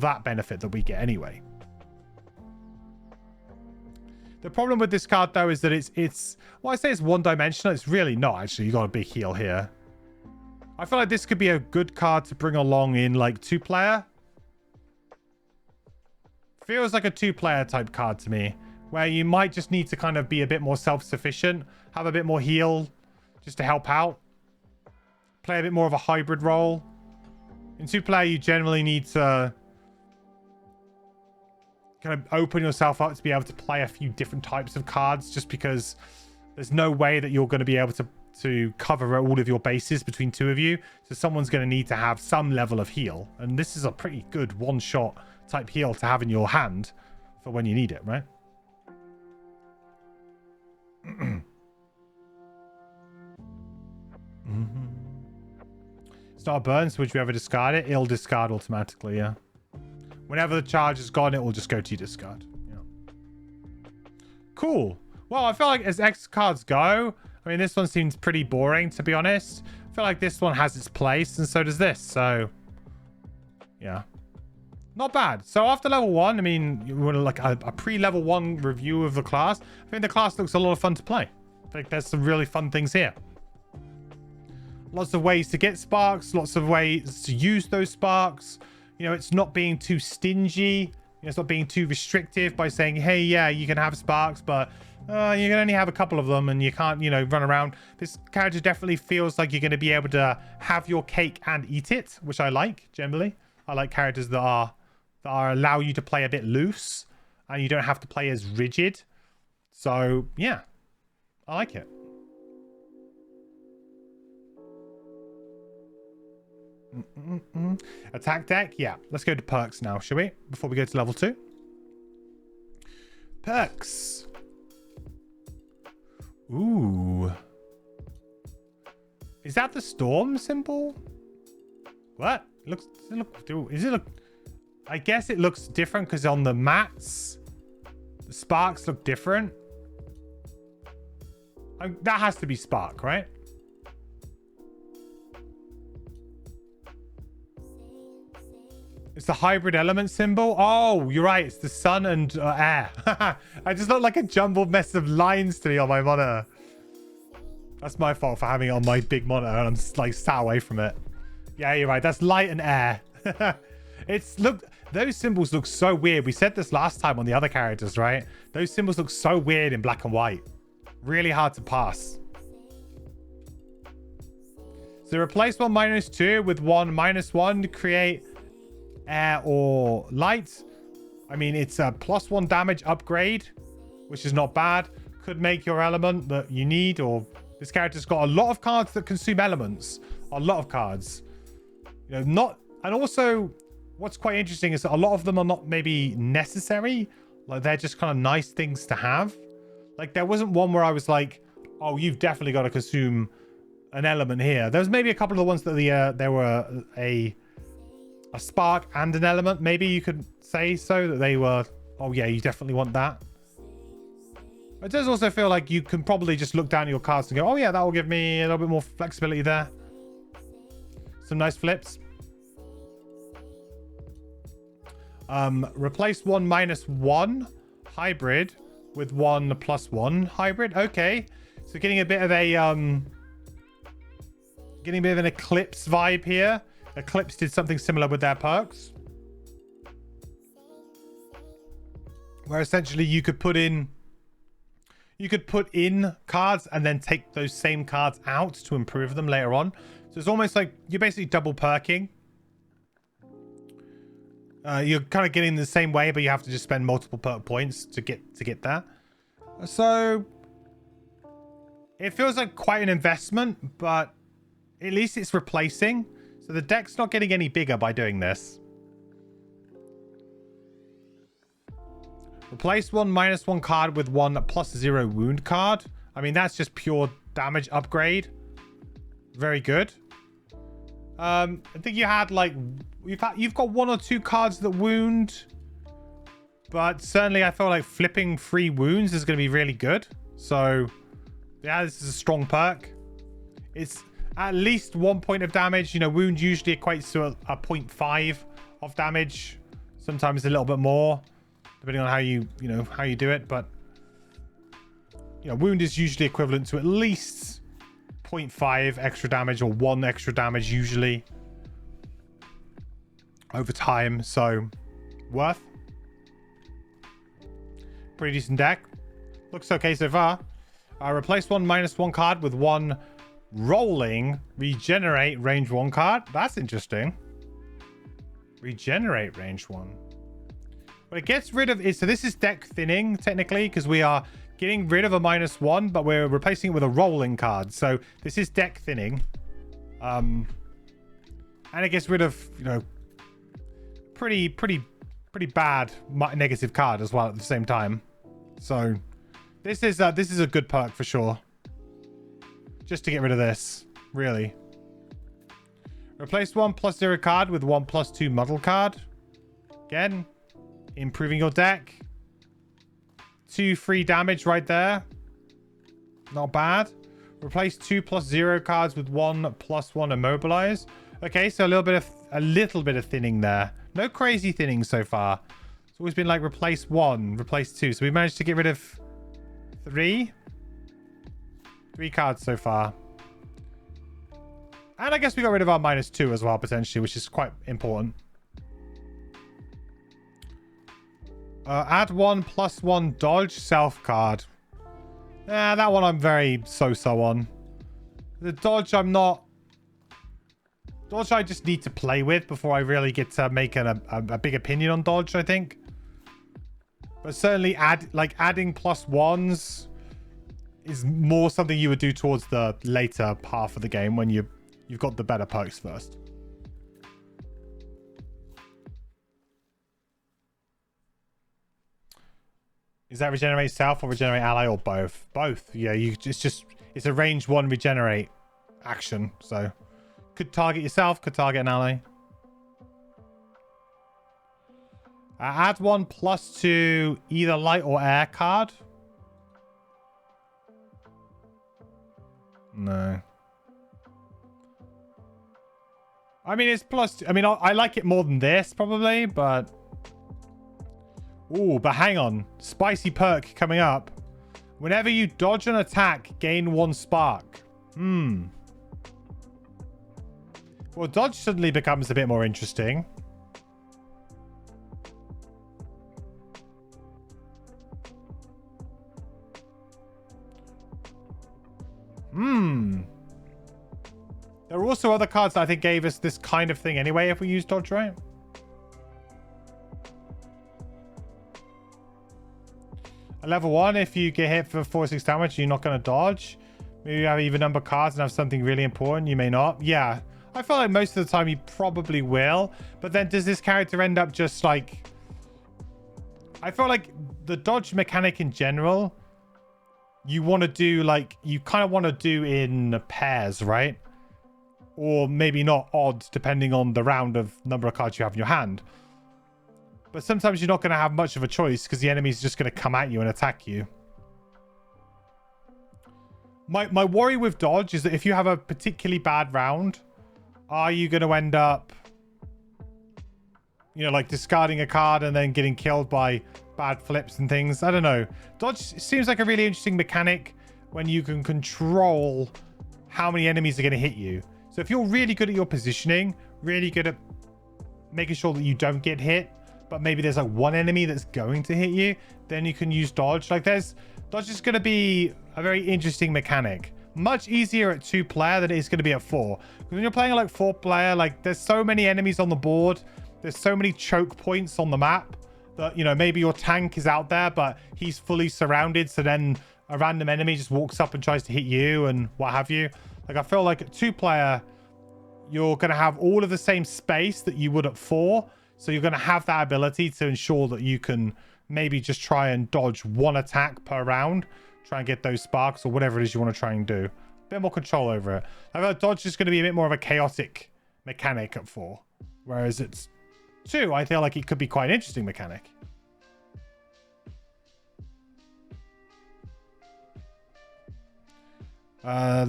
that benefit that we get anyway. The problem with this card though is that it's well, I say it's one-dimensional. It's really not actually. You got a big heal here. I feel like this could be a good card to bring along in like 2-player. Feels like a 2-player type card to me, where you might just need to kind of be a bit more self-sufficient, have a bit more heal just to help out, play a bit more of a hybrid role. In 2-player, you generally need to kind of open yourself up to be able to play a few different types of cards, just because there's no way that you're going to be able to cover all of your bases between 2 of you. So someone's going to need to have some level of heal. And this is a pretty good one-shot type heal to have in your hand for when you need it, right? Start burn, so would you ever discard it? It'll discard automatically, yeah. Whenever the charge is gone, it will just go to your discard. Yeah. Cool. Well, I feel like as X cards go, I mean, this one seems pretty boring, to be honest. I feel like this one has its place, and so does this. So, yeah. Not bad. So after level 1, I mean, you want like a pre-level 1 review of the class. I think the class looks a lot of fun to play. I think there's some really fun things here. Lots of ways to get sparks, lots of ways to use those sparks. You know, it's not being too stingy. You know, it's not being too restrictive by saying, hey, yeah, you can have sparks, but you can only have a couple of them and you can't, you know, run around. This character definitely feels like you're going to be able to have your cake and eat it, which I like, generally. I like characters that allow you to play a bit loose and you don't have to play as rigid. So, yeah, I like it. Attack deck, yeah. Let's go to perks now, shall we? Before we go to level 2. Perks. Ooh. Is that the storm symbol? What? I guess it looks different because on the mats, the sparks look different. That has to be spark, right? It's the hybrid element symbol. Oh, you're right. It's the sun and air. I just look like a jumbled mess of lines to me on my monitor. That's my fault for having it on my big monitor and I'm just like sat away from it. Yeah, you're right. That's light and air. Those symbols look so weird. We said this last time on the other characters, right? Those symbols look so weird in black and white. Really hard to pass. So replace 1 -2 with 1 -1 to create air or light. I mean, it's a +1 damage upgrade, which is not bad. Could make your element that you need, or this character's got a lot of cards that consume elements. A lot of cards. You know, and also what's quite interesting is that a lot of them are not maybe necessary. Like, they're just kind of nice things to have. Like, there wasn't one where I was like, oh, you've definitely got to consume an element here. There was maybe a couple of the ones that there were a spark and an element. Maybe you could say so, that they were Oh yeah, you definitely want that. It does also feel like you can probably just look down at your cards and go, oh yeah, that will give me a little bit more flexibility there. Some nice flips. Replace 1 - 1 hybrid with 1 +1 hybrid. Okay. So getting a bit of an Eclipse vibe here. Eclipse did something similar with their perks, where essentially you could put in cards and then take those same cards out to improve them later on. So it's almost like you're basically double perking. You're kind of getting the same way, but you have to just spend multiple perk points to get that. So it feels like quite an investment, but at least it's replacing. So the deck's not getting any bigger by doing this. Replace 1 - 1 card with 1 +0 wound card. I mean, that's just pure damage upgrade. Very good. I think you had like you've got 1 or 2 cards that wound, but certainly I feel like flipping 3 wounds is going to be really good. So yeah, this is a strong perk. It's at least 1 point of damage. You know, wound usually equates to a 0.5 of damage, sometimes a little bit more, depending on how you do it. But you know, wound is usually equivalent to at least 0.5 extra damage or 1 extra damage usually over time. So worth. Pretty decent deck. Looks okay so far. Replace 1 - 1 card with 1 rolling regenerate range 1 card. That's interesting. Regenerate range 1. But it gets rid of it. So this is deck thinning technically, because we are getting rid of a -1, but we're replacing it with a rolling card. So this is deck thinning. And it gets rid of, you know, pretty bad negative card as well at the same time. So this is a good perk for sure. Just to get rid of this, really. Replace 1 +0 card with 1 +2 muddle card. Again, improving your deck. 2 free damage right there. Not bad. Replace 2 +0 cards with 1 +1 immobilize. Okay, so a little bit of thinning there. No crazy thinning so far. It's always been like replace 1, replace 2. So we managed to get rid of 3 cards so far. And I guess we got rid of our -2 as well, potentially, which is quite important. Add 1 +1 dodge self card. That one I'm very so-so on. The dodge Dodge I just need to play with before I really get to make a big opinion on dodge, I think. But certainly adding +1s is more something you would do towards the later half of the game when you've got the better perks first. Is that regenerate self or regenerate ally or both? Both. Yeah, it's a range 1 regenerate action. So could target yourself, could target an ally. Add 1 +2 either light or air card. No. I mean, it's plus. I mean, I like it more than this probably, but. Ooh, but hang on. Spicy perk coming up. Whenever you dodge an attack, gain 1 spark. Well, dodge suddenly becomes a bit more interesting. There are also other cards that I think gave us this kind of thing anyway if we use dodge, right? At level 1, if you get hit for 4 or 6 damage, you're not going to dodge. Maybe you have even number cards and have something really important. You may not. Yeah. I feel like most of the time you probably will. But then does this character end up just like... I feel like the dodge mechanic in general, you want to do like... You kind of want to do in pairs, right? Or maybe not odd, depending on the round of number of cards you have in your hand. But sometimes you're not going to have much of a choice because the enemy's just going to come at you and attack you. My worry with dodge is that if you have a particularly bad round, are you going to end up, you know, like discarding a card and then getting killed by bad flips and things? I don't know. Dodge seems like a really interesting mechanic when you can control how many enemies are going to hit you. So if you're really good at your positioning, really good at making sure that you don't get hit, but maybe there's like one enemy that's going to hit you, then you can use dodge. Like dodge is going to be a very interesting mechanic. Much easier at 2-player than it is going to be at 4. Because when you're playing like 4-player, like there's so many enemies on the board. There's so many choke points on the map that, you know, maybe your tank is out there, but he's fully surrounded. So then a random enemy just walks up and tries to hit you and what have you. Like I feel like at 2-player, you're going to have all of the same space that you would at 4. So you're going to have that ability to ensure that you can maybe just try and dodge one attack per round. Try and get those sparks or whatever it is you want to try and do. A bit more control over it. I feel like dodge is going to be a bit more of a chaotic mechanic at 4. Whereas it's 2, I feel like it could be quite an interesting mechanic. The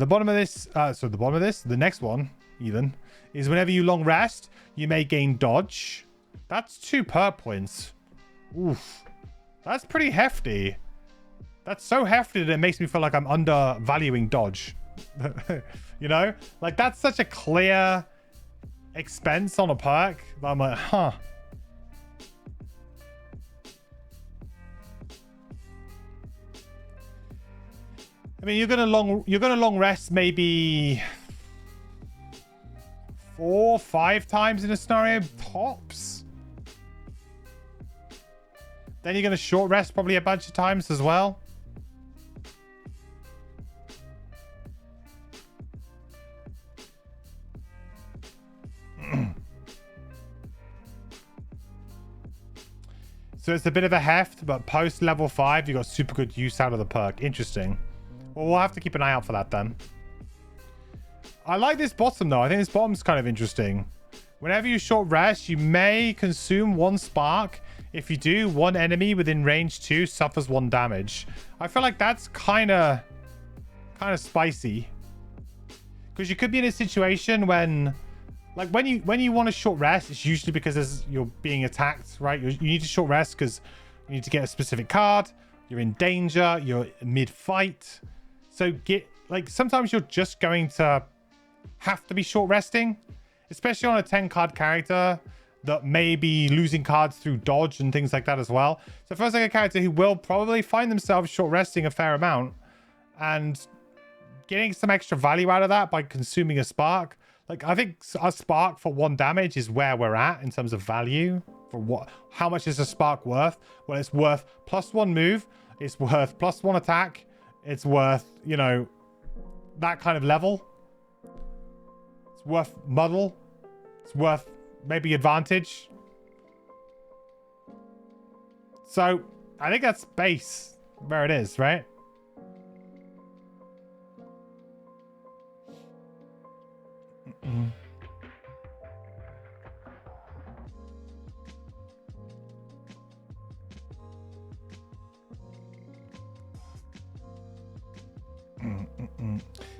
next one, even, is whenever you long rest, you may gain dodge. That's 2 perk points. Oof. That's pretty hefty. That's so hefty that it makes me feel like I'm undervaluing dodge. You know? Like, that's such a clear expense on a perk that I'm like, huh. I mean, you're gonna long rest maybe 4 or 5 times in a scenario, tops. Then you're gonna short rest probably a bunch of times as well. So it's a bit of a heft, but post level 5, you got super good use out of the perk. Interesting. Well, we'll have to keep an eye out for that then. I like this bottom though. I think this bottom's kind of interesting. Whenever you short rest, you may consume 1 spark. If you do, 1 enemy within range 2 suffers 1 damage. I feel like that's kind of spicy. Because you could be in a situation when, like when you want to short rest, it's usually because you're being attacked, right? You need to short rest because you need to get a specific card. You're in danger. You're mid-fight. So sometimes you're just going to have to be short resting, especially on a 10-card character that may be losing cards through dodge and things like that as well. So first, like a character who will probably find themselves short resting a fair amount and getting some extra value out of that by consuming a spark. Like, I think a spark for 1 damage is where we're at in terms of value. For how much is a spark worth? Well, it's worth +1 move. It's worth +1 attack. It's worth, you know, that kind of level. It's worth muddle. It's worth maybe advantage. So I think that's base where it is, right?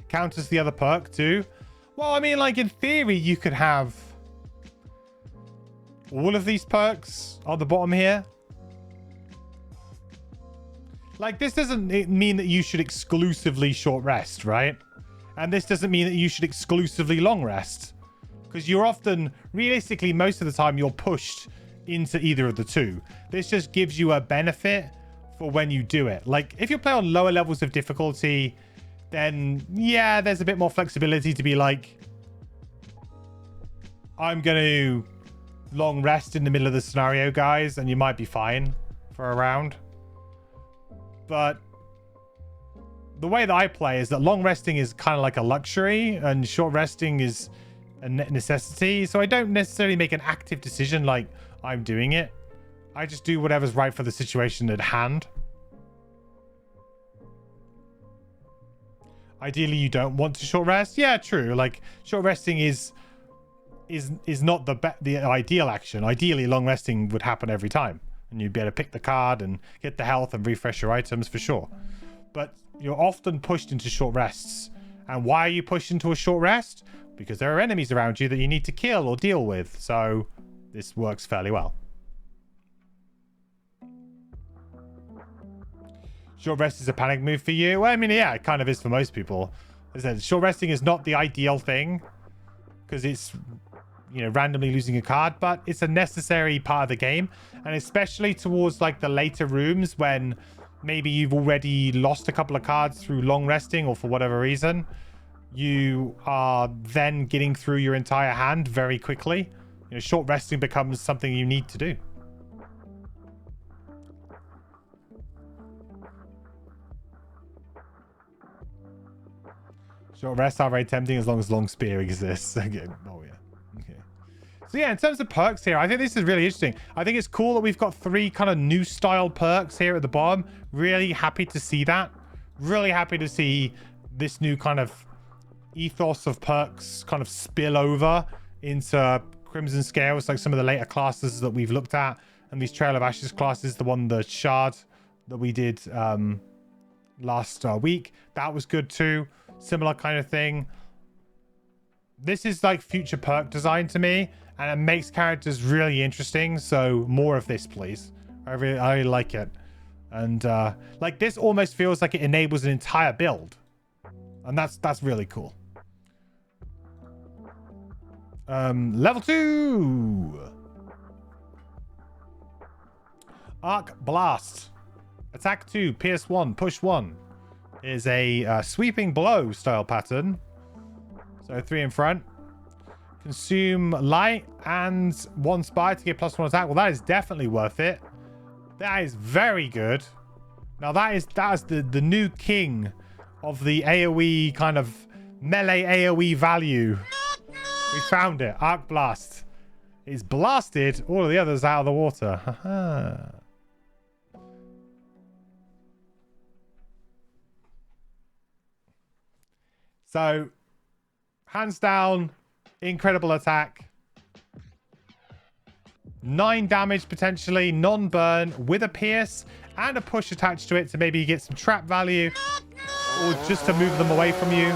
Counters the other perk too. Well, I mean, like in theory, you could have all of these perks on the bottom here. Like, this doesn't mean that you should exclusively short rest, right? And this doesn't mean that you should exclusively long rest. Because you're often, realistically, most of the time, you're pushed into either of the two. This just gives you a benefit for when you do it. Like, if you play on lower levels of difficulty, then, yeah, there's a bit more flexibility to be like, I'm going to long rest in the middle of the scenario, guys, and you might be fine for a round. But the way that I play is that long resting is kind of like a luxury and short resting is a necessity. So I don't necessarily make an active decision like I'm doing it. I just do whatever's right for the situation at hand. Ideally, you don't want to short rest. Yeah, true. Like, short resting is is not the ideal action. Ideally, long resting would happen every time, and you'd be able to pick the card and get the health and refresh your items for sure. But you're often pushed into short rests. And why are you pushed into a short rest? Because there are enemies around you that you need to kill or deal with. So this works fairly well. Short rest is a panic move for you. Well, I mean, yeah, it kind of is for most people. As I said, short resting is not the ideal thing because it's, you know, randomly losing a card, but it's a necessary part of the game. And especially towards like the later rooms when maybe you've already lost a couple of cards through long resting or for whatever reason, you are then getting through your entire hand very quickly. You know, short resting becomes something you need to do. Short rests are very tempting as long as long spear exists. Again, oh yeah. Okay. So yeah, in terms of perks here, I think this is really interesting. I think it's cool that we've got 3 kind of new style perks here at the bottom. Really happy to see that. Really happy to see this new kind of ethos of perks kind of spill over into Crimson Scales, like some of the later classes that we've looked at. And these Trail of Ashes classes, the Shard that we did last week. That was good too. Similar kind of thing. This is like future perk design to me, and it makes characters really interesting. So more of this, please. I really like it. And like this almost feels like it enables an entire build, and that's really cool. Level 2 Arc Blast. Attack 2, Pierce 1, Push 1 is a sweeping blow style pattern. So 3 in front. Consume light and 1 spire to get +1 attack. Well, that is definitely worth it. That is very good. Now that is the new king of the AoE kind of melee AoE value. We found it. Arc Blast. It's blasted all of the others out of the water. Haha. So, hands down, incredible attack. 9 damage potentially, non-burn, with a pierce and a push attached to it to maybe get some trap value or just to move them away from you.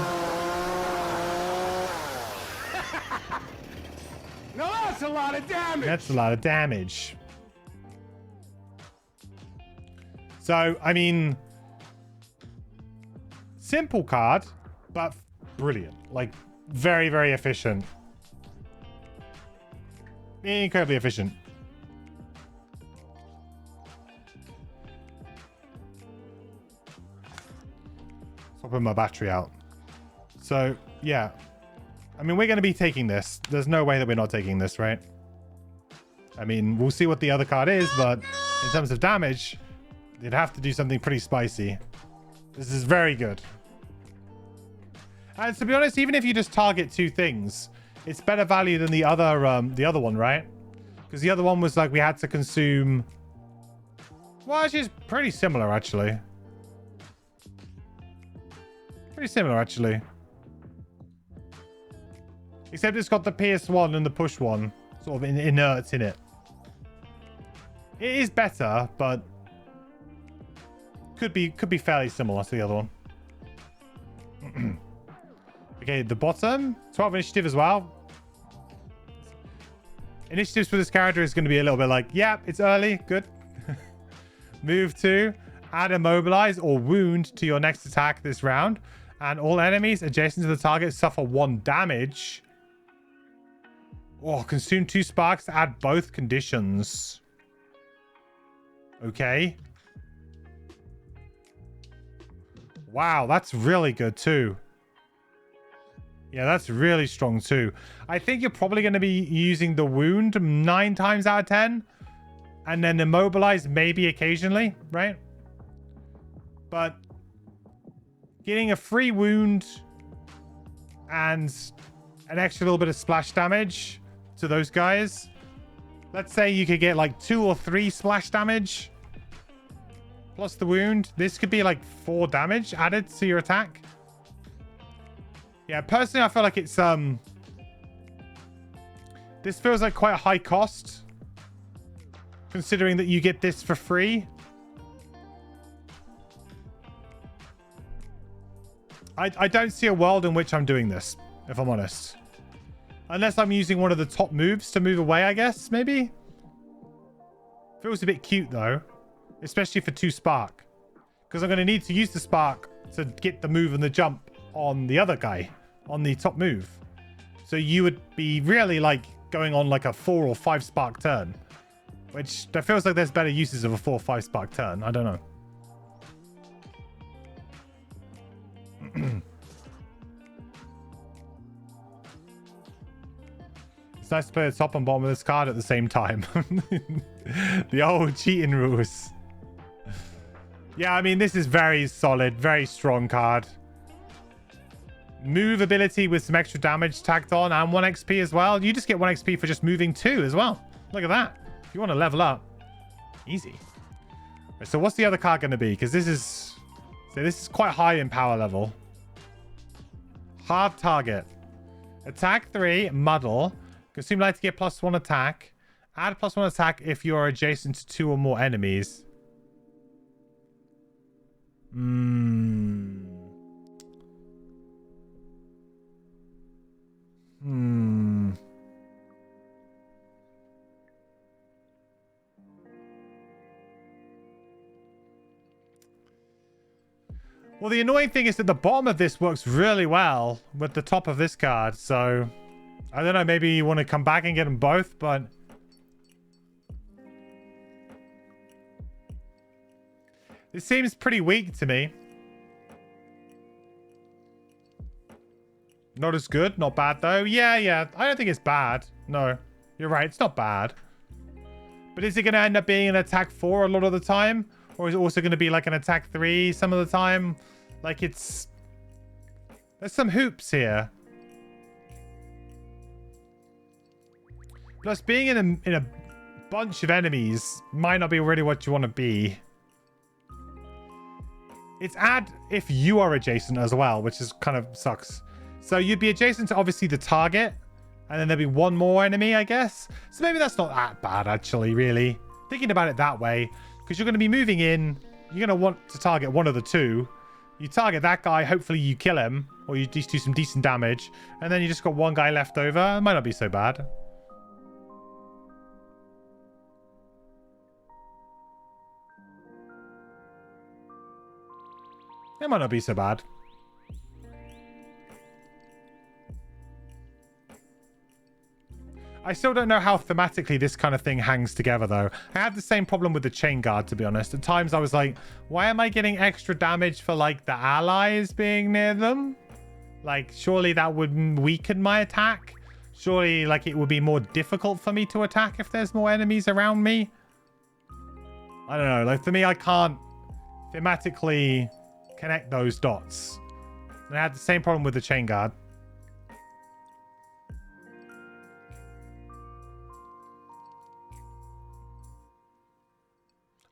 Now that's a lot of damage. That's a lot of damage. So, I mean, simple card, but brilliant. Like, very, very efficient. Incredibly efficient. Swapping my battery out. So, yeah. I mean, we're going to be taking this. There's no way that we're not taking this, right? I mean, we'll see what the other card is, but in terms of damage, you'd have to do something pretty spicy. This is very good. And to be honest, even if you just target 2 things, it's better value than the other one, right? Because the other one was like we had to consume... Well, it's just pretty similar, actually. Pretty similar, actually. Except it's got the Pierce 1 and the Push 1 sort of inert in it. It is better, but could be fairly similar to the other one. Okay, the bottom, 12 initiative as well. Initiatives for this character is going to be a little bit like, yeah, it's early, good. Move 2, add immobilize or wound to your next attack this round. And all enemies adjacent to the target suffer 1 damage. Oh, consume 2 sparks to add both conditions. Okay. Wow, that's really good too. Yeah, that's really strong too. I think you're probably going to be using the wound 9 times out of 10. And then immobilize maybe occasionally, right? But getting a free wound and an extra little bit of splash damage to those guys. Let's say you could get like 2 or 3 splash damage plus the wound. This could be like 4 damage added to your attack. Yeah, personally, I feel like it's This feels like quite a high cost, considering that you get this for free. I don't see a world in which I'm doing this, if I'm honest. Unless I'm using one of the top moves to move away, I guess, maybe? Feels a bit cute, though. Especially for 2 spark. Because I'm going to need to use the spark to get the move and the jump on the other guy. On the top move. So you would be really, like, going on, like, a 4 or 5 spark turn. Which, that feels like there's better uses of a 4 or 5 spark turn. I don't know. It's nice to play the top and bottom of this card at the same time. The old cheating rules. Yeah, I mean, this is very solid, very strong card. Move ability with some extra damage tacked on and 1 XP as well. You just get 1 XP for just moving 2 as well. Look at that. If you want to level up, easy. So what's the other card going to be? Because this is quite high in power level. Hard target. Attack 3, muddle. Consume light to get +1 attack. Add +1 attack if you are adjacent to 2 or more enemies. Well, the annoying thing is that the bottom of this works really well with the top of this card, so I don't know, maybe you want to come back and get them both, but this seems pretty weak to me. Not as good, not bad though. Yeah, I don't think it's bad. No, you're right, it's not bad. But is it going to end up being an attack 4 a lot of the time? Or is it also going to be like an attack 3 some of the time? Like there's some hoops here. Plus being in a bunch of enemies might not be really what you want to be. It's add if you are adjacent as well, which is kind of sucks. So you'd be adjacent to obviously the target. And then there'd be 1 more enemy, I guess. So maybe that's not that bad, actually, really. Thinking about it that way. Because you're going to be moving in. You're going to want to target one of the 2. You target that guy. Hopefully you kill him. Or you just do some decent damage. And then you just got 1 guy left over. It might not be so bad. It might not be so bad. I still don't know how thematically this kind of thing hangs together, though. I had the same problem with the chain guard, to be honest. At times I was like, why am I getting extra damage for, like, the allies being near them? Like, surely that would weaken my attack? Surely, like, it would be more difficult for me to attack if there's more enemies around me? I don't know. Like, for me, I can't thematically connect those dots. And I had the same problem with the chain guard.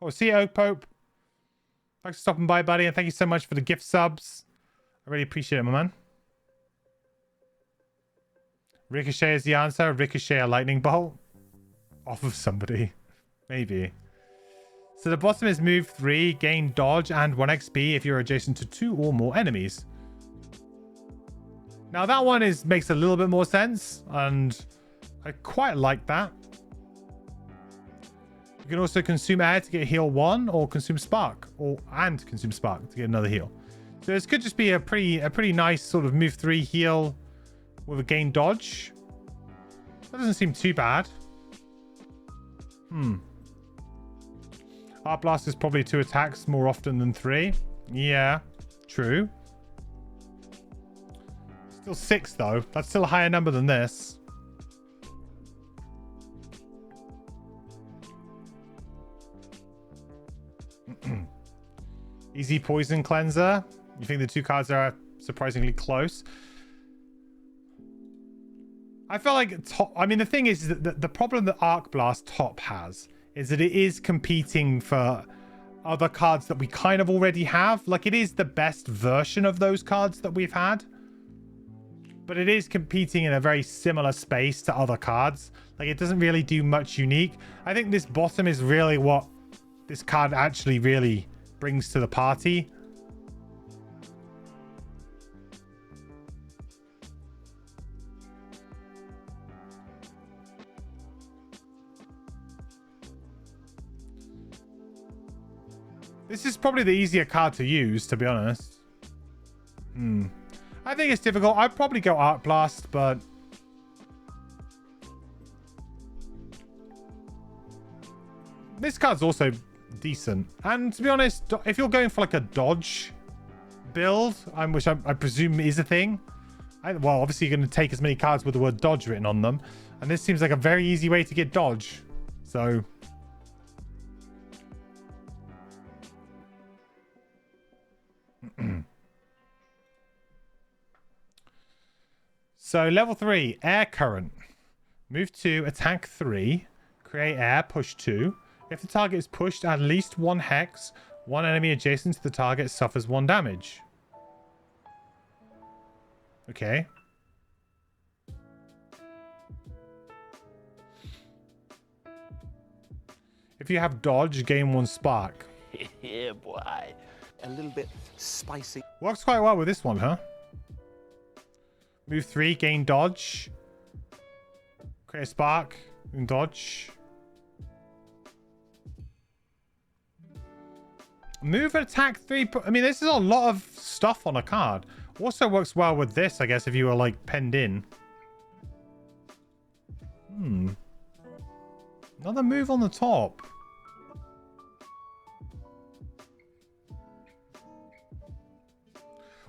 Oh, see you, Oak Pope. Thanks for stopping by, buddy. And thank you so much for the gift subs. I really appreciate it, my man. Ricochet is the answer. Ricochet a lightning bolt off of somebody. Maybe. So the bottom is move 3, gain dodge and 1 XP if you're adjacent to 2 or more enemies. Now that one makes a little bit more sense, and I quite like that. You can also consume air to get heal 1, or consume spark, and consume spark to get another heal. So this could just be a pretty nice sort of move 3 heal with a gain dodge. That doesn't seem too bad. Heart Blast is probably 2 attacks more often than 3. Yeah, true. Still 6 though. That's still a higher number than this. Easy poison cleanser. You think the 2 cards are surprisingly close? I feel like top. I mean, the thing is that the problem that Arc Blast top has is that it is competing for other cards that we kind of already have. Like, it is the best version of those cards that we've had. but it is competing in a very similar space to other cards. Like, it doesn't really do much unique. I think this bottom is really what this card actually really brings to the party. This is probably the easier card to use, to be honest. I think it's difficult. I'd probably go Arc Blast, but this card's also decent. And to be honest, if you're going for like a dodge build, which I presume is a thing, well, obviously you're going to take as many cards with the word dodge written on them. And this seems like a very easy way to get dodge. So so level 3, air current. Move 2, attack 3, create air, push 2. If the target is pushed at least 1 hex, one enemy adjacent to the target suffers 1 damage. Okay. If you have dodge, gain 1 spark. Yeah, boy. A little bit spicy. Works quite well with this one, huh? Move 3, gain dodge. Create a spark, and dodge. Move and attack 3. I mean, this is a lot of stuff on a card. Also works well with this, I guess, if you were like penned in. Another move on the top.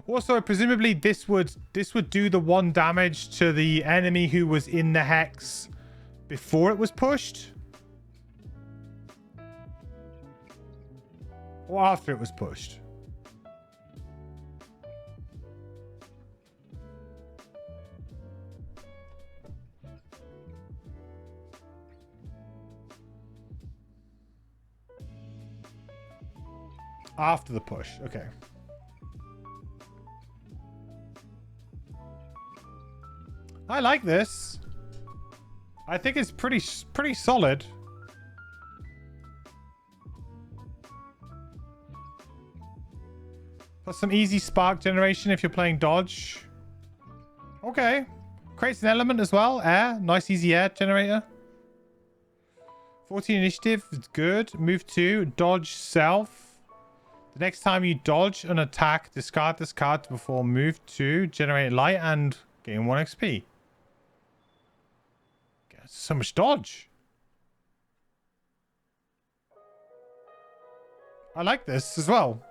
Also, presumably this would do the 1 damage to the enemy who was in the hex before it was pushed. Or after it was pushed. After the push, okay. I like this. I think it's pretty solid. Plus some easy spark generation if you're playing dodge. Okay. Creates an element as well. Air. Nice easy air generator. 14 initiative is good. Move 2. Dodge self. The next time you dodge an attack, discard this card before move 2. Generate light and gain 1 XP. So much dodge. I like this as well.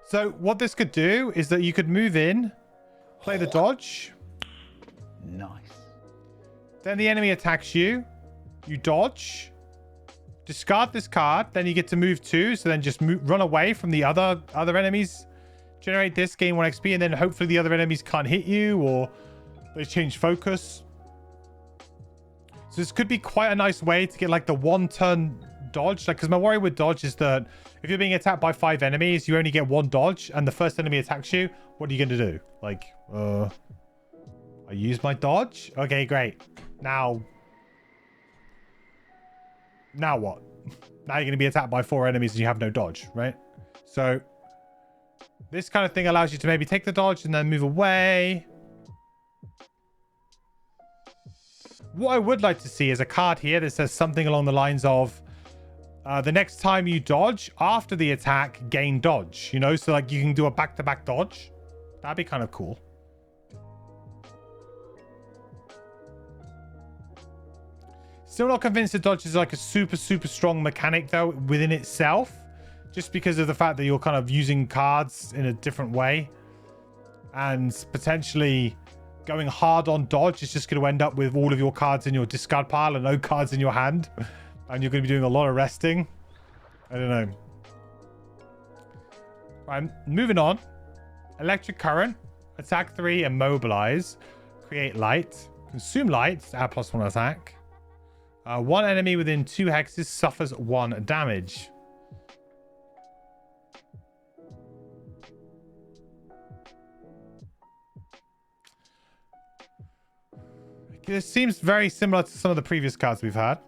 So what this could do is that you could move in, play the dodge. Nice. Then the enemy attacks you. You dodge. Discard this card. Then you get to move 2. So then just run away from the other enemies. Generate this, gain 1 XP. And then hopefully the other enemies can't hit you or they change focus. So this could be quite a nice way to get like the 1 turn dodge. Like, because my worry with dodge is that if you're being attacked by 5 enemies, you only get 1 dodge and the first enemy attacks you. What are you going to do? Like, I use my dodge. Okay, great. Now what? Now you're going to be attacked by 4 enemies and you have no dodge, right? So this kind of thing allows you to maybe take the dodge and then move away. What I would like to see is a card here that says something along the lines of the next time you dodge, after the attack, gain dodge. You know, so like you can do a back-to-back dodge. That'd be kind of cool. Still not convinced that dodge is like a super strong mechanic though within itself. Just because of the fact that you're kind of using cards in a different way. And potentially going hard on dodge is just going to end up with all of your cards in your discard pile and no cards in your hand. And you're going to be doing a lot of resting. I don't know. Right, moving on. Electric current. Attack 3, immobilize. Create light. Consume light. Add +1 attack. 1 enemy within 2 hexes suffers 1 damage. It seems very similar to some of the previous cards we've had.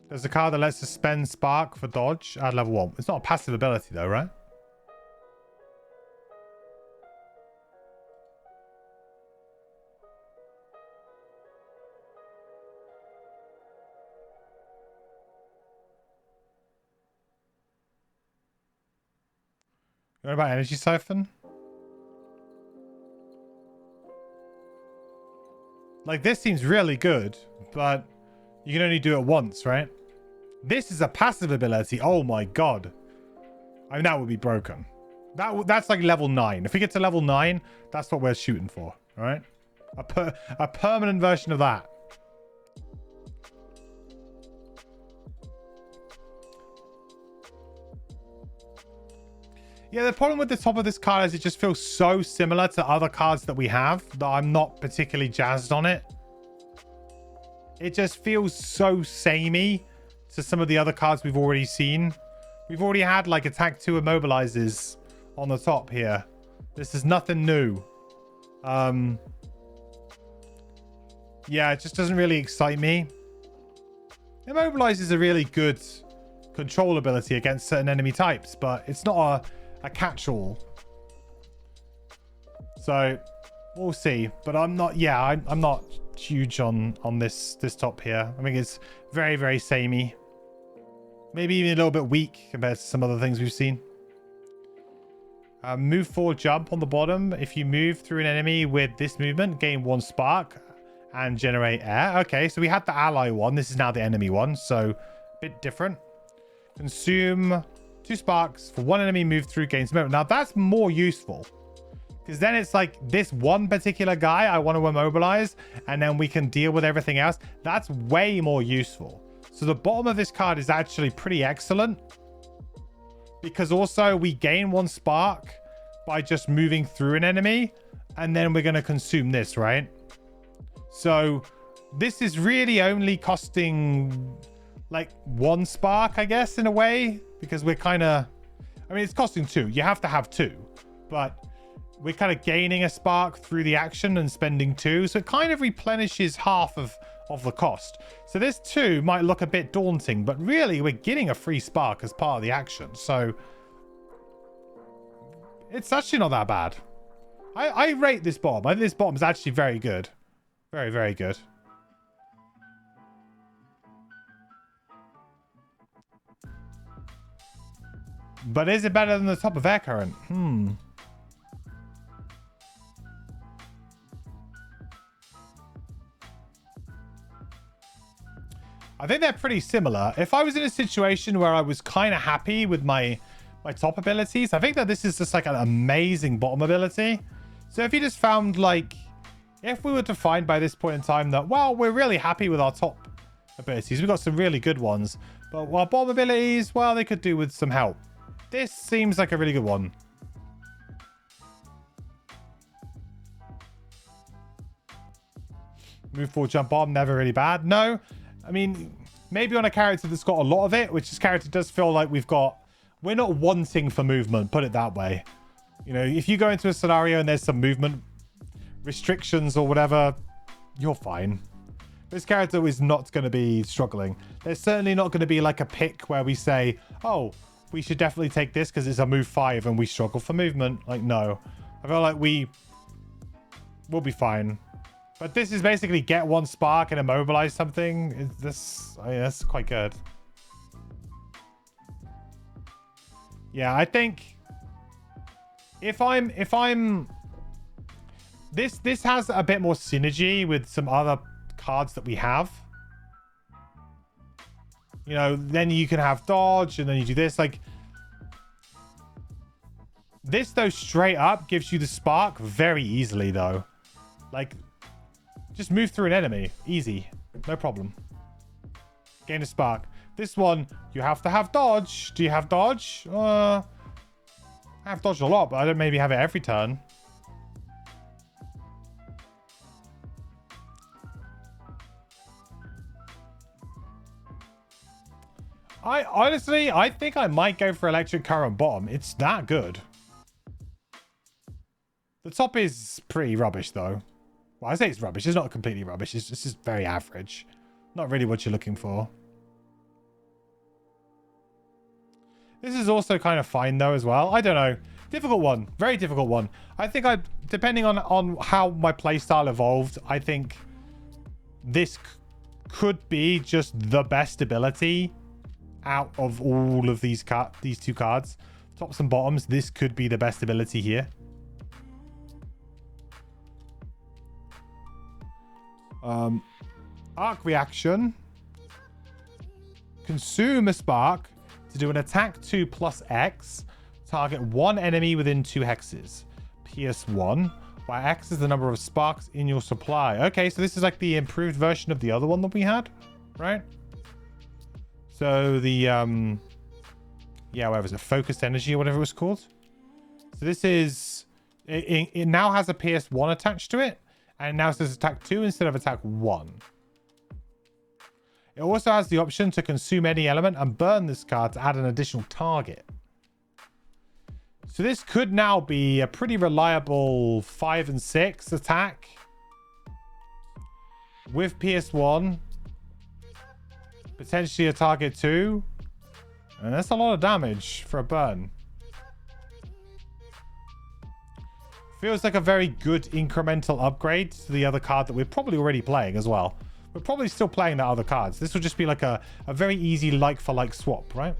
There's a card that lets us spend spark for dodge at level 1. It's not a passive ability though, right? What about energy siphon? Like, this seems really good, but you can only do it once, right? This is a passive ability. Oh my god. I mean, that would be broken. That's like level 9. If we get to level 9, that's what we're shooting for, all right? A permanent version of that. Yeah, the problem with the top of this card is it just feels so similar to other cards that we have that I'm not particularly jazzed on it. It just feels so samey to some of the other cards we've already seen. We've already had like attack 2 immobilizes on the top here. This is nothing new. Yeah, it just doesn't really excite me. Immobilize is a really good control ability against certain enemy types, but it's not a catch-all. So we'll see, but I'm not huge on this top here. I think it's very, very samey, maybe even a little bit weak compared to some other things we've seen. Move forward jump on the bottom. If you move through an enemy with this movement, gain 1 spark and generate air. Okay, so we had the ally one, this is now the enemy one, so a bit different. Consume 2 sparks for 1 enemy move through, gains movement. Now that's more useful, because then it's like this one particular guy I want to immobilize, and then we can deal with everything else. That's way more useful. So the bottom of this card is actually pretty excellent, because also we gain 1 spark by just moving through an enemy, and then we're going to consume this, right? So this is really only costing like 1 spark, I guess, in a way, because we're kind of, I mean, it's costing 2. You have to have 2, but we're kind of gaining a spark through the action and spending 2. So it kind of replenishes half of the cost. So this 2 might look a bit daunting, but really we're getting a free spark as part of the action. So it's actually not that bad. I rate this bottom. I think this bottom is actually very good. Very, very good. But is it better than the top of Air Current? I think they're pretty similar. If I was in a situation where I was kind of happy with my top abilities, I think that this is just like an amazing bottom ability. So if you just found like, if we were to find by this point in time that, well, we're really happy with our top abilities, we've got some really good ones, but our bottom abilities, well, they could do with some help. This seems like a really good one. Move forward, jump bottom, never really bad. No, I mean, maybe on a character that's got a lot of it, which this character does feel like we're not wanting for movement, put it that way. You know, if you go into a scenario and there's some movement restrictions or whatever, you're fine. This character is not going to be struggling. There's certainly not going to be like a pick where we say, oh, we should definitely take this because it's a move 5 and we struggle for movement. Like, no. I feel like we'll be fine. But this is basically get 1 spark and immobilize something. That's quite good. Yeah, I think if I'm this has a bit more synergy with some other cards that we have. You know, then you can have dodge and then you do this. Like, this, though, straight up gives you the spark very easily, though. Like, just move through an enemy. Easy. No problem. Gain a spark. This one, you have to have dodge. Do you have dodge? I have dodged a lot, but I don't maybe have it every turn. I think I might go for electric current bottom. It's that good. The top is pretty rubbish, though. Well, I say it's rubbish. It's not completely rubbish. It's just very average. Not really what you're looking for. This is also kind of fine, though, as well. I don't know. Difficult one. Very difficult one. I think depending on how my playstyle evolved, I think this could be just the best ability out of all of these two cards. Tops and bottoms, this could be the best ability here. Arc reaction. Consume a spark to do an attack 2 plus X. Target one enemy within 2 hexes. Pierce 1. Where X is the number of sparks in your supply. Okay, so this is like the improved version of the other one that we had, right? So the yeah, whatever it was, focused energy or whatever it was called. So this is it now has a Pierce 1 attached to it, and it now says attack 2 instead of attack 1. It also has the option to consume any element and burn this card to add an additional target. So this could now be a pretty reliable 5 and 6 attack with Pierce 1, potentially a target 2, and that's a lot of damage for a burn. Feels like a very good incremental upgrade to the other card that we're probably already playing as well. We're probably still playing that other cards. This will just be like a very easy like-for-like swap, right?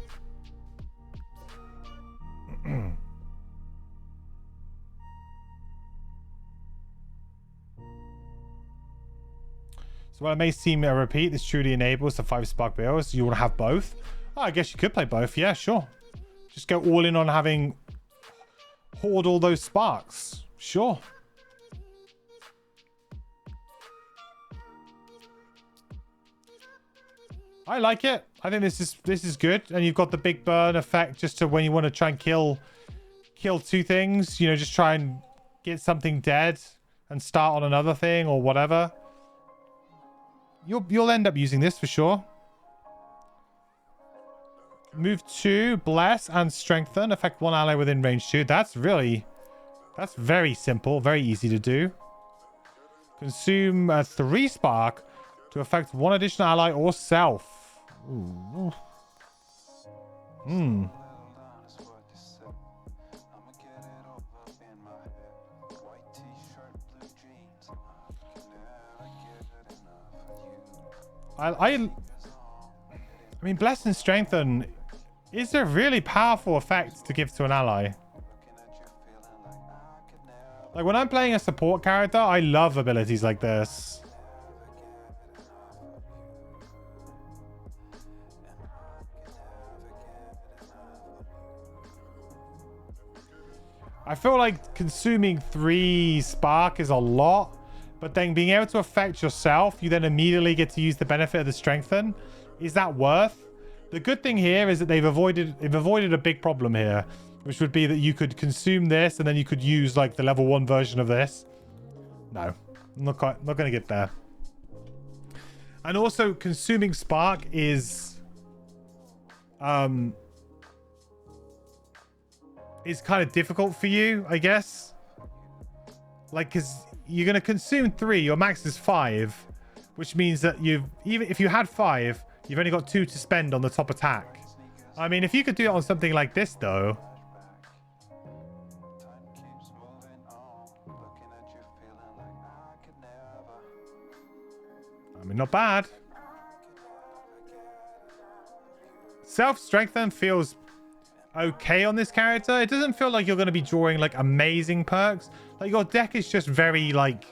So while it may seem a repeat, this truly enables the 5 spark barrels. You want to have both? Oh, I guess you could play both. Yeah, sure. Just go all in on having hoard all those sparks. Sure. I like it. I think this is good. And you've got the big burn effect just to when you want to try and kill 2 things, you know, just try and get something dead and start on another thing or whatever. You'll end up using this for sure. Move 2, bless and strengthen. Affect 1 ally within range 2. That's very simple, very easy to do. Consume 3 spark to affect 1 additional ally or self. Ooh. Hmm. I mean, bless and strengthen is a really powerful effect to give to an ally. Like when I'm playing a support character, I love abilities like this. I feel like consuming 3 spark is a lot, but then being able to affect yourself, you then immediately get to use the benefit of the strengthen. Is that worth? The good thing here is that they've avoided a big problem here, which would be that you could consume this and then you could use like the level 1 version of this. No, not going to get there. And also consuming spark is kind of difficult for you, I guess. Like, because you're going to consume 3, your max is 5, which means that even if you had 5, you've only got 2 to spend on the top attack. I mean, if you could do it on something like this, though. I mean, not bad. Self-strengthen feels okay on this character. It doesn't feel like you're going to be drawing like amazing perks. Like your deck is just very like,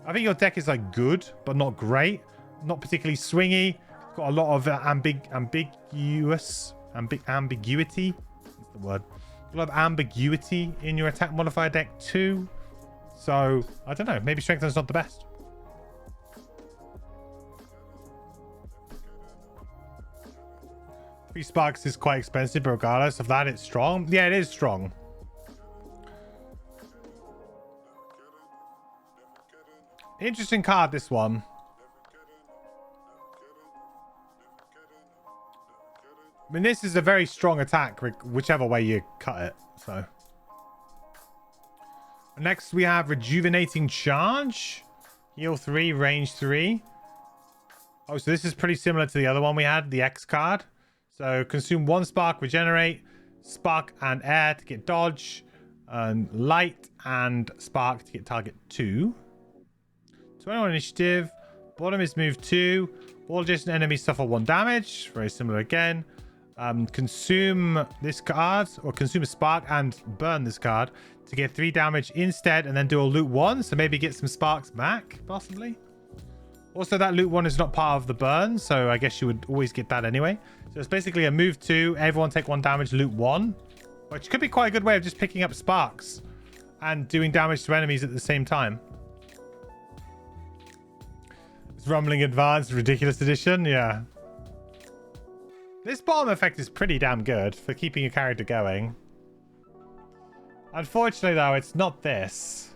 I think your deck is like good but not great, not particularly swingy. It's got a lot of ambiguity. That's the word. A lot of ambiguity in your attack modifier deck too. So I don't know, maybe strengthen's not the best. Three sparks is quite expensive, but regardless of that, it's strong. Yeah, it is strong. Interesting card, this one. I mean, this is a very strong attack, whichever way you cut it. So, Next, we have Rejuvenating Charge. Heal 3, range 3. Oh, so this is pretty similar to the other one we had, the X card. So consume 1 spark, regenerate, spark and air to get dodge, light and spark to get target 2. 21 initiative. Bottom is move 2. All adjacent enemies suffer 1 damage. Very similar again. Consume this card, or consume a spark and burn this card to get 3 damage instead, and then do a loot 1. So maybe get some sparks back, possibly. Also, that loot 1 is not part of the burn, so I guess you would always get that anyway. So it's basically a move 2, everyone take 1 damage, loot 1. Which could be quite a good way of just picking up sparks and doing damage to enemies at the same time. It's Rumbling Advanced Ridiculous Edition, yeah. This bottom effect is pretty damn good for keeping your character going. Unfortunately, though, it's not this.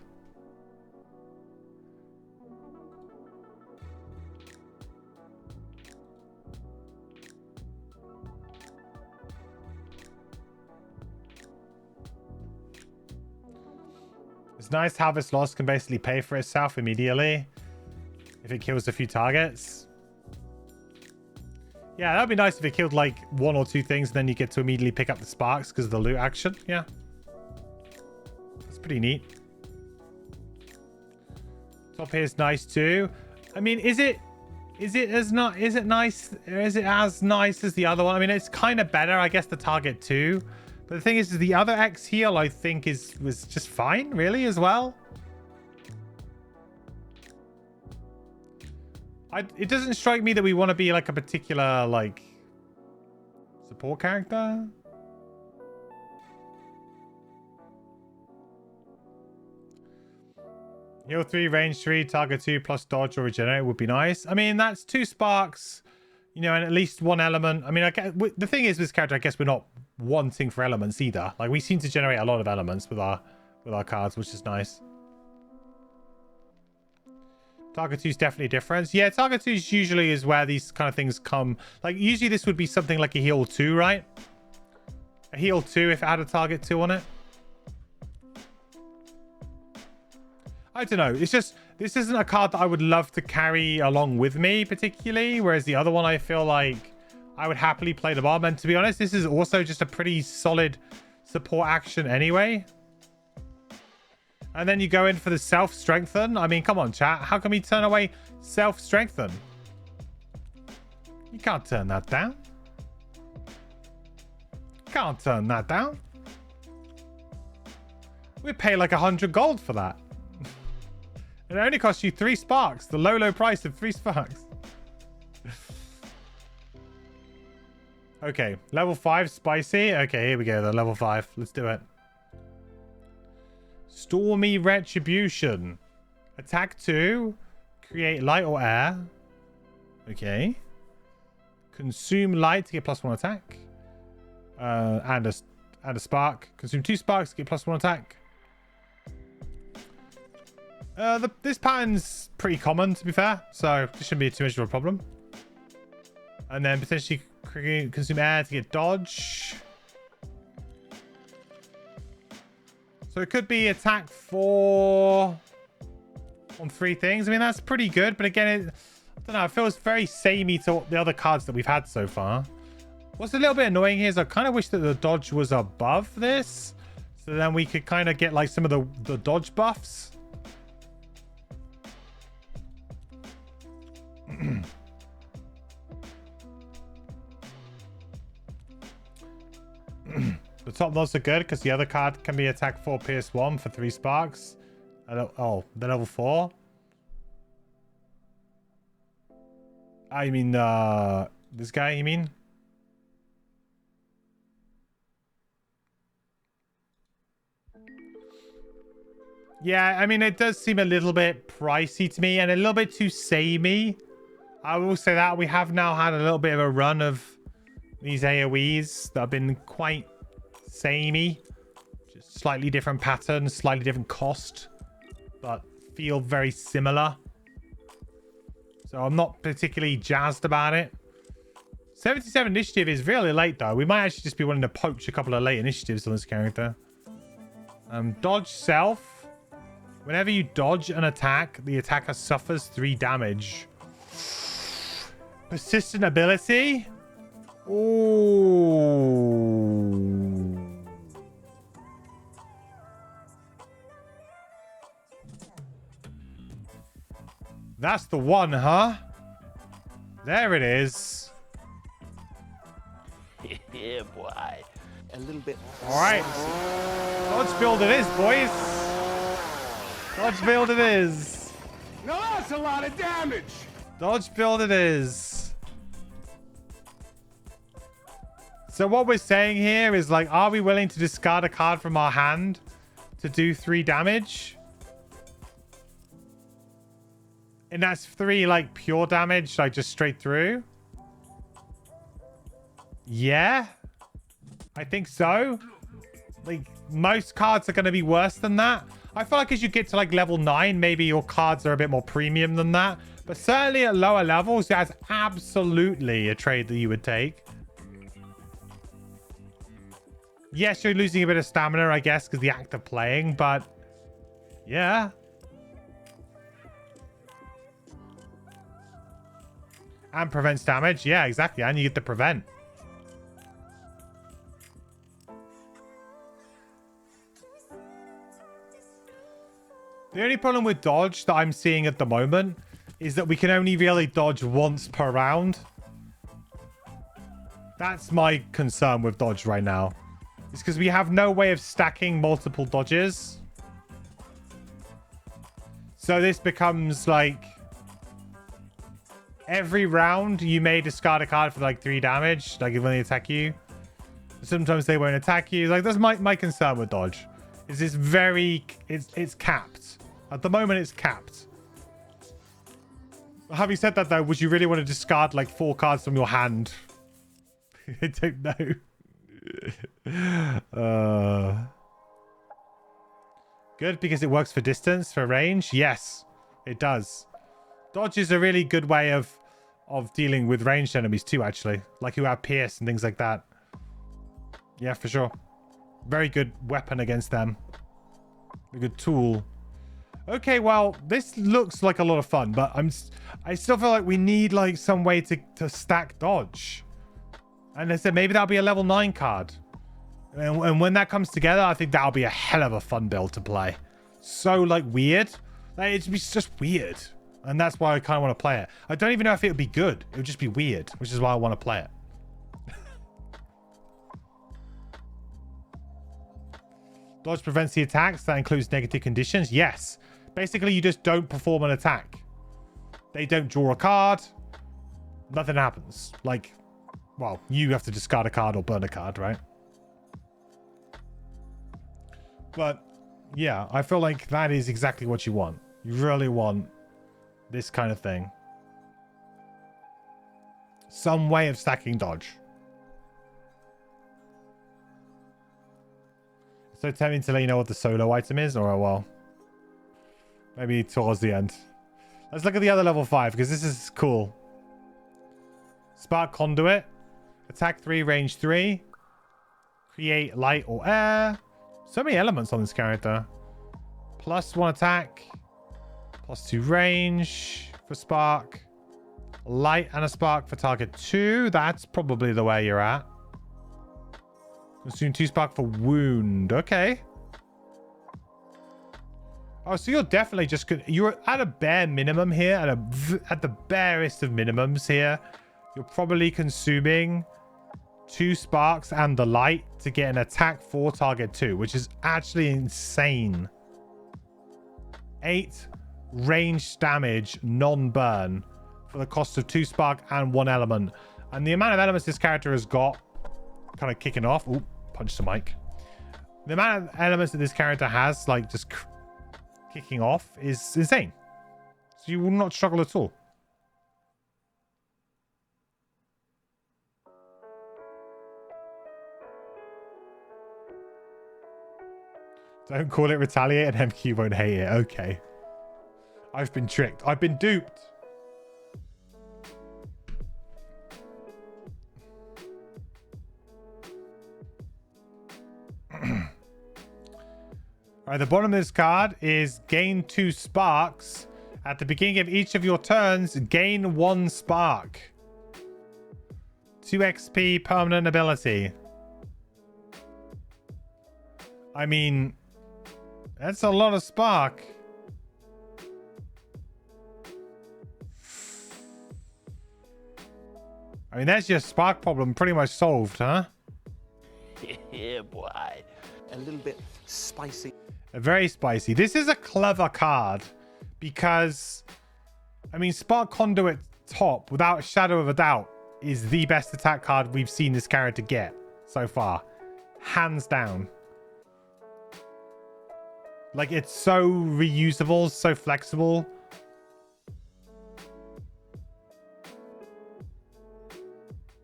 It's nice how this loss can basically pay for itself immediately if it kills a few targets. Yeah, that'd be nice if it killed like 1 or 2 things, and then you get to immediately pick up the sparks because of the loot action. Yeah. It's pretty neat. Top here is nice too. I mean, is it nice as nice as the other one? I mean, it's kind of better, I guess, the target 2. But the thing is the other X heal, I think, was just fine, really, as well. It doesn't strike me that we want to be like a particular like support character. Heal 3, range 3, target 2 plus dodge or regenerate would be nice. I mean, that's 2 sparks, you know, and at least 1 element. I mean, the thing is with this character, I guess we're not wanting for elements either. Like, we seem to generate a lot of elements with our cards, which is nice. Target 2 is definitely a difference. Yeah, target 2 is usually is where these kind of things come. Like, usually this would be something like a heal 2, right? A heal 2 if it had a target 2 on it. I don't know. It's just, this isn't a card that I would love to carry along with me particularly. Whereas the other one, I feel like I would happily play the bomb. And to be honest, this is also just a pretty solid support action anyway. And then you go in for the self-strengthen. I mean, come on, chat. How can we turn away self-strengthen? You can't turn that down. Can't turn that down. We pay like 100 gold for that. And it only costs you 3 sparks. The low price of 3 sparks. Okay, level 5, spicy. Okay, here we go. The level 5. Let's do it. Stormy Retribution. Attack 2. Create light or air. Okay. Consume light to get +1 attack. And a spark. Consume 2 sparks to get +1 attack. This pattern's pretty common, to be fair. So this shouldn't be too much of a problem. And then potentially consume air to get dodge. So it could be attack 4 on 3 things. I mean, that's pretty good. But again, I don't know. It feels very samey to the other cards that we've had so far. What's a little bit annoying here is I kind of wish that the dodge was above this. So then we could kind of get like some of the dodge buffs. The top notes are good because the other card can be attack 4, pierce 1 for 3 sparks. Oh, the level 4. I mean, this guy, you mean? Yeah, I mean, it does seem a little bit pricey to me and a little bit too samey. I will say that we have now had a little bit of a run of these AoEs that have been quite samey. Just slightly different pattern, slightly different cost, but feel very similar. So I'm not particularly jazzed about it. 77 initiative is really late though. We might actually just be wanting to poach a couple of late initiatives on this character. Dodge self. Whenever you dodge an attack, the attacker suffers 3 damage. Persistent ability? Ooh. That's the one, huh? There it is. Yeah, boy. A little bit. All right. Dodge build it is, boys. Dodge build it is. Now that's a lot of damage. Dodge build it is. So what we're saying here is like, are we willing to discard a card from our hand to do 3 damage? And that's 3 like pure damage, like just straight through. Yeah, I think so. Like most cards are going to be worse than that. I feel like as you get to like level 9, maybe your cards are a bit more premium than that. But certainly at lower levels, that's absolutely a trade that you would take. Yes, you're losing a bit of stamina, I guess, because the act of playing, but yeah. And prevents damage. Yeah, exactly. And you get the prevent. The only problem with dodge that I'm seeing at the moment is that we can only really dodge once per round. That's my concern with dodge right now. It's because we have no way of stacking multiple dodges. So this becomes like every round you may discard a card for like 3 damage, like when they attack you. Sometimes they won't attack you. Like that's my concern with dodge. Is this very it's capped. At the moment it's capped. Having said that though, would you really want to discard like 4 cards from your hand? I don't know. Good because it works for distance, for range. Yes, it does. Dodge is a really good way of dealing with ranged enemies too, actually. Like who have pierce and things like that. Yeah, for sure. Very good weapon against them. A good tool. Okay, well, this looks like a lot of fun, but I still feel like we need like some way to stack dodge. And I said maybe that'll be a level 9 card. And when that comes together, I think that'll be a hell of a fun build to play. So like weird. Like, it's just weird. And that's why I kind of want to play it. I don't even know if it would be good. It would just be weird, which is why I want to play it. Dodge prevents the attacks. That includes negative conditions. Yes. Basically, you just don't perform an attack. They don't draw a card. Nothing happens. Like, well, you have to discard a card or burn a card, right? But, yeah, I feel like that is exactly what you want. You really want this kind of thing. Some way of stacking dodge. So tempting to let you know what the solo item is, or well, maybe towards the end. Let's look at the other level 5 because this is cool. Spark Conduit, attack 3, range 3, create light or air. So many elements on this character. +1 attack, +2 range for spark, light and a spark for target 2. That's probably the way you're at. Consume 2 spark for wound. Okay. Oh, so you're definitely just good. You're at a bare minimum here, at the barest of minimums here. You're probably consuming 2 sparks and the light to get an attack for target 2, which is actually insane. 8 ranged damage, non-burn, for the cost of 2 spark and 1 element. And the amount of elements this character has got, kind of kicking off. Ooh, punch the mic. The amount of elements that this character has, like just kicking off, is insane. So you will not struggle at all. Don't call it retaliate and MQ won't hate it. Okay. I've been tricked. I've been duped. All Right, the bottom of this card is gain 2 sparks. At the beginning of each of your turns, gain 1 spark. 2 XP permanent ability. I mean, that's a lot of spark. I mean, that's your spark problem pretty much solved, huh? Yeah, boy. A little bit spicy. Very spicy. This is a clever card because, I mean, Spark Conduit top, without a shadow of a doubt, is the best attack card we've seen this character get so far. Hands down. Like, it's so reusable, so flexible.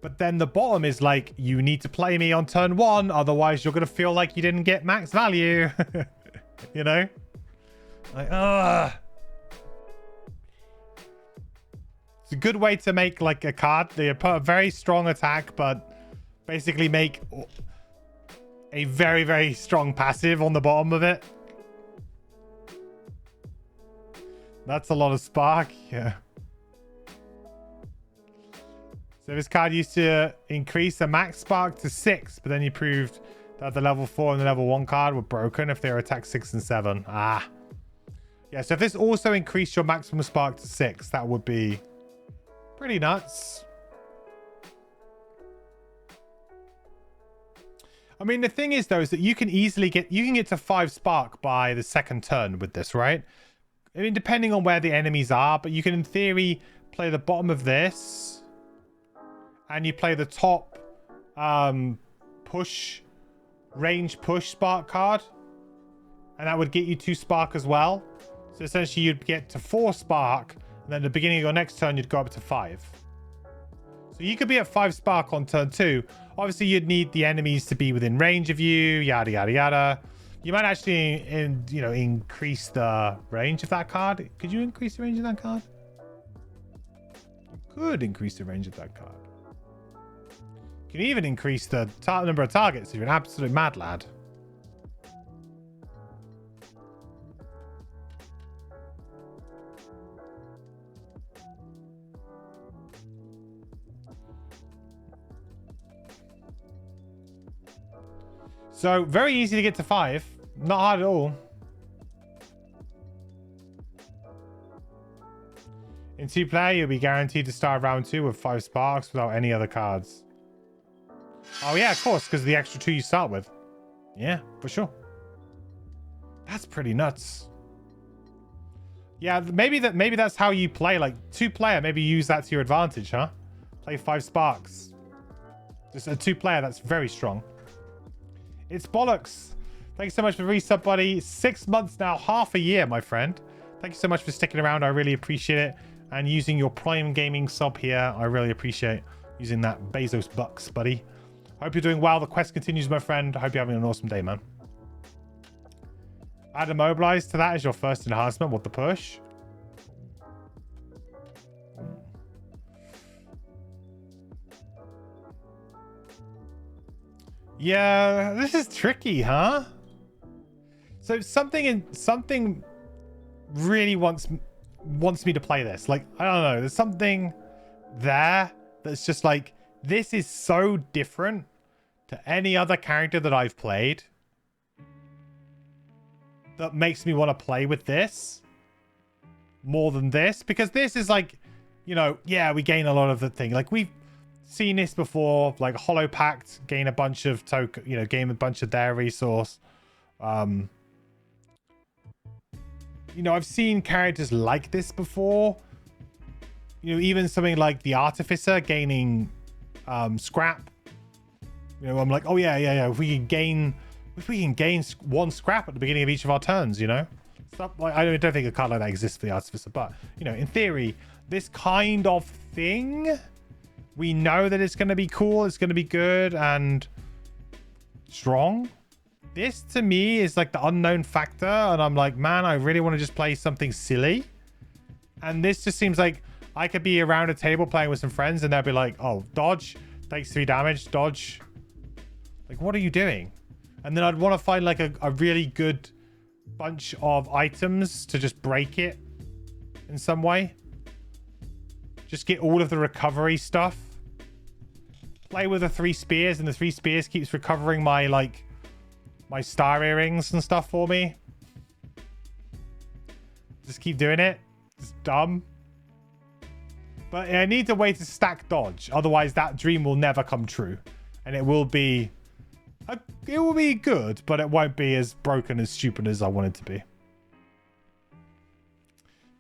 But then the bottom is like, you need to play me on turn 1, otherwise you're going to feel like you didn't get max value. You know? Like, ugh. It's a good way to make like a card. They put a very strong attack, but basically make a very, very strong passive on the bottom of it. That's a lot of spark. Yeah. So this card used to increase the max spark to 6, but then you proved that the level 4 and the level 1 card were broken if they were attack 6 and 7. Ah. Yeah, so if this also increased your maximum spark to 6, that would be pretty nuts. I mean, the thing is, though, is that you can easily get to 5 spark by the second turn with this, right? I mean, depending on where the enemies are, but you can, in theory, play the bottom of this. And you play the top range push spark card. And that would get you 2 spark as well. So essentially you'd get to 4 spark. And then at the beginning of your next turn, you'd go up to 5. So you could be at 5 spark on turn 2. Obviously, you'd need the enemies to be within range of you, yada, yada, yada. You might actually, increase the range of that card. Could you increase the range of that card? You could increase the range of that card. You can even increase the number of targets if you're an absolute mad lad. So, very easy to get to 5. Not hard at all. In 2-player, you'll be guaranteed to start round 2 with 5 sparks without any other cards. Oh yeah, of course, because of the extra 2 you start with. Yeah, for sure. That's pretty nuts. Yeah, maybe that's how you play. Like 2-player, maybe use that to your advantage, huh? Play 5 sparks. Just a 2-player, that's very strong. It's bollocks. Thank you so much for resub, buddy. 6 months now, half a year, my friend. Thank you so much for sticking around. I really appreciate it. And using your Prime Gaming sub here, I really appreciate using that Bezos bucks, buddy. Hope you're doing well. The quest continues, my friend. I hope you're having an awesome day, man. Add Immobilize to that as your first enhancement. What the push? Yeah, this is tricky, huh? So something really wants me to play this. Like, I don't know. There's something there that's just like, this is so different to any other character that I've played that makes me want to play with this more than this. Because this is like, yeah, we gain a lot of the thing. Like, we've seen this before, like Hollow Pact, gain a bunch of token, gain a bunch of their resource. I've seen characters like this before. Even something like the Artificer gaining scrap. I'm like, oh yeah. If we can gain 1 scrap at the beginning of each of our turns, stuff like, I don't think a card like that exists for the Artificer, but in theory, this kind of thing, we know that it's going to be cool, it's going to be good and strong. This to me is like the unknown factor, and I'm like, man, I really want to just play something silly. And this just seems like I could be around a table playing with some friends and they'll be like, oh, dodge, takes 3 damage, dodge. Like, what are you doing? And then I'd want to find like a really good bunch of items to just break it in some way. Just get all of the recovery stuff. Play with the 3 spears, and the 3 spears keeps recovering my, like, my star earrings and stuff for me. Just keep doing it. It's dumb. But I need a way to stack dodge. Otherwise, that dream will never come true. And it will be... it will be good, but it won't be as broken, as stupid as I want it to be.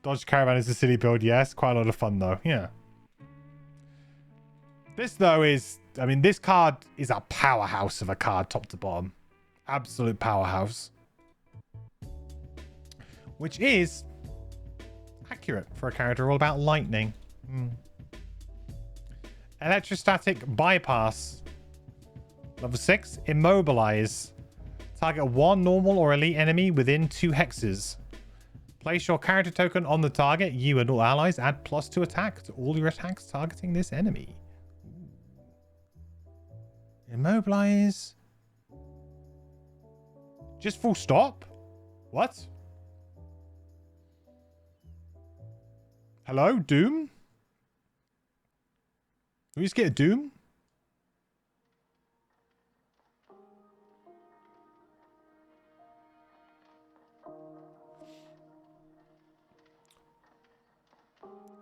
Dodge Caravan is a silly build, yes. Quite a lot of fun, though. Yeah. This, though, is... I mean, this card is a powerhouse of a card, top to bottom. Absolute powerhouse. Which is accurate for a character all about lightning. Electrostatic Bypass. Level 6. Immobilize. Target 1 normal or elite enemy within 2 hexes. Place your character token on the target. You and all allies add +2 attack to all your attacks targeting this enemy. Immobilize. Just full stop? What? Hello, Doom? We just get a Doom?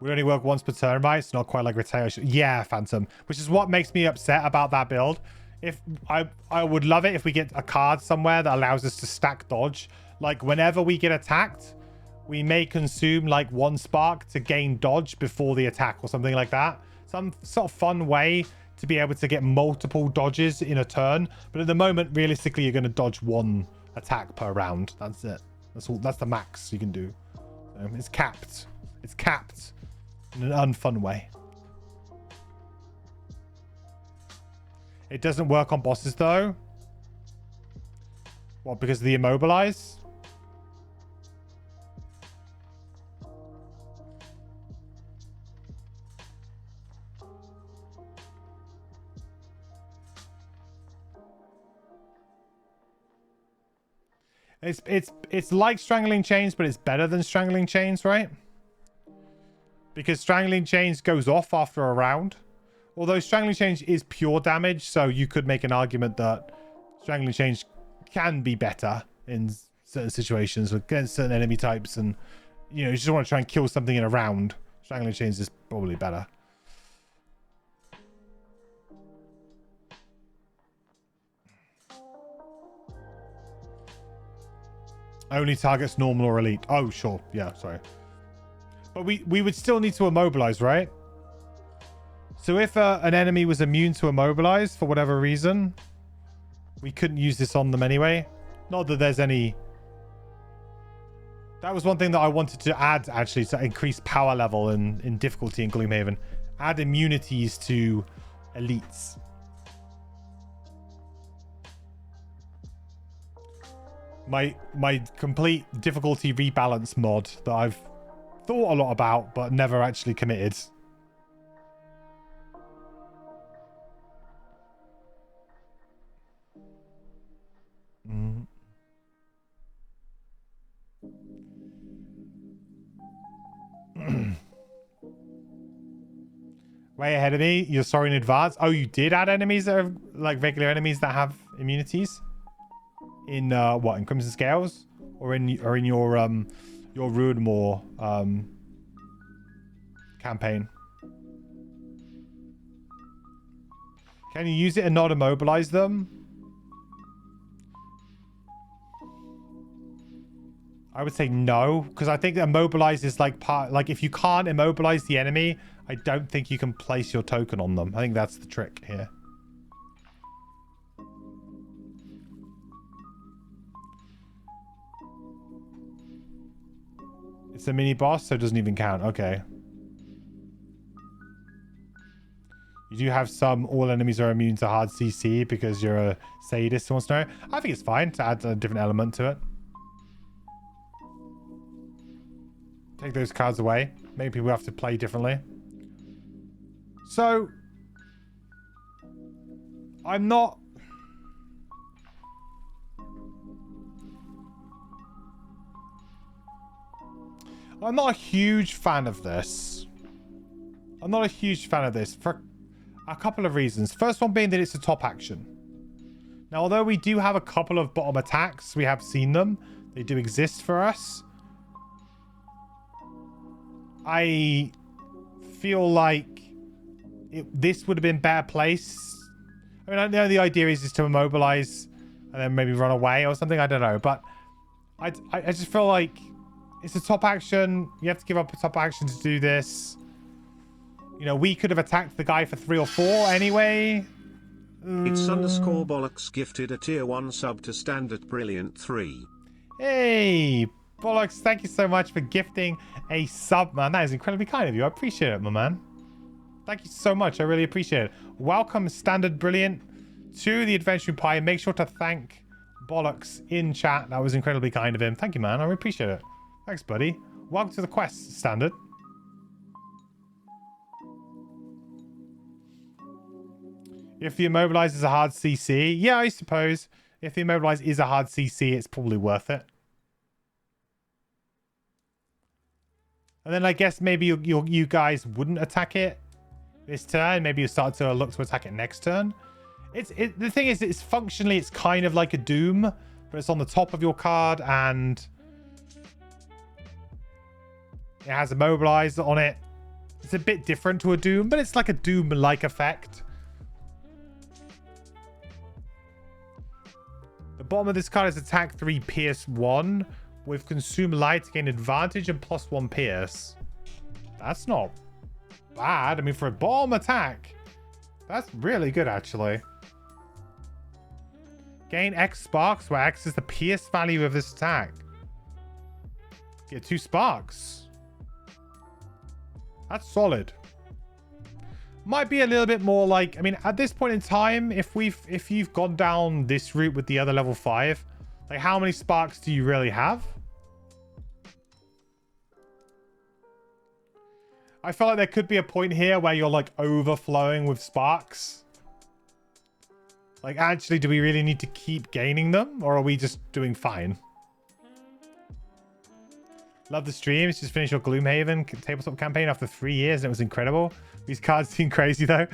We only work once per turn, right? It's not quite like Retaliation. Yeah, Phantom. Which is what makes me upset about that build. If I would love it if we get a card somewhere that allows us to stack dodge. Like, whenever we get attacked, we may consume, like, 1 spark to gain dodge before the attack or something like that. Some sort of fun way to be able to get multiple dodges in a turn. But at the moment, realistically, you're going to dodge 1 attack per round. That's it. That's all. That's the max you can do. So it's capped. It's capped. In an unfun way. It doesn't work on bosses though. What, because of the immobilize? It's like Strangling Chains, but it's better than Strangling Chains, right? Because Strangling Chains goes off after a round. Although Strangling Chains is pure damage, so you could make an argument that Strangling Chains can be better in certain situations against certain enemy types. And, you know, you just want to try and kill something in a round. Strangling Chains is probably better. Only targets normal or elite. Oh, sure. Yeah, sorry. But we would still need to immobilize, right? So if an enemy was immune to immobilize for whatever reason, we couldn't use this on them anyway. Not that there's any... That was one thing that I wanted to add, actually, to increase power level in difficulty in Gloomhaven. Add immunities to elites. My complete difficulty rebalance mod that I've thought a lot about, but never actually committed. Way ahead of me. You're sorry in advance. Oh, you did add enemies that are like regular enemies that have immunities in what, in Crimson Scales or in your Ruinmore campaign? Can you use it and not immobilize them? I would say no, because I think that immobilize is like part, like if you can't immobilize the enemy, I don't think you can place your token on them. I think that's the trick here. It's a mini boss, so it doesn't even count. Okay. You do have some all enemies are immune to hard CC because you're a sadist who wants to know. I think it's fine to add a different element to it. Take those cards away. Maybe people have to play differently. So, I'm not... I'm not a huge fan of this. I'm not a huge fan of this for a couple of reasons. First one being that it's a top action. Now, although we do have a couple of bottom attacks, we have seen them. They do exist for us. I feel like this would have been better placed. I mean, I know the idea is to immobilize and then maybe run away or something. I don't know. But I just feel like it's a top action. You have to give up a top action to do this. You know, we could have attacked the guy for 3 or 4 anyway. It's underscore bollocks gifted a tier 1 sub to Standard Brilliant 3. Hey, bollocks, thank you so much for gifting a sub, man. That is incredibly kind of you. I appreciate it, my man. Thank you so much. I really appreciate it. Welcome, Standard Brilliant, to the Adventuring Pie. Make sure to thank Bollocks in chat. That was incredibly kind of him. Thank you, man. I really appreciate it. Thanks, buddy. Welcome to the quest, Standard. If the immobilize is a hard CC, yeah, I suppose. If the immobilize is a hard CC, it's probably worth it. And then I guess maybe you guys wouldn't attack it this turn. Maybe you start to look to attack it next turn. The thing is, it's functionally, it's kind of like a Doom, but it's on the top of your card and it has immobilize on it. It's a bit different to a Doom, but it's like a Doom-like effect. The bottom of this card is attack 3, pierce 1. With consume light to gain advantage and +1 pierce. That's not bad. I mean, for a bottom attack, that's really good, actually. Gain X sparks, where X is the pierce value of this attack. Get 2 sparks. That's solid. Might be a little bit more like, I mean, at this point in time, if you've gone down this route with the other level 5, like how many sparks do you really have? I feel like there could be a point here where you're like overflowing with sparks. Like, actually, do we really need to keep gaining them? Or are we just doing fine? Love the stream. It's just finished your Gloomhaven tabletop campaign after 3 years and it was incredible. These cards seem crazy though.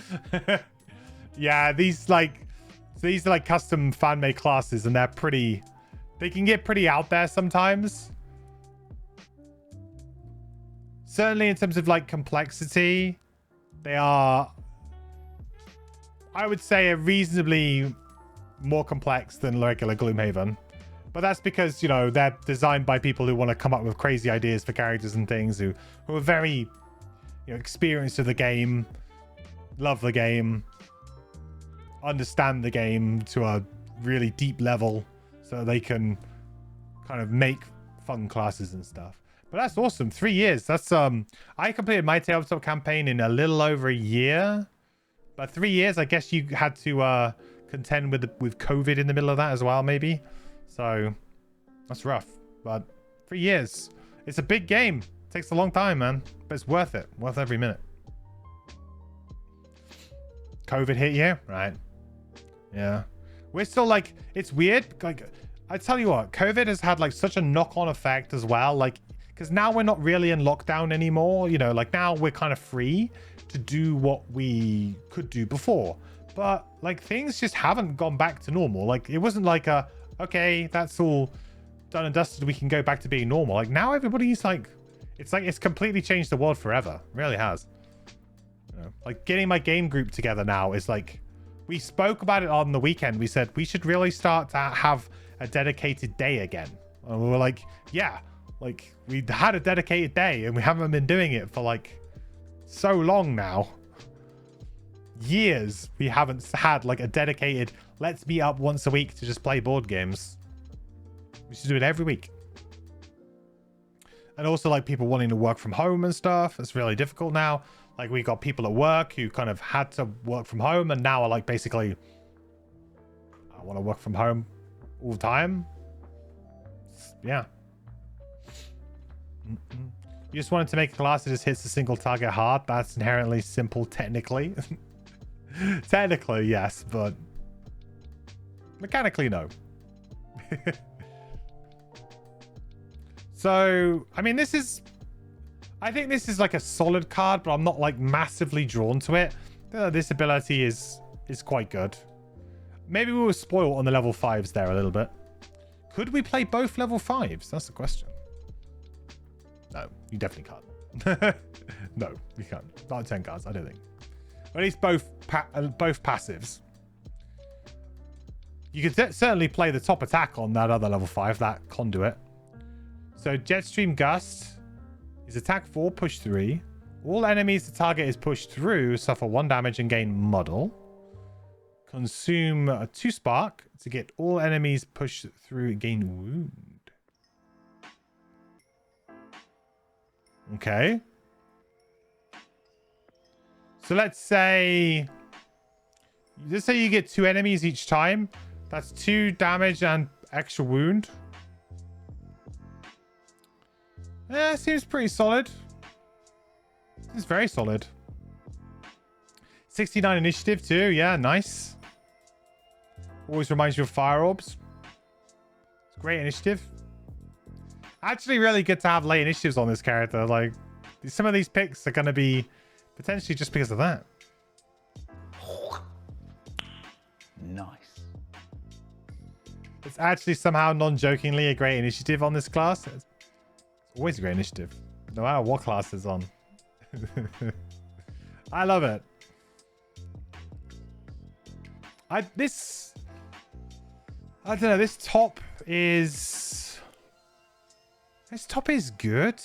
Yeah, these are like custom fan-made classes and they can get pretty out there sometimes. Certainly in terms of like complexity, they are, I would say, a reasonably more complex than regular Gloomhaven. But that's because, you know, they're designed by people who want to come up with crazy ideas for characters and things, who are very, you know, experienced with the game, love the game, understand the game to a really deep level, so they can kind of make fun classes and stuff. But that's awesome. 3 years. That's I completed my tabletop campaign in a little over a year. But 3 years, I guess you had to contend with COVID in the middle of that as well, maybe. So that's rough. But 3 years. It's a big game. It takes a long time, man. But it's worth it. Worth every minute. COVID hit you? Right. Yeah. We're still like, it's weird. Like, I tell you what, COVID has had like such a knock-on effect as well. Like, because now we're not really in lockdown anymore. You know, like now we're kind of free to do what we could do before. But like things just haven't gone back to normal. Like it wasn't like a, okay, that's all done and dusted, we can go back to being normal. Like now everybody's like it's completely changed the world forever. It really has. You know, like getting my game group together now is like, we spoke about it on the weekend. We said we should really start to have a dedicated day again. And we were like, yeah, like we had a dedicated day and we haven't been doing it for like so long now. Years we haven't had like a dedicated, let's meet up once a week to just play board games. We should do it every week. And also like people wanting to work from home and stuff. It's really difficult now. Like we got people at work who kind of had to work from home and now are like basically, I want to work from home all the time. Yeah. You just wanted to make a class that just hits a single target hard. That's inherently simple technically. Technically, yes, but mechanically, no. So, I mean, this is I think this is like a solid card, but I'm not like massively drawn to it. This ability is quite good. Maybe we were spoiled on the level 5s there a little bit. Could we play both level 5s? That's the question. No, you definitely can't. No, you can't. Not 10 cards, I don't think. Or at least both passives. You could certainly play the top attack on that other level 5, that conduit. So Jetstream Gust is attack 4, push 3. All enemies the target is pushed through suffer 1 damage and gain muddle. Consume 2 spark to get all enemies pushed through and gain wound. Okay. So let's say you get 2 enemies each time. That's 2 damage and extra wound. Yeah, seems pretty solid. It's very solid. 69 initiative too. Yeah, nice. Always reminds you of fire orbs. It's great initiative. Actually, really good to have late initiatives on this character. Like, some of these picks are going to be potentially just because of that. Nice. It's actually somehow non-jokingly a great initiative on this class. It's always a great initiative, no matter what class it's on. I love it. I don't know. This top is good.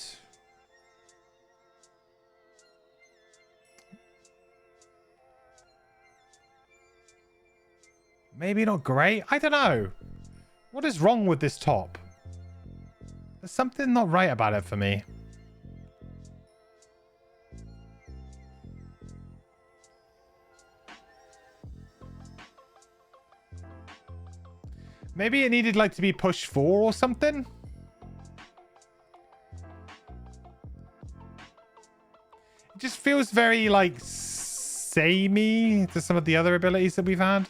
Maybe not great. I don't know. What is wrong with this top? There's something not right about it for me. Maybe it needed like to be push 4 or something. It just feels very like samey to some of the other abilities that we've had.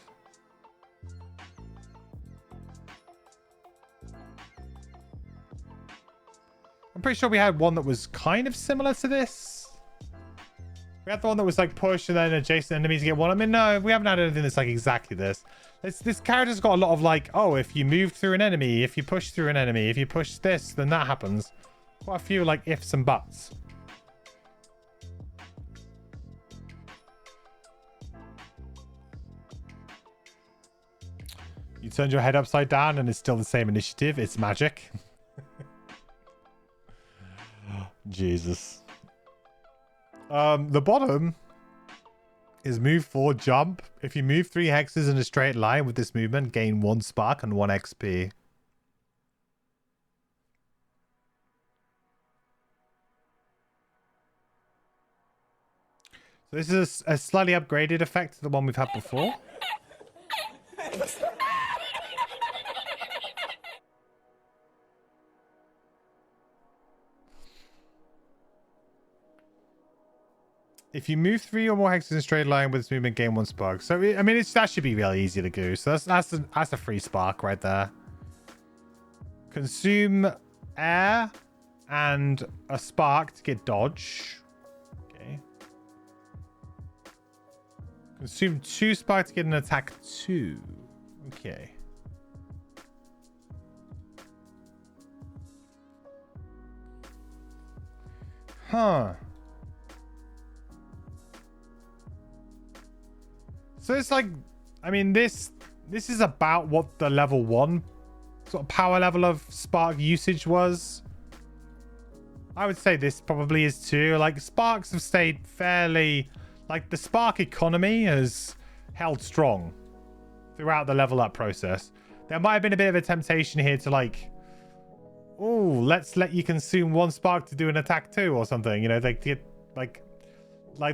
I'm pretty sure we had one that was kind of similar to this. We had the one that was like push and then adjacent enemies get one. I mean, no, we haven't had anything that's like exactly this. This character's got a lot of like, oh, if you move through an enemy, if you push through an enemy, if you push this, then that happens. Quite a few like ifs and buts. You turned your head upside down and it's still the same initiative. It's magic. Jesus. The bottom is move 4, jump. If you move 3 hexes in a straight line with this movement, gain 1 spark and 1 XP. So this is a slightly upgraded effect to the one we've had before. If you move 3 or more hexes in a straight line with this movement, gain 1 spark. So, I mean, that should be really easy to do. So that's a free spark right there. Consume air and a spark to get dodge. Okay. Consume 2 spark to get an attack 2. Okay. Huh. So it's like, I mean, this is about what the level 1 sort of power level of spark usage was. I would say this probably is too. Like, sparks have stayed fairly, like the spark economy has held strong throughout the level up process. There might have been a bit of a temptation here to like, oh, let's let you consume 1 spark to do an attack 2 or something. You know, they get like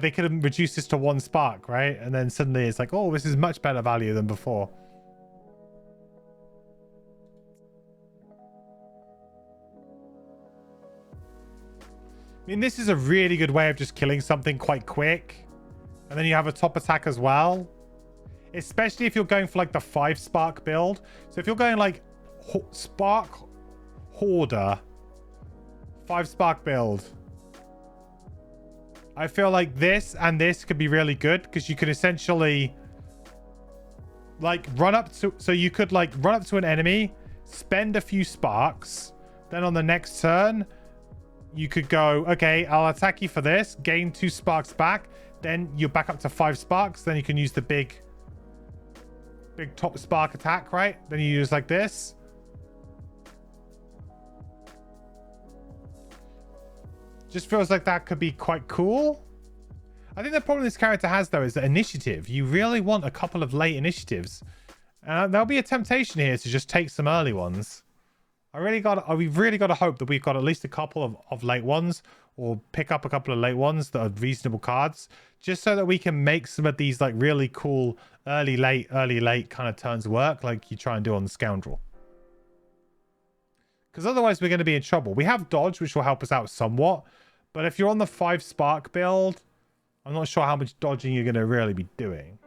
they could have reduced this to 1 spark, right? And then suddenly it's like, oh, this is much better value than before. I mean, this is a really good way of just killing something quite quick. And then you have a top attack as well. Especially if you're going for like the 5 spark build. So if you're going like spark hoarder, 5 spark build, I feel like this and this could be really good because you could essentially like run up to, so you could like run up to an enemy, spend a few sparks, then on the next turn you could go, okay, I'll attack you for this, gain 2 sparks back, then you're back up to 5 sparks, then you can use the big top spark attack, right? Then you use like this. Just feels like that could be quite cool. I think the problem this character has, though, is the initiative. You really want a couple of late initiatives. And there'll be a temptation here to just take some early ones. We've really got to hope that we've got at least a couple of late ones, or pick up a couple of late ones that are reasonable cards, just so that we can make some of these like really cool early late kind of turns work, like you try and do on the Scoundrel. Because otherwise we're going to be in trouble. We have dodge, which will help us out somewhat, but if you're on the 5 spark build, I'm not sure how much dodging you're going to really be doing.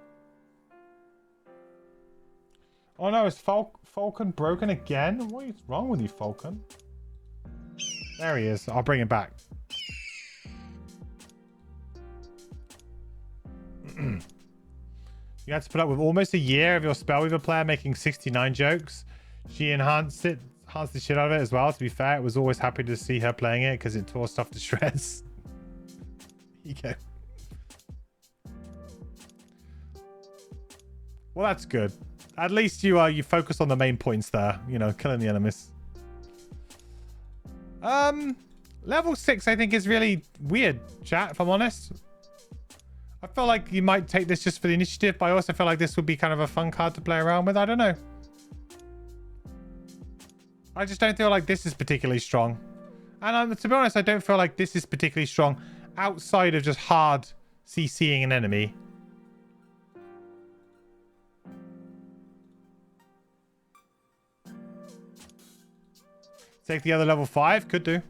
Oh no, is Falcon broken again? What is wrong with you, Falcon? There he is. I'll bring him back. You had to put up with almost a year of your Spellweaver player making 69 jokes. She enhanced the shit out of it as well. To be fair, it was always happy to see her playing it because it tore stuff to shreds. Here you go. Well, that's good. At least you focus on the main points there. You know, killing the enemies. Level 6, I think, is really weird, chat, if I'm honest. I feel like you might take this just for the initiative, but I also feel like this would be kind of a fun card to play around with. I don't know. I just don't feel like this is particularly strong. And to be honest, I don't feel like this is particularly strong outside of just hard CCing an enemy. Take the other level 5? Could do.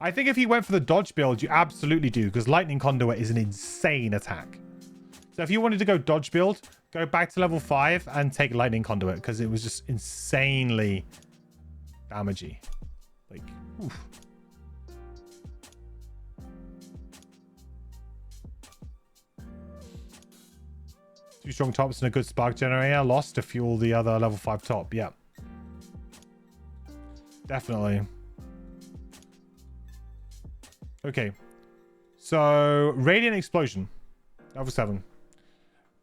I think if you went for the dodge build, you absolutely do, because Lightning Conduit is an insane attack. So if you wanted to go dodge build, go back to level 5 and take Lightning Conduit, because it was just insanely damagey. Like, oof. Two strong tops and a good spark generator. Lost to fuel the other level 5 top. Yeah. Definitely. Okay. So, Radiant Explosion. Level 7.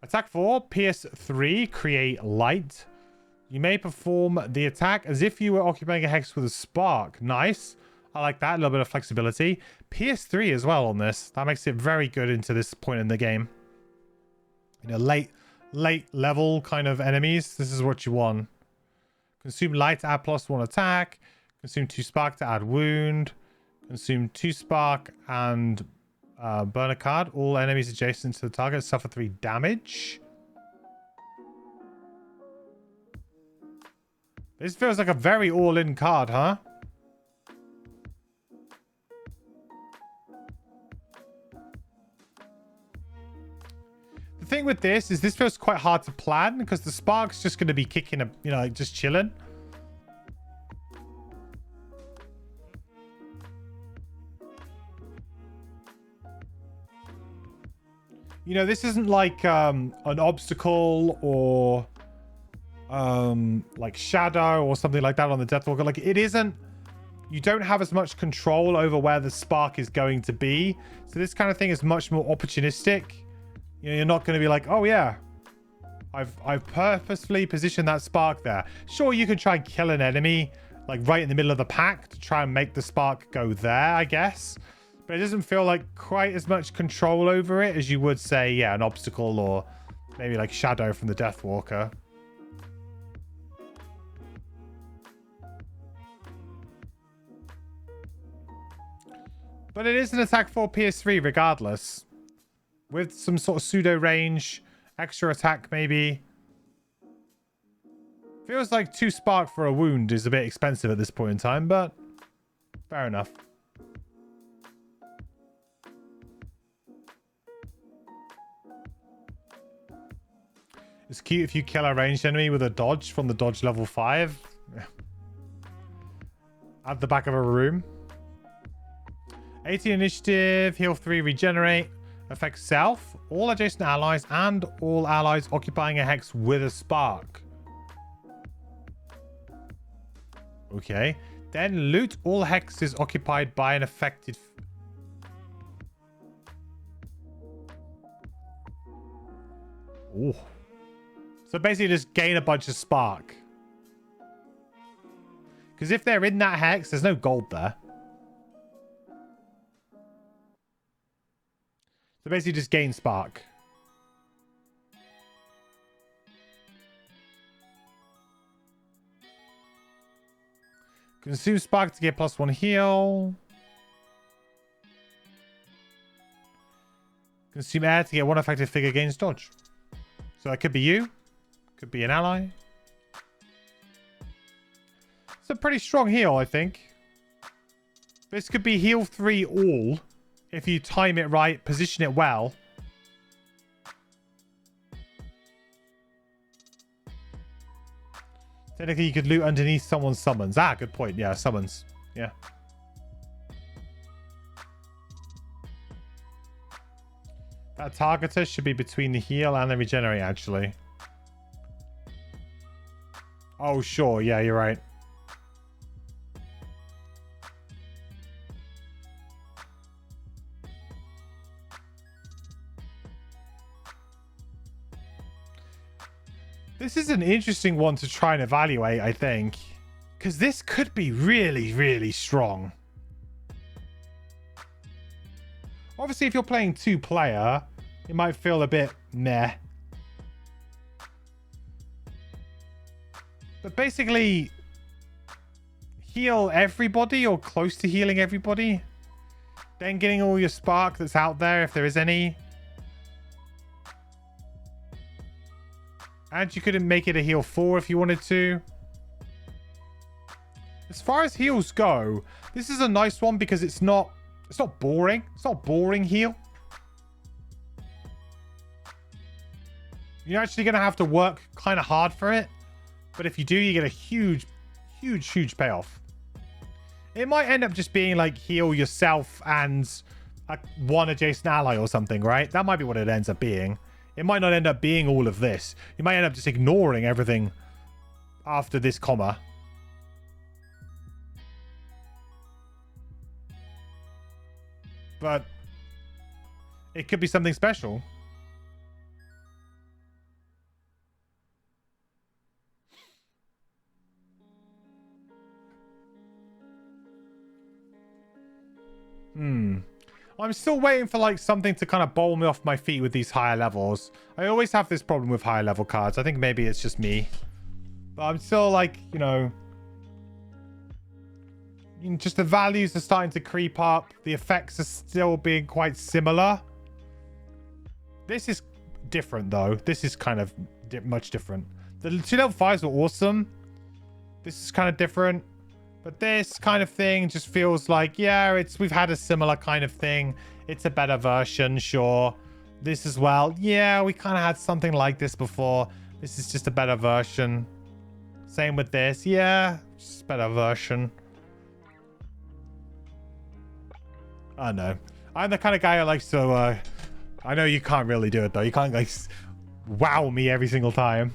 Attack 4, Pierce 3, create light. You may perform the attack as if you were occupying a hex with a spark. Nice. I like that. A little bit of flexibility. Pierce 3 as well on this. That makes it very good into this point in the game. You know, late level kind of enemies. This is what you want. Consume light to add +1 attack. Consume 2 spark to add wound. Consume 2 spark and burn a card. All enemies adjacent to the target suffer 3 damage. This feels like a very all-in card, huh? The thing with this is this feels quite hard to plan because the spark's just going to be kicking, you know, like just chilling. You know, this isn't like an obstacle or like shadow or something like that on the Deathwalker. Like, it isn't, you don't have as much control over where the spark is going to be. So this kind of thing is much more opportunistic. You know, you're not going to be like, oh yeah, I've purposefully positioned that spark there. Sure, you could try and kill an enemy like right in the middle of the pack to try and make the spark go there, I guess. But it doesn't feel like quite as much control over it as you would say, yeah, an obstacle or maybe like Shadow from the Deathwalker. But it is an attack for PS3 regardless. With some sort of pseudo range, extra attack maybe. Feels like 2 spark for a wound is a bit expensive at this point in time, but fair enough. It's cute if you kill a ranged enemy with a dodge from the dodge level 5. At the back of a room. 18 initiative, heal 3, regenerate, affects self, all adjacent allies, and all allies occupying a hex with a spark. Okay. Then loot all hexes occupied by an affected... Ooh. So basically just gain a bunch of spark. Because if they're in that hex, there's no gold there. So basically just gain spark. Consume spark to get +1 heal. Consume air to get 1 effective figure gains dodge. So that could be you. Could be an ally. It's a pretty strong heal, I think. This could be heal 3 all. If you time it right, position it well. Technically, you could loot underneath someone's summons. Ah, good point. Yeah, summons. Yeah. That targeter should be between the heal and the regenerate, actually. Oh, sure. Yeah, you're right. This is an interesting one to try and evaluate, I think. Because this could be really, really strong. Obviously, if you're playing 2-player, it might feel a bit meh. But basically, heal everybody or close to healing everybody. Then getting all your spark that's out there, if there is any. And you couldn't make it a heal 4 if you wanted to. As far as heals go, this is a nice one because it's not boring. It's not boring heal. You're actually going to have to work kind of hard for it. But if you do, you get a huge, huge, huge payoff. It might end up just being like heal yourself and one adjacent ally or something, right? That might be what it ends up being. It might not end up being all of this. You might end up just ignoring everything after this comma. But it could be something special. I'm still waiting for like something to kind of bowl me off my feet with these higher levels. I always have this problem with higher level cards. I think maybe it's just me. But I'm still like, you know, just the values are starting to creep up. The effects are still being quite similar. This is different though. This is kind of much different. The 2 level 5s were awesome. This is kind of different. But this kind of thing just feels like, yeah, we've had a similar kind of thing. It's a better version, sure. This as well. Yeah, we kind of had something like this before. This is just a better version. Same with this. Yeah, just a better version. I don't know. I'm the kind of guy who likes to... I know you can't really do it, though. You can't, like, wow me every single time.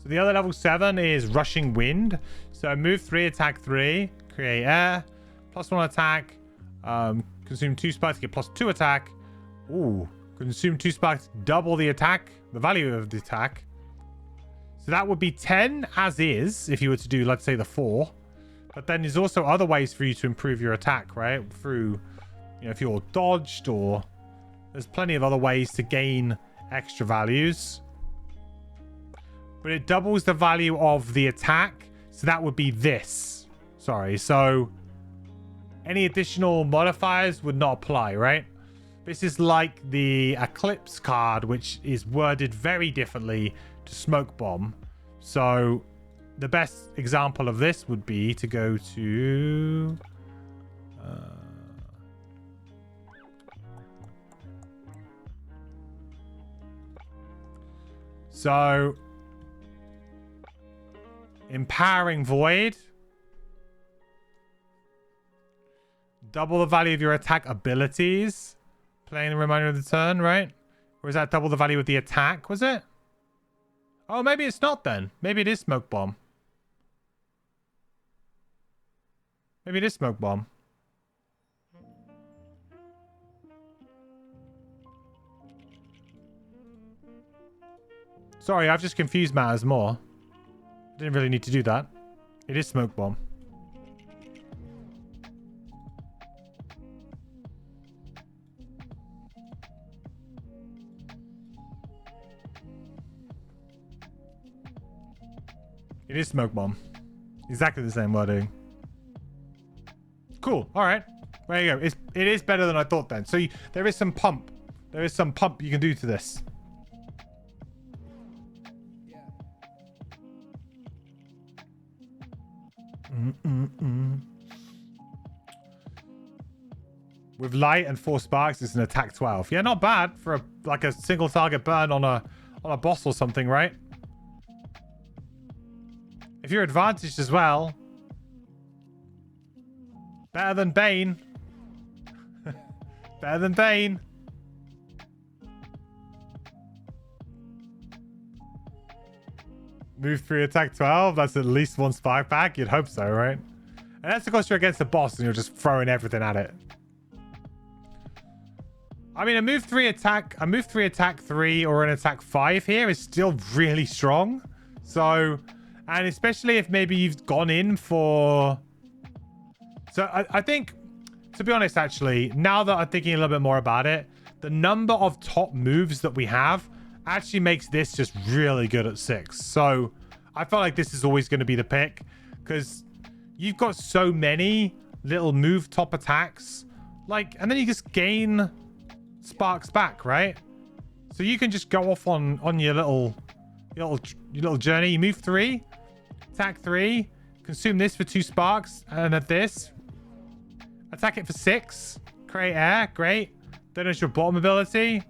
So the other level 7 is Rushing Wind. So move 3, attack 3, create air, +1 attack, consume 2 spark to get +2 attack. Ooh, consume 2 spark to double the attack, the value of the attack. So that would be 10 as is if you were to do, let's say, the 4. But then there's also other ways for you to improve your attack, right? Through, you know, if you're dodged, or there's plenty of other ways to gain extra values. But it doubles the value of the attack. So that would be this. Sorry. So any additional modifiers would not apply, right? This is like the Eclipse card, which is worded very differently to Smoke Bomb. So the best example of this would be to go to... So... Empowering Void. Double the value of your attack abilities. Playing the remainder of the turn, right? Or is that double the value of the attack, was it? Oh, maybe it's not then. Maybe it is Smoke Bomb. Maybe it is Smoke Bomb. Sorry, I've just confused matters more. Didn't really need to do that. It is Smoke Bomb. It is Smoke Bomb. Exactly the same wording. Cool. All right. There you go. It is better than I thought then. So there is some pump. There is some pump you can do to this. With light and 4 sparks, it's an attack 12. Yeah, not bad for like a single target burn on a boss or something, right? If you're advantaged as well, better than Bane. Better than Bane. Move 3, attack 12. That's at least 1 spark back. You'd hope so, right? And that's because you're against the boss and you're just throwing everything at it. I mean, a move 3 attack 3 or an attack 5 here is still really strong. So, and especially if maybe you've gone in for... So I think, to be honest, actually, now that I'm thinking a little bit more about it, the number of top moves that we have actually makes this just really good at 6. So I felt like this is always going to be the pick because you've got so many little move top attacks, like, and then you just gain sparks back, right? So you can just go off on your little journey. You move 3, attack 3, consume this for 2 sparks, and at this, attack it for 6, create air, great. Then it's your bottom ability.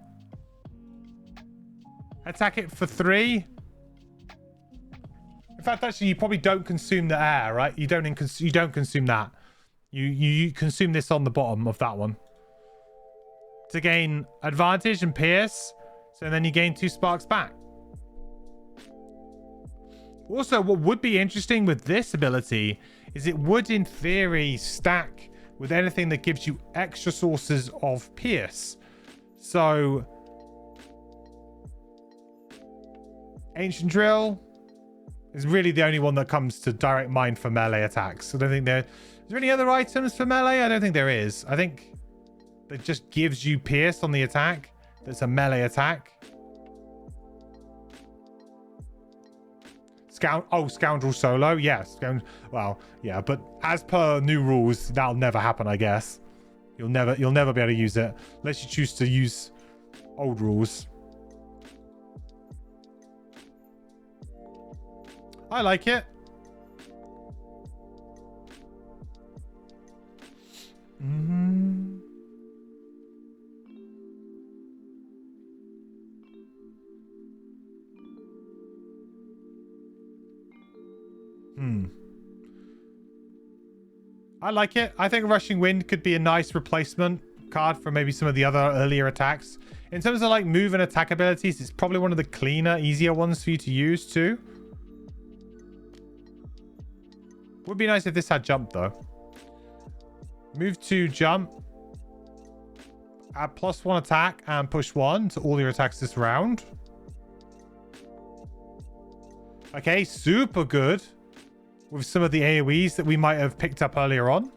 Attack it for 3. In fact, actually, you probably don't consume the air, right? You don't consume that. You consume this on the bottom of that one to gain advantage and pierce. So then you gain 2 sparks back. Also, what would be interesting with this ability is it would, in theory, stack with anything that gives you extra sources of pierce. So Ancient Drill is really the only one that comes to direct mind for melee attacks. I don't think is there any other items for melee? I don't think there is. I think that just gives you pierce on the attack. That's a melee attack. Scoundrel Solo. Yes. Well, yeah, but as per new rules, that'll never happen, I guess. You'll never be able to use it unless you choose to use old rules. I like it. I like it. I think Rushing Wind could be a nice replacement card for maybe some of the other earlier attacks. In terms of like move and attack abilities, it's probably one of the cleaner, easier ones for you to use too. Would be nice if this had jump though. Move 2, jump. Add +1 attack and push 1 to all your attacks this round. Okay, super good with some of the AoEs that we might have picked up earlier on.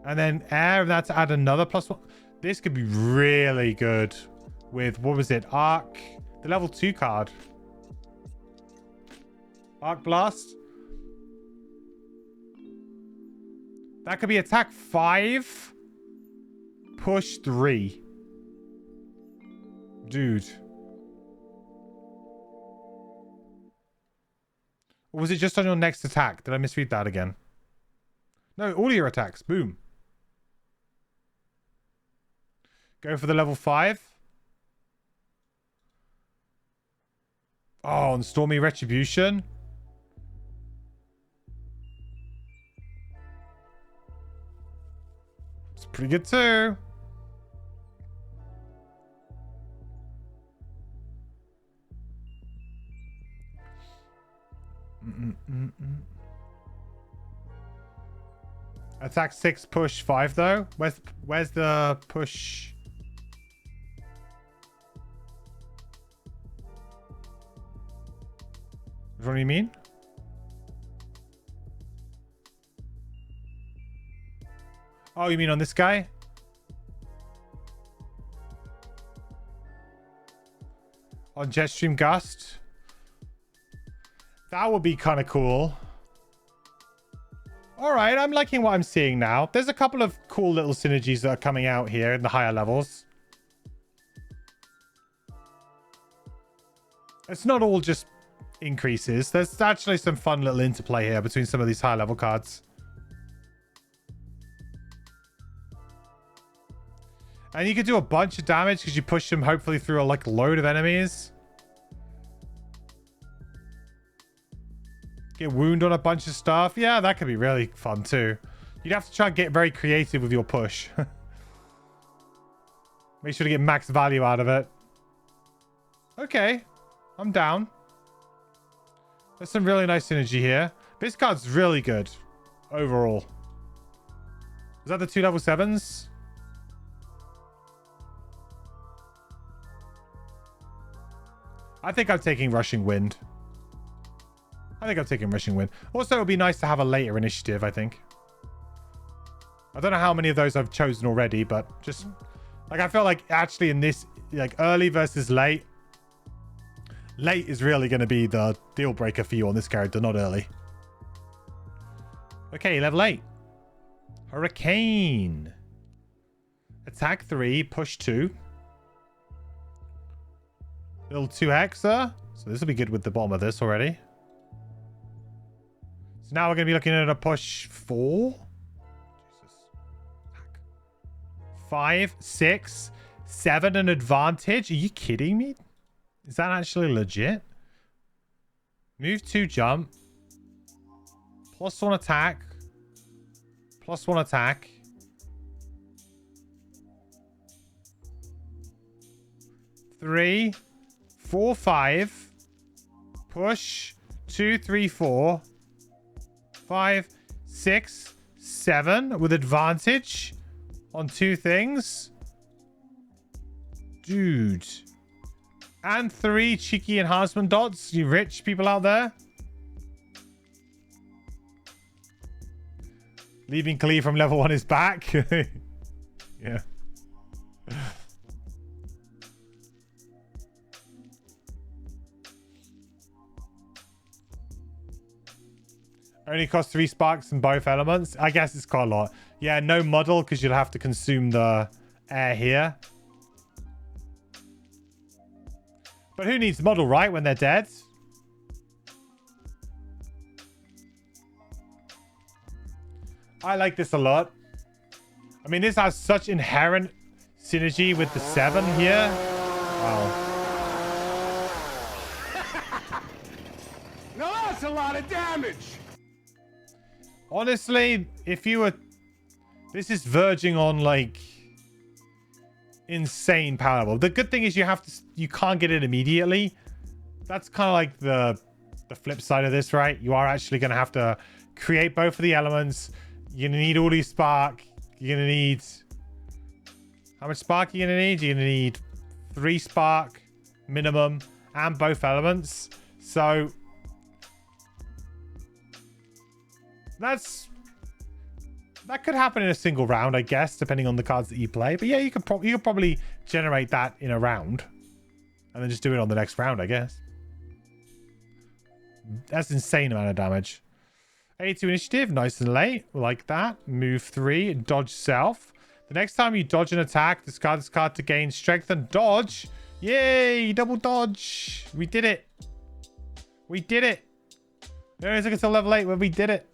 And then air, that's to add another +1. This could be really good with, what was it? Arc, the level 2 card. Arc Blast. That could be attack 5, push 3. Dude. Or was it just on your next attack? Did I misread that again? No, all your attacks. Boom. Go for the level 5. Oh, and Stormy Retribution. It's pretty good too. Attack 6, push 5 though. Where's the push? What do you mean? Oh, you mean on this guy? On Jetstream Gust? That would be kind of cool. All right, I'm liking what I'm seeing now. There's a couple of cool little synergies that are coming out here in the higher levels. It's not all just increases. There's actually some fun little interplay here between some of these higher level cards. And you can do a bunch of damage because you push them hopefully through a load of enemies. Get wound on a bunch of stuff. Yeah, that could be really fun too. You'd have to try and get very creative with your push. Make sure to get max value out of it. Okay, I'm down. There's some really nice synergy here. This card's really good overall. Is that the 2 level 7s? I think I'm taking Rushing Wind. Also, it would be nice to have a later initiative, I think. I don't know how many of those I've chosen already, but just... I feel like actually in this, early versus late. Late is really going to be the deal breaker for you on this character, not early. Okay, level 8. Hurricane. Attack 3, push 2. Little 2-hexer. So this will be good with the bottom of this already. So now we're going to be looking at a push 4. Jesus. 5, 6, 7 an advantage. Are you kidding me? Is that actually legit? Move 2 jump. +1 attack. +1 attack. 3, 4, 5. Push. 2, 3, 4. 5, 6, 7 with advantage on 2 things. Dude. And 3 cheeky enhancement dots. You rich people out there. Leaving Klee from level 1 is back. Yeah. Only costs 3 sparks in both elements. I guess it's quite a lot. Yeah, no muddle because you'll have to consume the air here. But who needs muddle, right? When they're dead? I like this a lot. I mean, this has such inherent synergy with the 7 here. Wow. Now that's a lot of damage. Honestly, if you were... This is verging on, insane power level. The good thing is you can't get it immediately. That's kind of like the flip side of this, right? You are actually going to have to create both of the elements. You're going to need all these spark. You're going to need... How much spark are you going to need? You're going to need 3 spark minimum and both elements. So... That could happen in a single round, I guess, depending on the cards that you play. But yeah, you could probably generate that in a round. And then just do it on the next round, I guess. That's an insane amount of damage. 82 initiative, nice and late. Like that. Move 3, dodge self. The next time you dodge an attack, discard this card to gain strength and dodge. Yay! Double dodge. We did it. We did it. It only took until level 8 when we did it.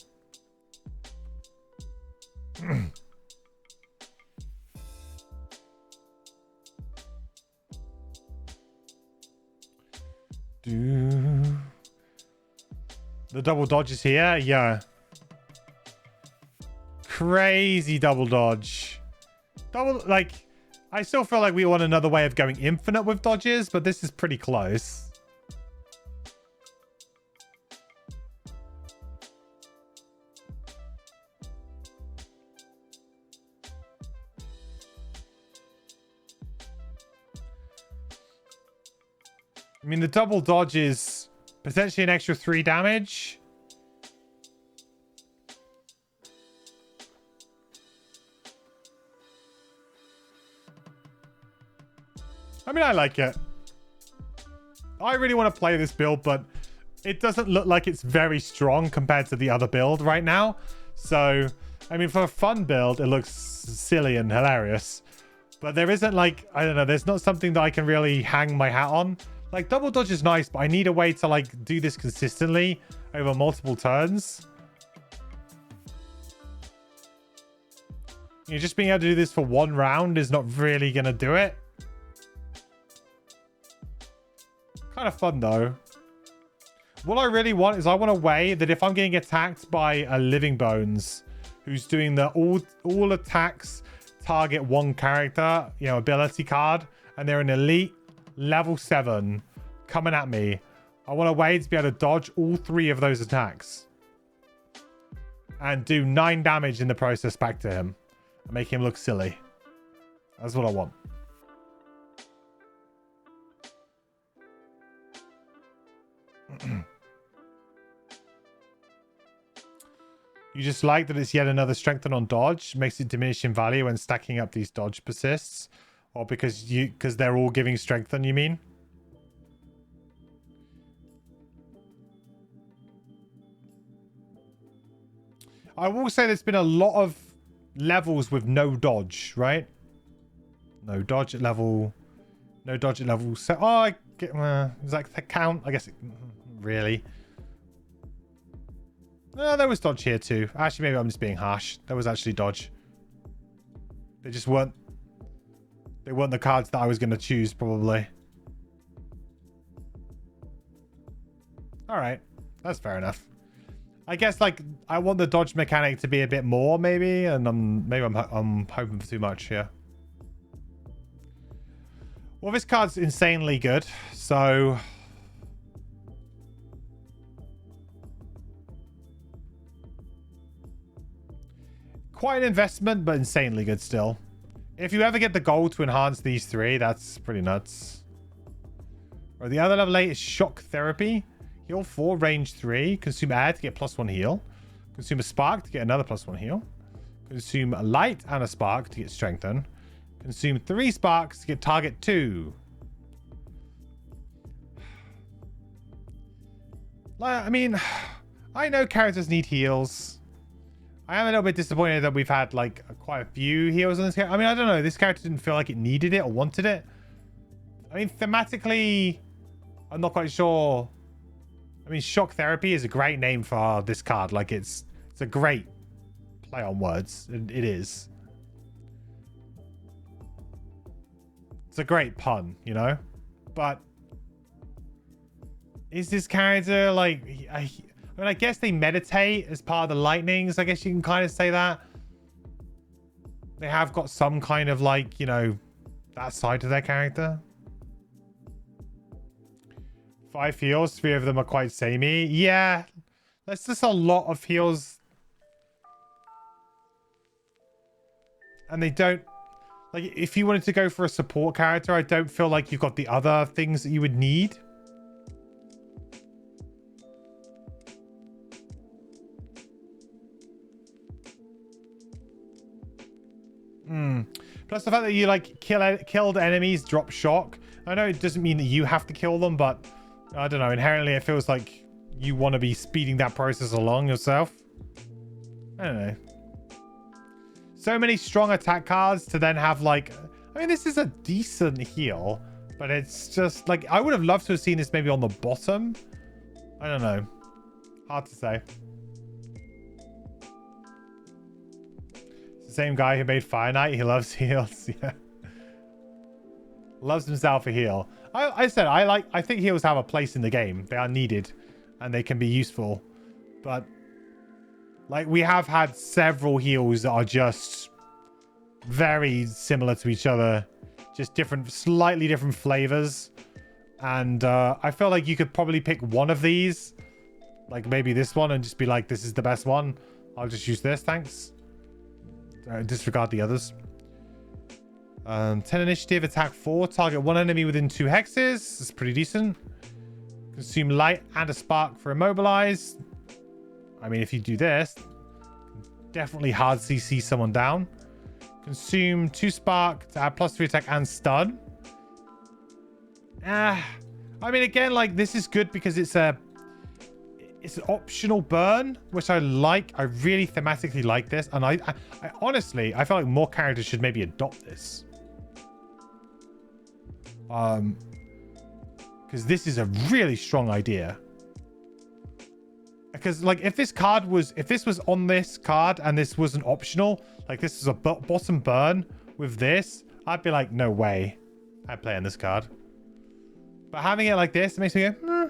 The double dodge is here. Yeah. Crazy double dodge. Double, like, I still feel like we want another way of going infinite with dodges, but this is pretty close. I mean, the double dodge is potentially an extra 3 damage. I mean, I like it. I really want to play this build, but it doesn't look like it's very strong compared to the other build right now. So, I mean, for a fun build, it looks silly and hilarious. But there isn't like, I don't know, there's not something that I can really hang my hat on. Like, double dodge is nice, but I need a way to, like, do this consistently over multiple turns. You know, just being able to do this for 1 round is not really going to do it. Kind of fun, though. What I really want is I want a way that if I'm getting attacked by a Living Bones, who's doing the all attacks target 1 character, you know, ability card, and they're an elite level 7 coming at me. I want a way to be able to dodge all 3 of those attacks and do 9 damage in the process back to him and make him look silly. That's what I want. You just like that it's yet another strengthen on dodge, makes it diminish in value when stacking up these dodge persists, or because they're all giving strengthen, you mean? I will say there's been a lot of levels with no dodge, right? No dodge at level, no dodge at level. So, oh, I get, does that count? I guess it really. No, there was dodge here too. Actually, maybe I'm just being harsh. There was actually dodge. They just weren't. They weren't the cards that I was going to choose, probably. All right, that's fair enough. I guess like I want the dodge mechanic to be a bit more, maybe, and maybe I'm hoping for too much here. Well, this card's insanely good, so. Quite an investment, but insanely good still. If you ever get the gold to enhance these 3, that's pretty nuts. Or the other level 8 is Shock Therapy. Heal 4, range 3. Consume air to get +1 heal. Consume a spark to get another +1 heal. Consume a light and a spark to get strengthen. Consume 3 sparks to get target 2. Like, I mean, I know characters need heals. I am a little bit disappointed that we've had like quite a few heals on this character. I mean, I don't know. This character didn't feel like it needed it or wanted it. I mean, thematically, I'm not quite sure. I mean, Shock Therapy is a great name for this card. Like, it's a great play on words. It is. It's a great pun, you know? But is this character like... I mean, I guess they meditate as part of the lightnings. I guess you can kind of say that. They have got some kind of like, you know, that side to their character. 5 heals, 3 of them are quite samey. Yeah, that's just a lot of heals. And they don't... Like, if you wanted to go for a support character, I don't feel like you've got the other things that you would need. Plus the fact that you like killed enemies drop shock. I know it doesn't mean that you have to kill them, but I don't know, inherently it feels like you want to be speeding that process along yourself. I don't know. So many strong attack cards to then have like, I mean, this is a decent heal, but it's just like, I would have loved to have seen this maybe on the bottom. I don't know. Hard to say. Same guy who made Fire Knight. He loves heals. Yeah, loves himself a heal. I said I think heals have a place in the game. They are needed and they can be useful, but like we have had several heals that are just very similar to each other, just different, slightly different flavors. And I feel like you could probably pick one of these, like maybe this one, and just be like, this is the best one. I'll just use this, thanks. Disregard the others. 10 initiative, attack 4, target 1 enemy within 2 hexes. That's pretty decent. Consume light and a spark for immobilize. I mean, if you do this, definitely hard CC someone down. Consume 2 spark to add +3 attack and stun. I mean, again, like, this is good because it's an optional burn, which I like. I really thematically like this, and I honestly, I feel like more characters should maybe adopt this. Because this is a really strong idea. Because, like, if this was on this card and this wasn't optional, like this is a bottom burn with this, I'd be like, no way I'm playing this card. But having it like this, it makes me go,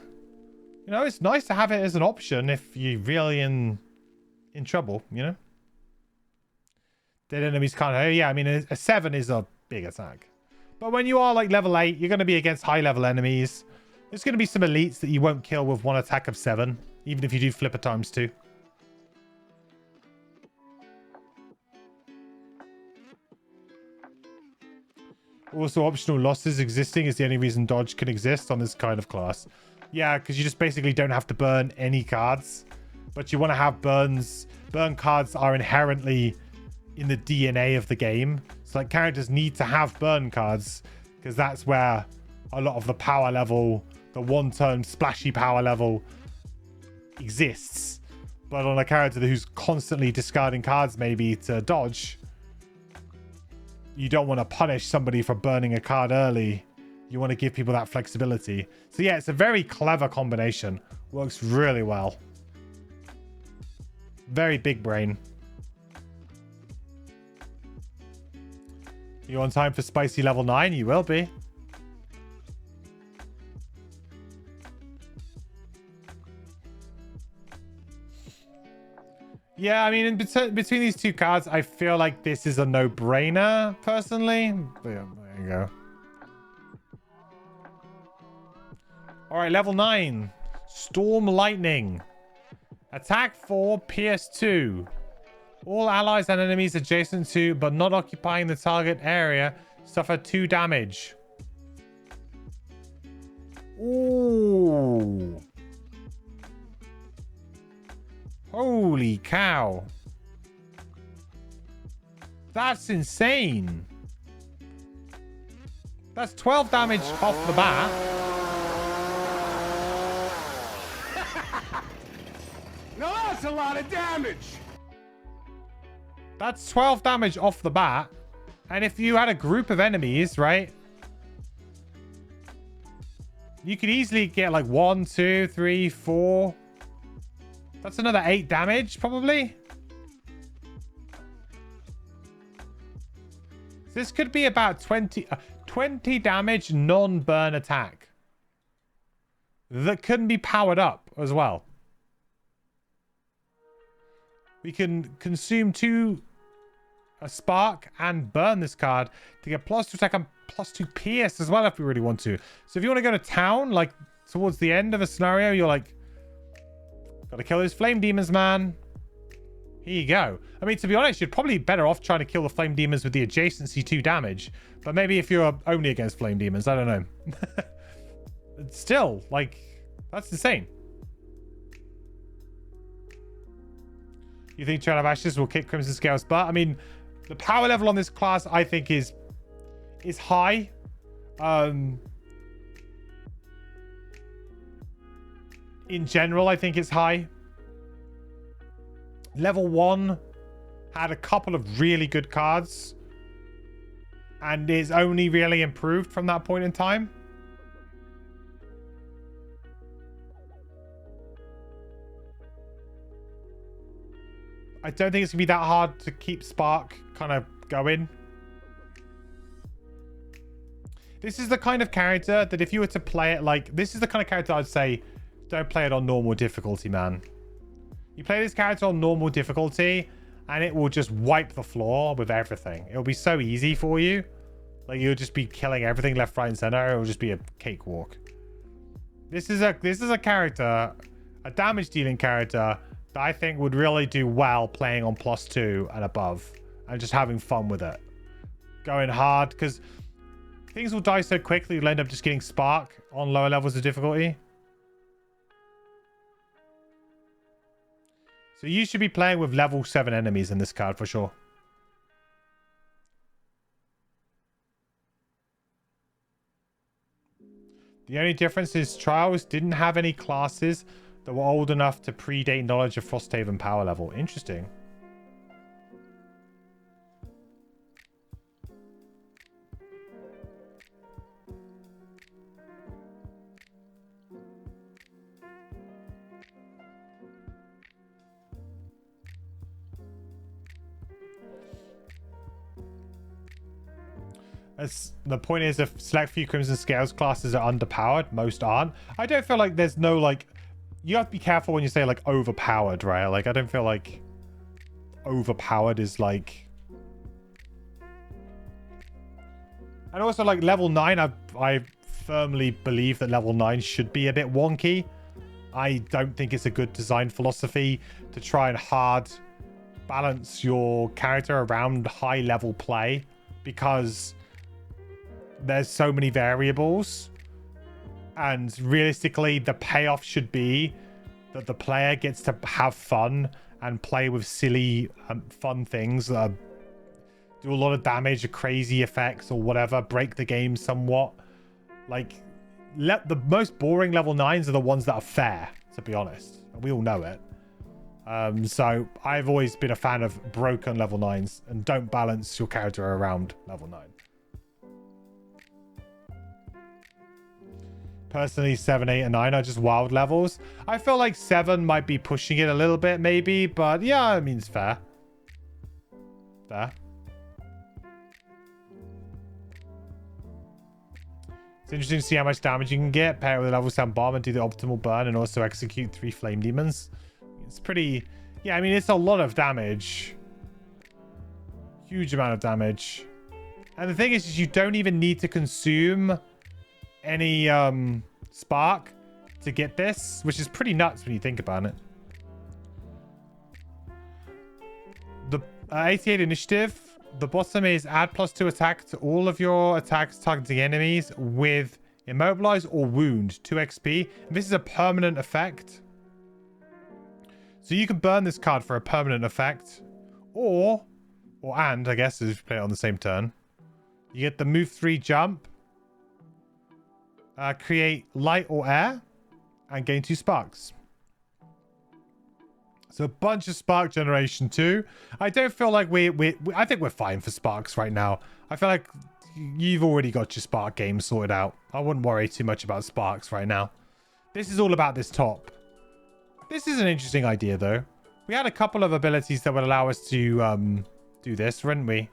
you know, it's nice to have it as an option if you're really in trouble, you know? Dead enemies can't... Oh, yeah, I mean, a 7 is a big attack. But when you are, like, level 8, you're going to be against high-level enemies. There's going to be some elites that you won't kill with 1 attack of 7, even if you do flipper times 2. Also, optional losses existing is the only reason dodge can exist on this kind of class. Yeah, because you just basically don't have to burn any cards. But you want to have burns. Burn cards are inherently in the DNA of the game. So, like, characters need to have burn cards. Because that's where a lot of the power level, the one-turn splashy power level exists. But on a character who's constantly discarding cards maybe to dodge, you don't want to punish somebody for burning a card early. You want to give people that flexibility. So yeah, it's a very clever combination. Works really well. Very big brain. You on time for spicy level 9? You will be. Yeah, I mean, in between these two cards, I feel like this is a no-brainer, personally. But yeah, there you go. All right, level 9. Storm Lightning. Attack 4, Pierce 2. All allies and enemies adjacent to, but not occupying the target area, suffer 2 damage. Ooh. Holy cow. That's insane. That's 12 damage off the bat. Now that's a lot of damage. That's 12 damage off the bat. And if you had a group of enemies, right? You could easily get like 1, 2, 3, 4. That's another 8 damage, probably. This could be about 20 damage non-burn attack. That couldn't be powered up as well. We can consume 2 a spark and burn this card to get +2 attack and +2 pierce as well if we really want to. So if you want to go to town, like towards the end of a scenario, you're like, gotta kill those flame demons, man. Here you go. I mean, to be honest, you're probably better off trying to kill the flame demons with the adjacency 2 damage. But maybe if you're only against flame demons, I don't know. Still, like, that's insane. You think Child of Ashes will kick Crimson Scale's butt? I mean, the power level on this class, I think, is high. In general, I think it's high. Level 1 had a couple of really good cards. And is only really improved from that point in time. I don't think it's going to be that hard to keep Spark kind of going. This is the kind of character that if you were to play it like... This is the kind of character I'd say, don't play it on normal difficulty, man. You play this character on normal difficulty, and it will just wipe the floor with everything. It'll be so easy for you. Like, you'll just be killing everything left, right, and center. It'll just be a cakewalk. This is a character, a damage dealing character that I think would really do well playing on +2 and above, and just having fun with it. Going hard, because things will die so quickly you'll end up just getting spark on lower levels of difficulty. So you should be playing with level 7 enemies in this card for sure. The only difference is Trials didn't have any classes that were old enough to predate knowledge of Frosthaven power level. Interesting. As the point is, if select few Crimson Scales classes are underpowered, most aren't. I don't feel like there's no, like, you have to be careful when you say, like, overpowered, right? Like, I don't feel like overpowered is, like... And also, like, level 9, I firmly believe that level 9 should be a bit wonky. I don't think it's a good design philosophy to try and hard balance your character around high level play, because there's so many variables, and realistically the payoff should be that the player gets to have fun and play with silly fun things that do a lot of damage or crazy effects or whatever, break the game somewhat. Like, the most boring level 9s are the ones that are fair, to be honest. We all know it. So I've always been a fan of broken level 9s, and don't balance your character around level 9. Personally, 7, 8, and 9 are just wild levels. I feel like 7 might be pushing it a little bit, maybe, but yeah, I mean, it's fair. Fair. It's interesting to see how much damage you can get, pair it with a level 7 bomb and do the optimal burn, and also execute 3 flame demons. It's pretty... Yeah, I mean, it's a lot of damage. Huge amount of damage. And the thing is you don't even need to consume any spark to get this, which is pretty nuts when you think about it. The 88 initiative, the bottom is add +2 attack to all of your attacks targeting enemies with immobilize or wound 2 XP. And this is a permanent effect, so you can burn this card for a permanent effect, and I guess if you play it on the same turn, you get the move 3 jump, create light or air, and gain 2 sparks. So a bunch of spark generation too. I don't feel like I think we're fine for sparks right now. I feel like you've already got your spark game sorted out. I wouldn't worry too much about sparks right now. This is all about this top. This is an interesting idea though. We had a couple of abilities that would allow us to do this, didn't we?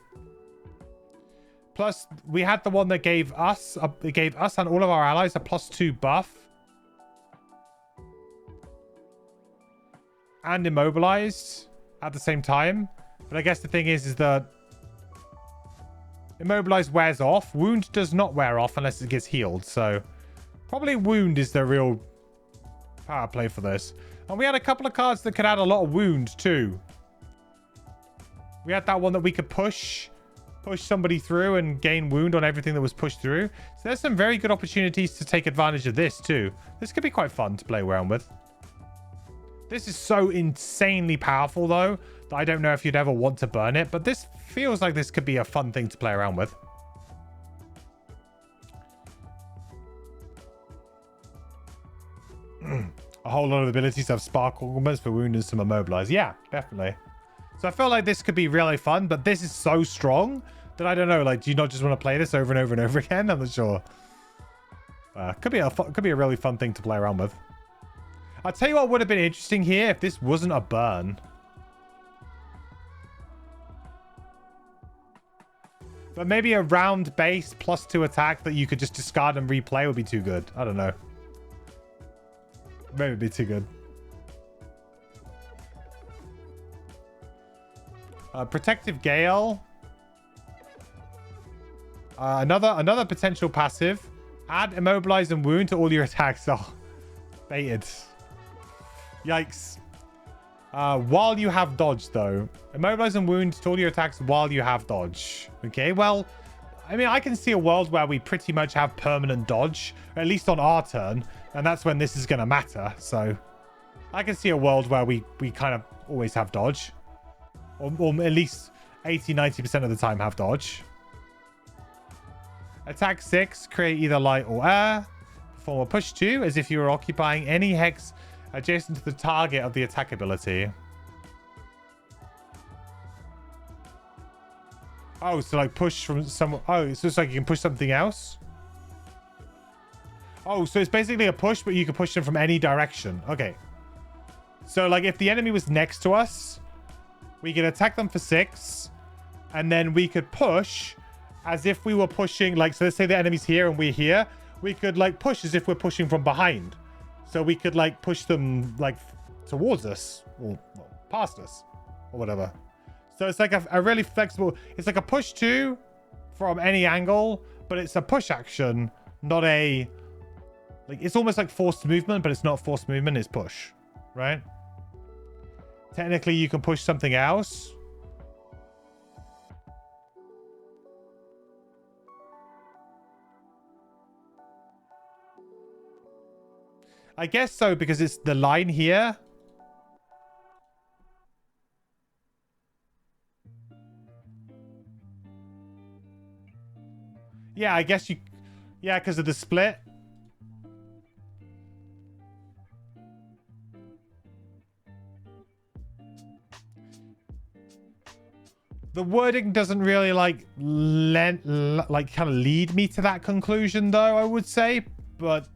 Plus, we had the one that gave us and all of our allies a +2 buff. And immobilized at the same time. But I guess the thing is that immobilized wears off. Wound does not wear off unless it gets healed. So probably wound is the real power play for this. And we had a couple of cards that could add a lot of wound too. We had that one that we could push somebody through and gain wound on everything that was pushed through. So there's some very good opportunities to take advantage of this too. This could be quite fun to play around with. This is so insanely powerful though that I don't know if you'd ever want to burn it, but this feels like this could be a fun thing to play around with. A whole lot of abilities have spark augments for wound and some immobilize. Yeah, definitely. So I feel like this could be really fun, but this is so strong that I don't know. Like, do you not just want to play this over and over and over again? I'm not sure. Could be a really fun thing to play around with. I'll tell you what would have been interesting here if this wasn't a burn. But maybe a round base +2 attack that you could just discard and replay would be too good. I don't know. Maybe it'd be too good. Protective Gale. Another potential passive. Add Immobilize and Wound to all your attacks. Oh, baited. Yikes. While you have dodge, though. Immobilize and Wound to all your attacks while you have dodge. Okay, well, I mean, I can see a world where we pretty much have permanent dodge, at least on our turn, and that's when this is going to matter. So I can see a world where we kind of always have dodge, or at least 80-90% of the time have dodge. Attack 6, create either light or air. Perform a push 2 as if you were occupying any hex adjacent to the target of the attack ability. Oh, so like push from some... Oh, so it's like you can push something else? Oh, so it's basically a push, but you can push them from any direction. Okay. So like if the enemy was next to us, we could attack them for 6, and then we could push as if we were pushing, like, so let's say the enemy's here and we're here. We could like push as if we're pushing from behind. So we could like push them like towards us or well, past us or whatever. So it's like a really flexible, it's like a push 2 from any angle, but it's a push action, not a, like, it's almost like forced movement, but it's not forced movement, it's push, right? Technically you can push something else. I guess so, because it's the line here. Yeah, I guess you... Yeah, because of the split. The wording doesn't really, like, kind of lead me to that conclusion, though, I would say. But...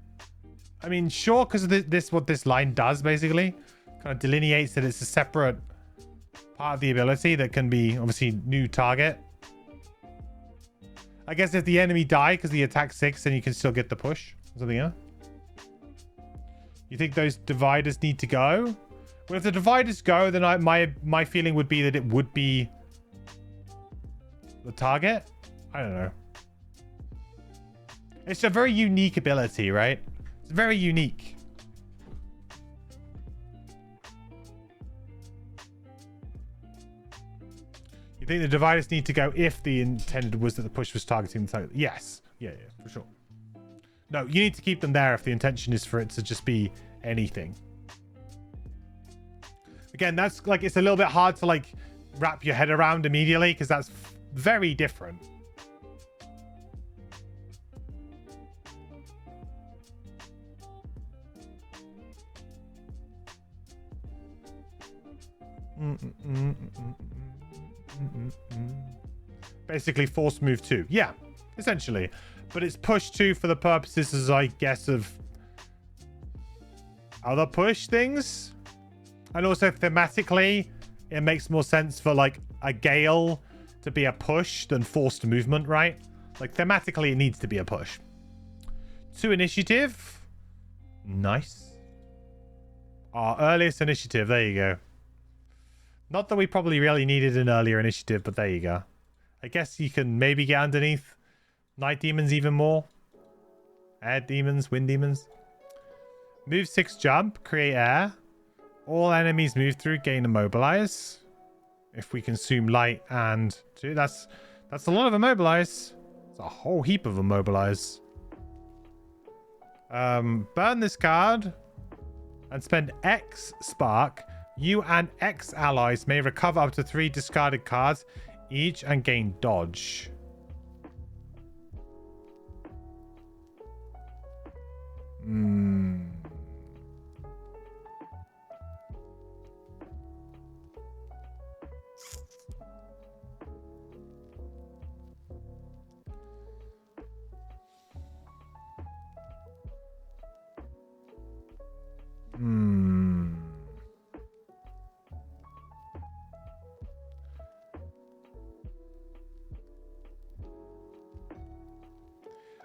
I mean, sure, because of this, what this line does, basically. Kind of delineates that it's a separate part of the ability that can be, obviously, new target. I guess if the enemy die because the attack 6, then you can still get the push. Something, yeah? You think those dividers need to go? Well, if the dividers go, then my feeling would be that it would be the target. I don't know. It's a very unique ability, right? It's very unique. You think the dividers need to go if the intended was that the push was targeting the target? Yes. Yeah, for sure. No, you need to keep them there if the intention is for it to just be anything. Again, that's like, it's a little bit hard to like wrap your head around immediately because that's very different. Basically force move 2. Yeah, essentially. But it's push 2 for the purposes, as I guess, of other push things. And also thematically, it makes more sense for like a gale to be a push than forced movement, right? Like thematically, it needs to be a push. 2 initiative. Nice. Our earliest initiative. There you go. Not that we probably really needed an earlier initiative, but there you go. I guess you can maybe get underneath night demons even more. Air demons, wind demons. Move 6 jump, create air. All enemies move through, gain immobilize. If we consume light and 2, that's a lot of immobilize. It's a whole heap of immobilize. Burn this card and spend X spark. You and X allies may recover up to 3 discarded cards each and gain dodge.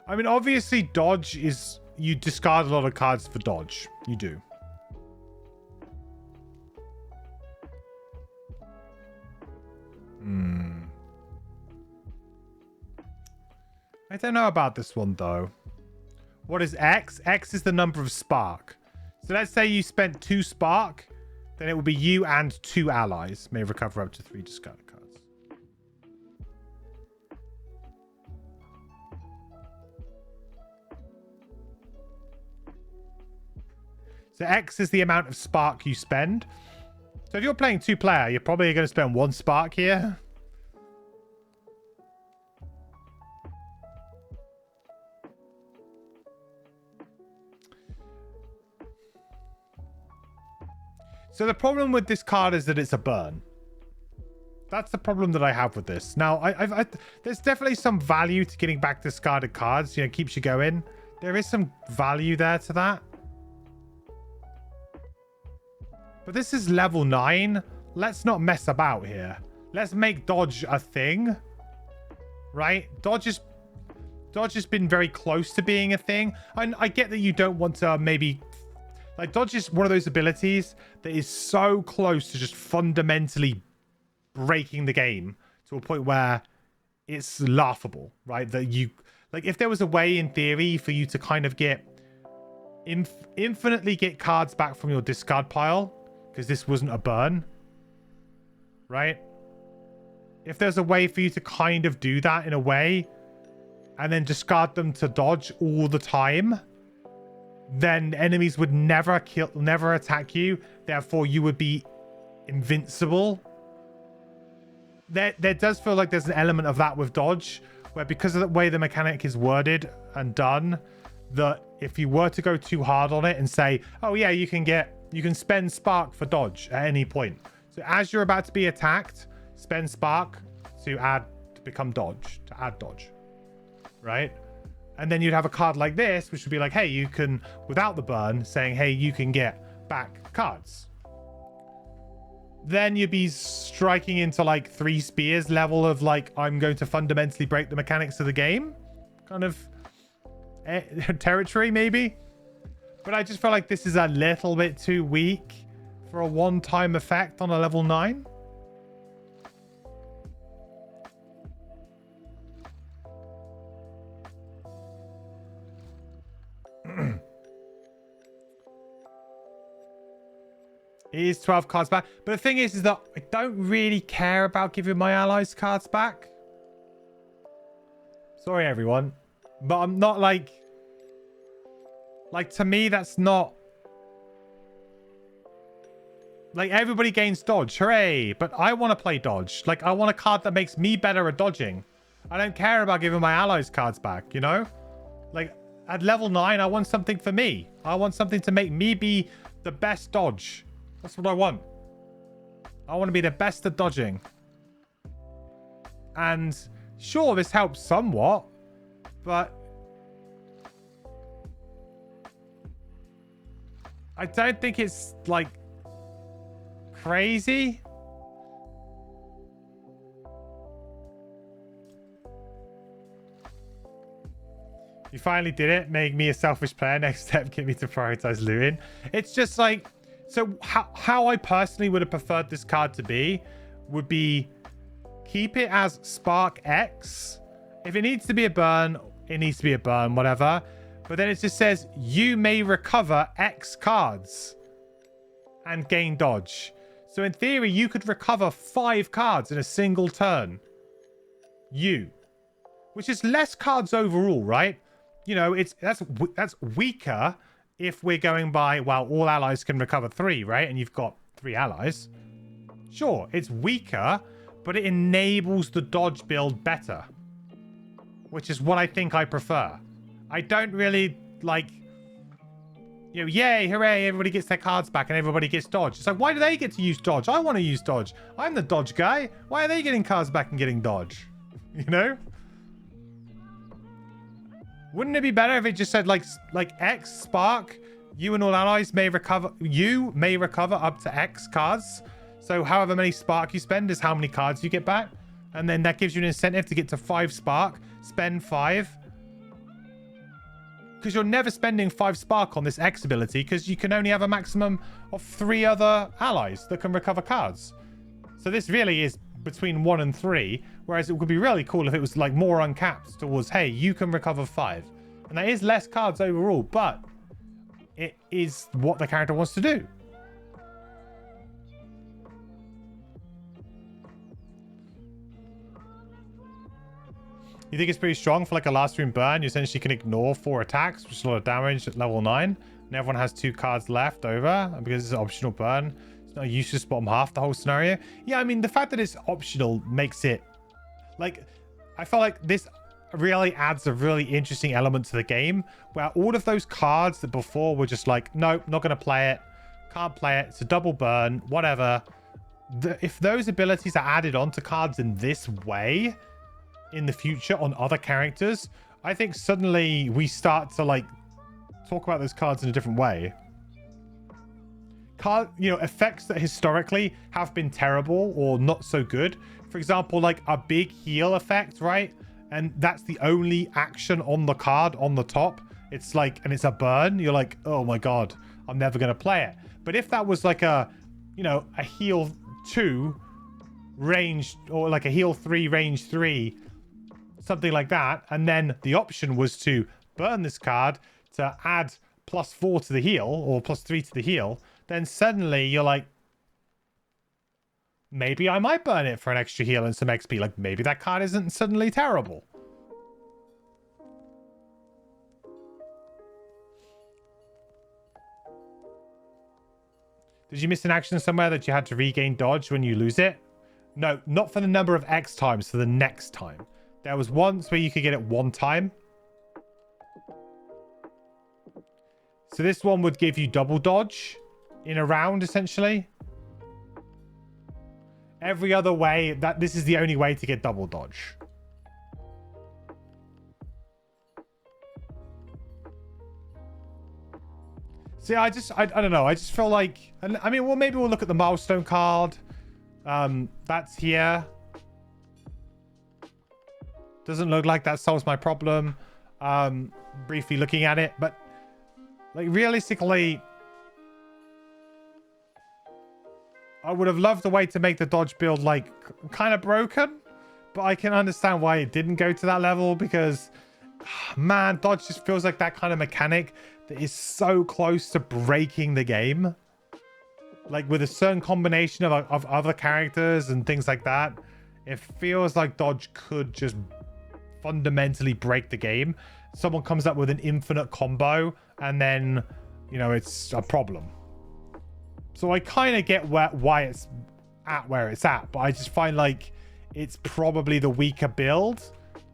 I mean, obviously, dodge is... You discard a lot of cards for dodge. You do. I don't know about this one, though. What is X? X is the number of spark. So let's say you spent 2 spark. Then it will be you and 2 allies may recover up to 3 discarded cards. So X is the amount of spark you spend. So if you're playing 2-player, you're probably going to spend 1 spark here. So the problem with this card is that it's a burn. That's the problem that I have with this. Now, there's definitely some value to getting back discarded cards. You know, keeps you going. There is some value there to that. But this is level 9. Let's not mess about here. Let's make dodge a thing. Right? Dodge has been very close to being a thing. I get that you don't want to maybe... Like, dodge is one of those abilities that is so close to just fundamentally breaking the game to a point where it's laughable, right? That you... Like, if there was a way, in theory, for you to kind of get... infinitely get cards back from your discard pile, because this wasn't a burn, right? If there's a way for you to kind of do that in a way, and then discard them to dodge all the time... then enemies would never attack you. Therefore, you would be invincible. There does feel like there's an element of that with dodge, where because of the way the mechanic is worded and done, that if you were to go too hard on it and say, oh yeah, you can spend spark for dodge at any point. So as you're about to be attacked, spend spark to add dodge, right? And then you'd have a card like this, which would be like, hey, you can, without the burn, saying, hey, you can get back cards. Then you'd be striking into like 3 spears level of like, I'm going to fundamentally break the mechanics of the game. Kind of territory, maybe. But I just feel like this is a little bit too weak for a one-time effect on a level 9. It is 12 cards back. But the thing is that I don't really care about giving my allies cards back. Sorry, everyone. But I'm not like... Like, to me, that's not... Like, everybody gains dodge. Hooray. But I want to play dodge. Like, I want a card that makes me better at dodging. I don't care about giving my allies cards back, you know? Like, at level 9, I want something for me. I want something to make me be the best dodge. That's what I want. I want to be the best at dodging. And sure, this helps somewhat, but I don't think it's like crazy. You finally did it. Make me a selfish player. Next step, get me to prioritize looting. It's just like... So how I personally would have preferred this card to be would be keep it as Spark X. If it needs to be a burn, it needs to be a burn, whatever. But then it just says you may recover X cards and gain dodge. So in theory, you could recover 5 cards in a single turn. Which is less cards overall, right? You know, that's weaker. If we're going by, well, all allies can recover 3, right? And you've got 3 allies. Sure, it's weaker, but it enables the dodge build better. Which is what I think I prefer. I don't really, like... You know, yay, hooray, everybody gets their cards back and everybody gets dodge. It's like, why do they get to use dodge? I want to use dodge. I'm the dodge guy. Why are they getting cards back and getting dodge? You know? Wouldn't it be better if it just said like X spark, you and all allies may recover, up to X cards. So however many spark you spend is how many cards you get back. And then that gives you an incentive to get to 5 spark, spend 5. Because you're never spending 5 spark on this X ability because you can only have a maximum of 3 other allies that can recover cards. So this really is between 1 and 3, whereas it would be really cool if it was like more uncapped towards, hey, you can recover 5. And that is less cards overall, but it is what the character wants to do. You think it's pretty strong for like a last room burn? You essentially can ignore 4 attacks, which is a lot of damage at level 9. And everyone has 2 cards left over because it's an optional burn. It's not a useless bottom half the whole scenario. Yeah, I mean, the fact that it's optional makes it like, I feel like this really adds a really interesting element to the game where all of those cards that before were just like, nope, not going to play it, can't play it, it's a double burn, whatever. If those abilities are added onto cards in this way in the future on other characters, I think suddenly we start to like talk about those cards in a different way. Effects that historically have been terrible or not so good. For example, like a big heal effect, right? And that's the only action on the card on the top. It's like, and it's a burn. You're like, oh my God, I'm never going to play it. But if that was like a heal 2 range, or like a heal 3 range 3, something like that, and then the option was to burn this card to add +4 to the heal or +3 to the heal, then suddenly you're like, maybe I might burn it for an extra heal and some XP. Like, maybe that card isn't suddenly terrible. Did you miss an action somewhere that you had to regain dodge when you lose it? No, not for the number of X times, for the next time. There was once where you could get it 1 time. So this one would give you double dodge in a round, essentially. Every other way, this is the only way to get double dodge. See, I don't know. I just feel like, I mean, well, maybe we'll look at the Milestone card. That's here. Doesn't look like that solves my problem. Briefly looking at it, but like realistically, I would have loved a way to make the dodge build like kind of broken, but I can understand why it didn't go to that level because, man, dodge just feels like that kind of mechanic that is so close to breaking the game. Like with a certain combination of other characters and things like that, it feels like dodge could just fundamentally break the game. Someone comes up with an infinite combo and then, it's a problem. So I kind of get why it's at where it's at, but I just find like it's probably the weaker build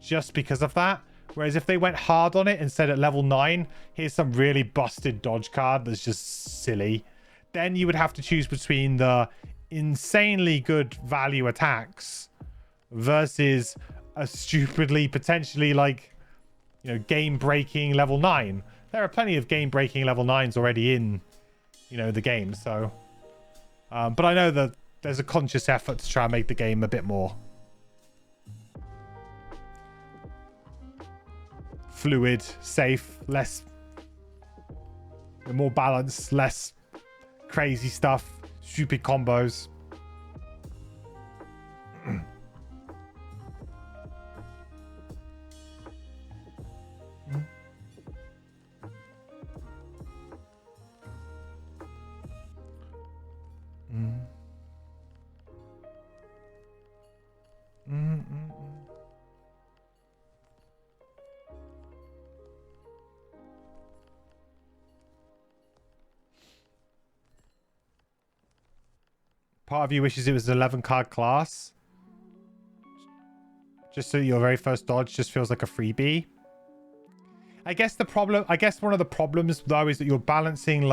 just because of that. Whereas if they went hard on it and said at level 9, here's some really busted dodge card that's just silly, then you would have to choose between the insanely good value attacks versus a stupidly potentially like, game-breaking level 9. There are plenty of game-breaking level 9s already in the game, so but I know that there's a conscious effort to try and make the game a bit more fluid, safe, less, more balanced, less crazy stuff, stupid combos. Part of you wishes it was an 11 card class. Just so your very first dodge just feels like a freebie. I guess one of the problems though is that you're balancing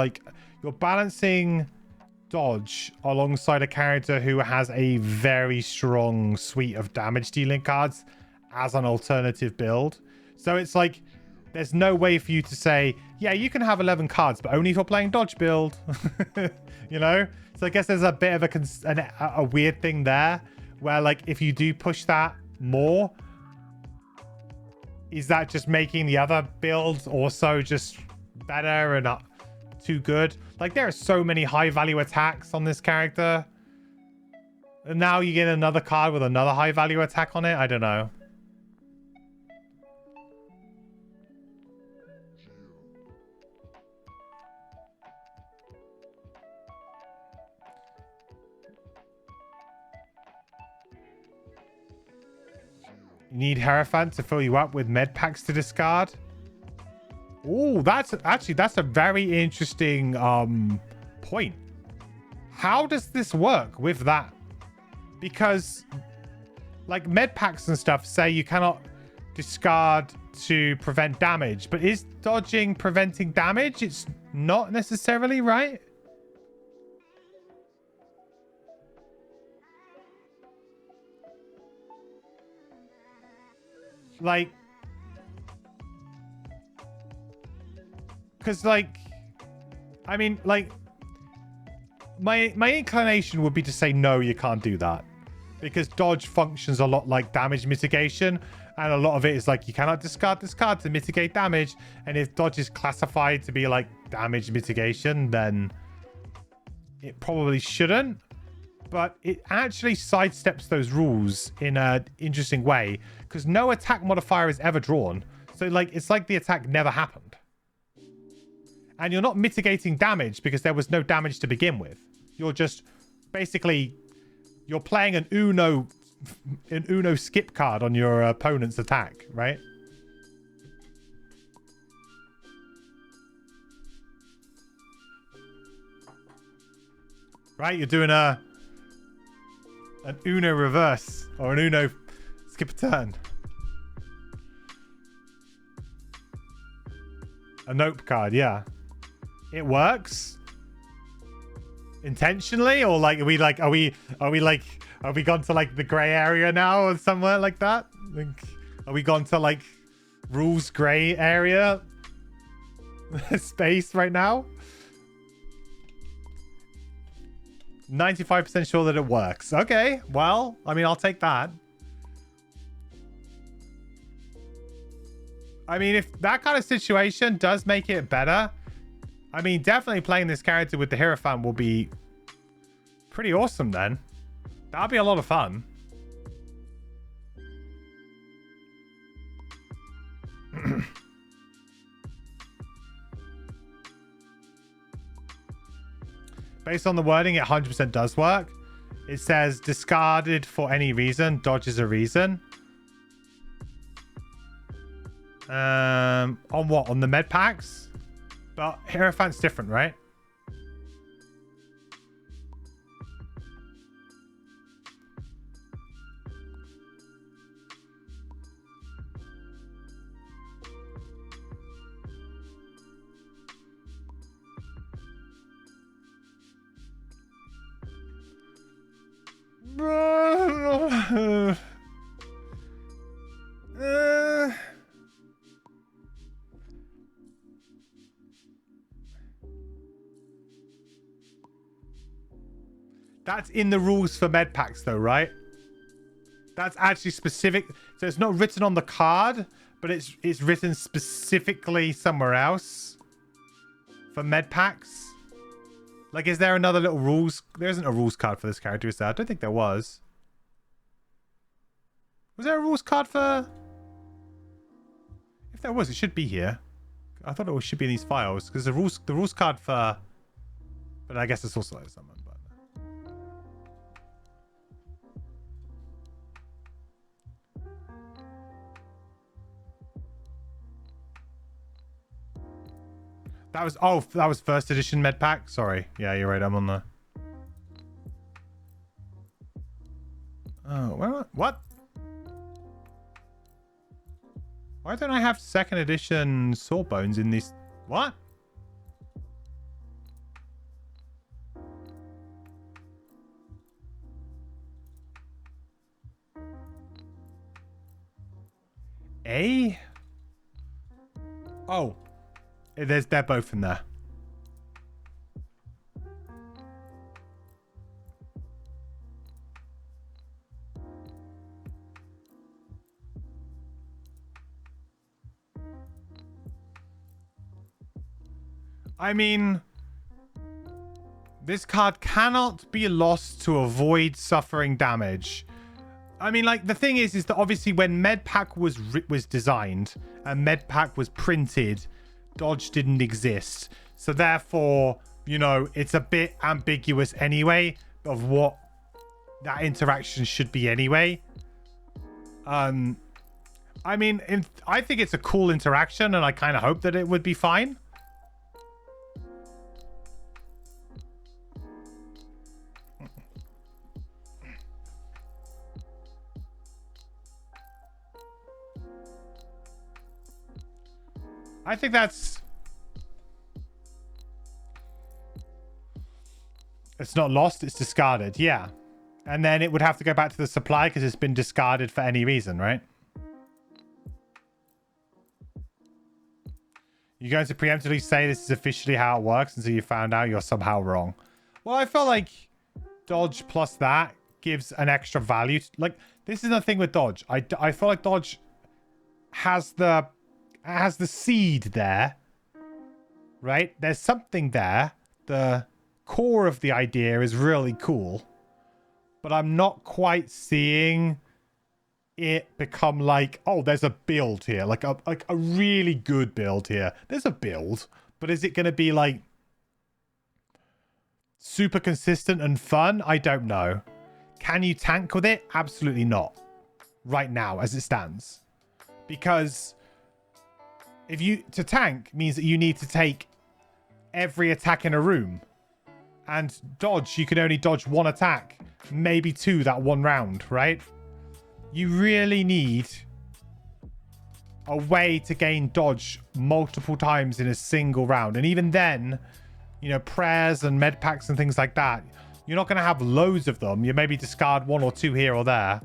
dodge alongside a character who has a very strong suite of damage dealing cards as an alternative build. So it's like there's no way for you to say, yeah, you can have 11 cards, but only if you're playing dodge build. So I guess there's a bit of a weird thing there where like if you do push that more, is that just making the other builds also just better and not too good? Like there are so many high value attacks on this character. And now you get another card with another high value attack on it. I don't know. You need Hierophant to fill you up with med packs to discard. Oh, that's a very interesting point. How does this work with that? Because like med packs and stuff say you cannot discard to prevent damage, but is dodging preventing damage? It's not necessarily, right? Like, because like, I mean, like, my inclination would be to say no, you can't do that, because dodge functions a lot like damage mitigation, and a lot of it is like you cannot discard this card to mitigate damage, and if dodge is classified to be like damage mitigation, then it probably shouldn't. But it actually sidesteps those rules in an interesting way, because no attack modifier is ever drawn. So like, it's like the attack never happened. And you're not mitigating damage because there was no damage to begin with. You're just basically, you're playing an Uno skip card on your opponent's attack, right? Right, you're doing an Uno reverse or an Uno skip a turn. A nope card, yeah. It works intentionally, or like are we gone to like the gray area now or somewhere like that? Like, are we gone to like rules gray area space right now? 95% sure that it works. Okay, well, I mean, I'll take that. I mean, if that kind of situation does make it better, I mean, definitely playing this character with the Hierophant will be pretty awesome then. That'll be a lot of fun. Based on the wording, it 100% does work. It says discarded for any reason. Dodge is a reason. On what? On the med packs? But Hierophant's different, right? That's in the rules for med packs though, right? That's actually specific. So it's not written on the card, but it's written specifically somewhere else for med packs. Like, is there another little rules? There isn't a rules card for this character, is there? I don't think there was. Was there a rules card for... If there was, it should be here. I thought it should be in these files, because the rules card for... But I guess it's also like someone, but... That was... Oh, that was first edition med pack? Sorry. Yeah, you're right. I'm on the... Oh, where... What? Why don't I have second edition Sawbones in this? What? A? Oh. They're both in there. I mean, This card cannot be lost to avoid suffering damage. I mean, like, the thing is that obviously when Medpack was designed and Medpack was printed, dodge didn't exist. So therefore, you know, it's a bit ambiguous anyway of what that interaction should be anyway. I mean, I think it's a cool interaction, and I kind of hope that it would be fine. I think that's... It's not lost, it's discarded. Yeah. And then it would have to go back to the supply because it's been discarded for any reason, right? You're going to preemptively say this is officially how it works until you found out you're somehow wrong. Well, I felt like dodge plus that gives an extra value. Like, this is the thing with dodge. I feel like dodge has the seed there, right? There's something there. The core of the idea is really cool, but I'm not quite seeing it become like, oh, there's a build here, like a really good build here. There's a build, but is it going to be like super consistent and fun? I don't know. Can you tank with it? Absolutely not. Right now, as it stands, because to tank means that you need to take every attack in a room, and dodge, you can only dodge one attack, maybe two that one round, right? You really need a way to gain dodge multiple times in a single round. And even then, you know, prayers and med packs and things like that, you're not going to have loads of them. You maybe discard one or two here or there.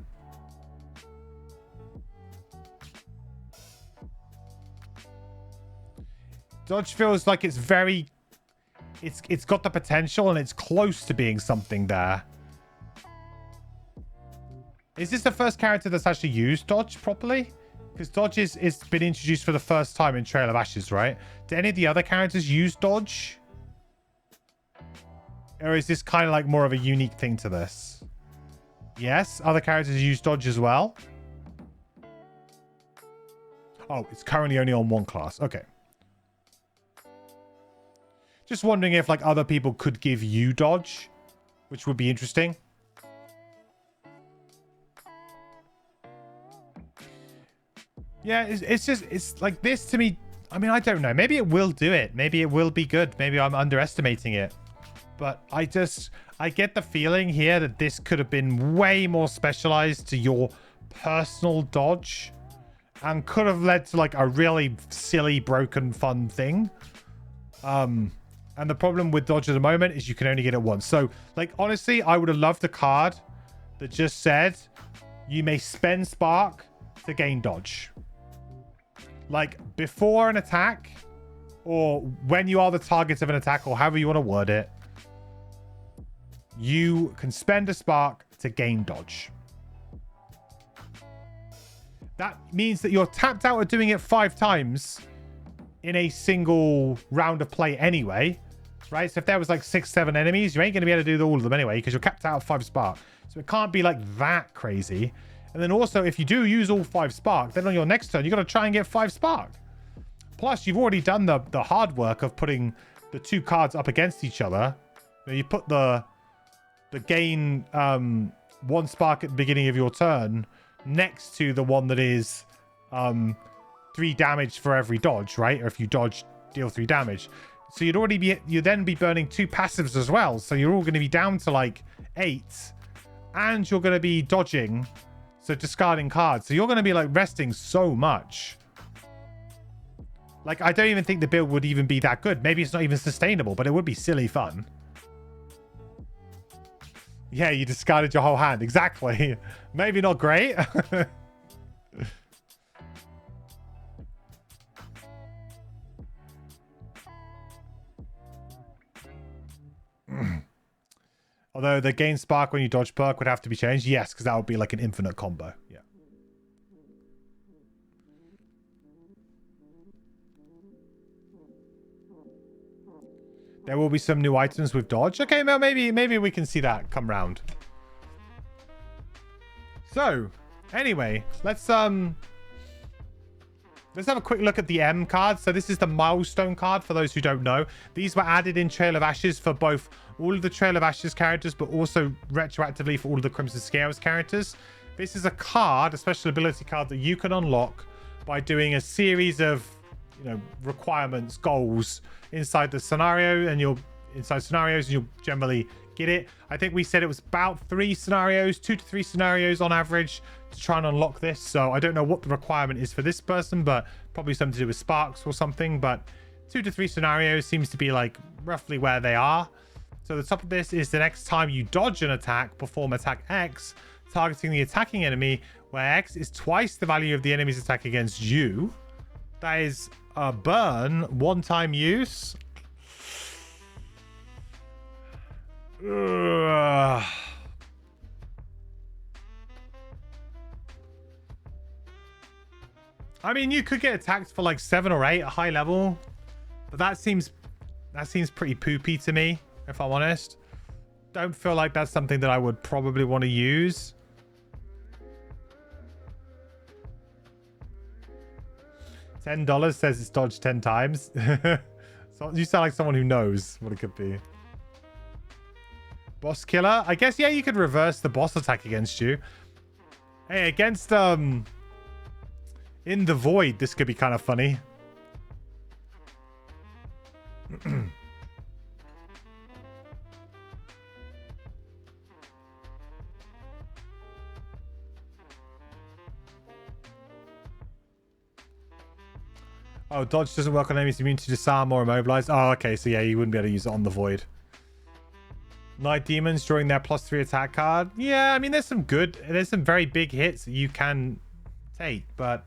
Dodge feels like it's very... It's got the potential and it's close to being something there. Is this the first character that's actually used dodge properly? Because dodge is been introduced for the first time in Trail of Ashes, right? Do any of the other characters use dodge? Or is this kind of like more of a unique thing to this? Yes, other characters use dodge as well. Oh, it's currently only on one class. Okay. Just wondering if like other people could give you dodge, which would be interesting. Yeah, it's like this to me. I mean, I don't know. Maybe it will do it. Maybe it will be good. Maybe I'm underestimating it. But I get the feeling here that this could have been way more specialized to your personal dodge and could have led to like a really silly, broken, fun thing. And the problem with dodge at the moment is you can only get it once. So, like, honestly, I would have loved a card that just said you may spend spark to gain dodge. Like, before an attack, or when you are the target of an attack, or however you want to word it, you can spend a spark to gain dodge. That means that you're tapped out at doing it 5 times in a single round of play anyway, right? So if there was like 6, 7 enemies, you ain't going to be able to do all of them anyway because you're capped out at 5 spark. So it can't be like that crazy. And then also, if you do use all 5 spark, then on your next turn, you got to try and get 5 spark. Plus, you've already done the hard work of putting the 2 cards up against each other. You put the gain 1 spark at the beginning of your turn next to the one that is 3 damage for every dodge, right? Or if you dodge, deal 3 damage. So you'd then be burning 2 passives as well. So you're all going to be down to like 8, and you're going to be dodging, so discarding cards. So you're going to be like resting so much. Like, I don't even think the build would even be that good. Maybe it's not even sustainable, but it would be silly fun. Yeah, you discarded your whole hand. Exactly. Maybe not great. Although the gain spark when you dodge perk would have to be changed. Yes, because that would be like an infinite combo. Yeah. There will be some new items with dodge. Okay, well, maybe we can see that come round. So, anyway, let's have a quick look at the M card. So this is the Milestone card, for those who don't know. These were added in Trail of Ashes for both all of the Trail of Ashes characters, but also retroactively for all of the Crimson Scales characters. This is a card, a special ability card that you can unlock by doing a series of, you know, requirements, goals inside the scenario, and inside scenarios, and you'll generally get it. I think we said it was about 3 scenarios, 2 to 3 scenarios on average to try and unlock this. So I don't know what the requirement is for this person, but probably something to do with sparks or something. But 2 to 3 scenarios seems to be like roughly where they are. So the top of this is the next time you dodge an attack, perform attack X, targeting the attacking enemy, where X is twice the value of the enemy's attack against you. That is a burn, 1-time use. Ugh. I mean, you could get attacked for like 7 or 8 at high level, but that seems pretty poopy to me, if I'm honest. Don't feel like that's something that I would probably want to use. $10 says it's dodged 10 times. So you sound like someone who knows what it could be. Boss killer. I guess, yeah, you could reverse the boss attack against you. Hey, against, in the void, this could be kind of funny. Oh, dodge doesn't work on enemies immune to disarm or immobilize. Oh, okay. So, yeah, you wouldn't be able to use it on the void. Night Demons drawing their +3 attack card. Yeah, I mean, there's some very big hits that you can take, but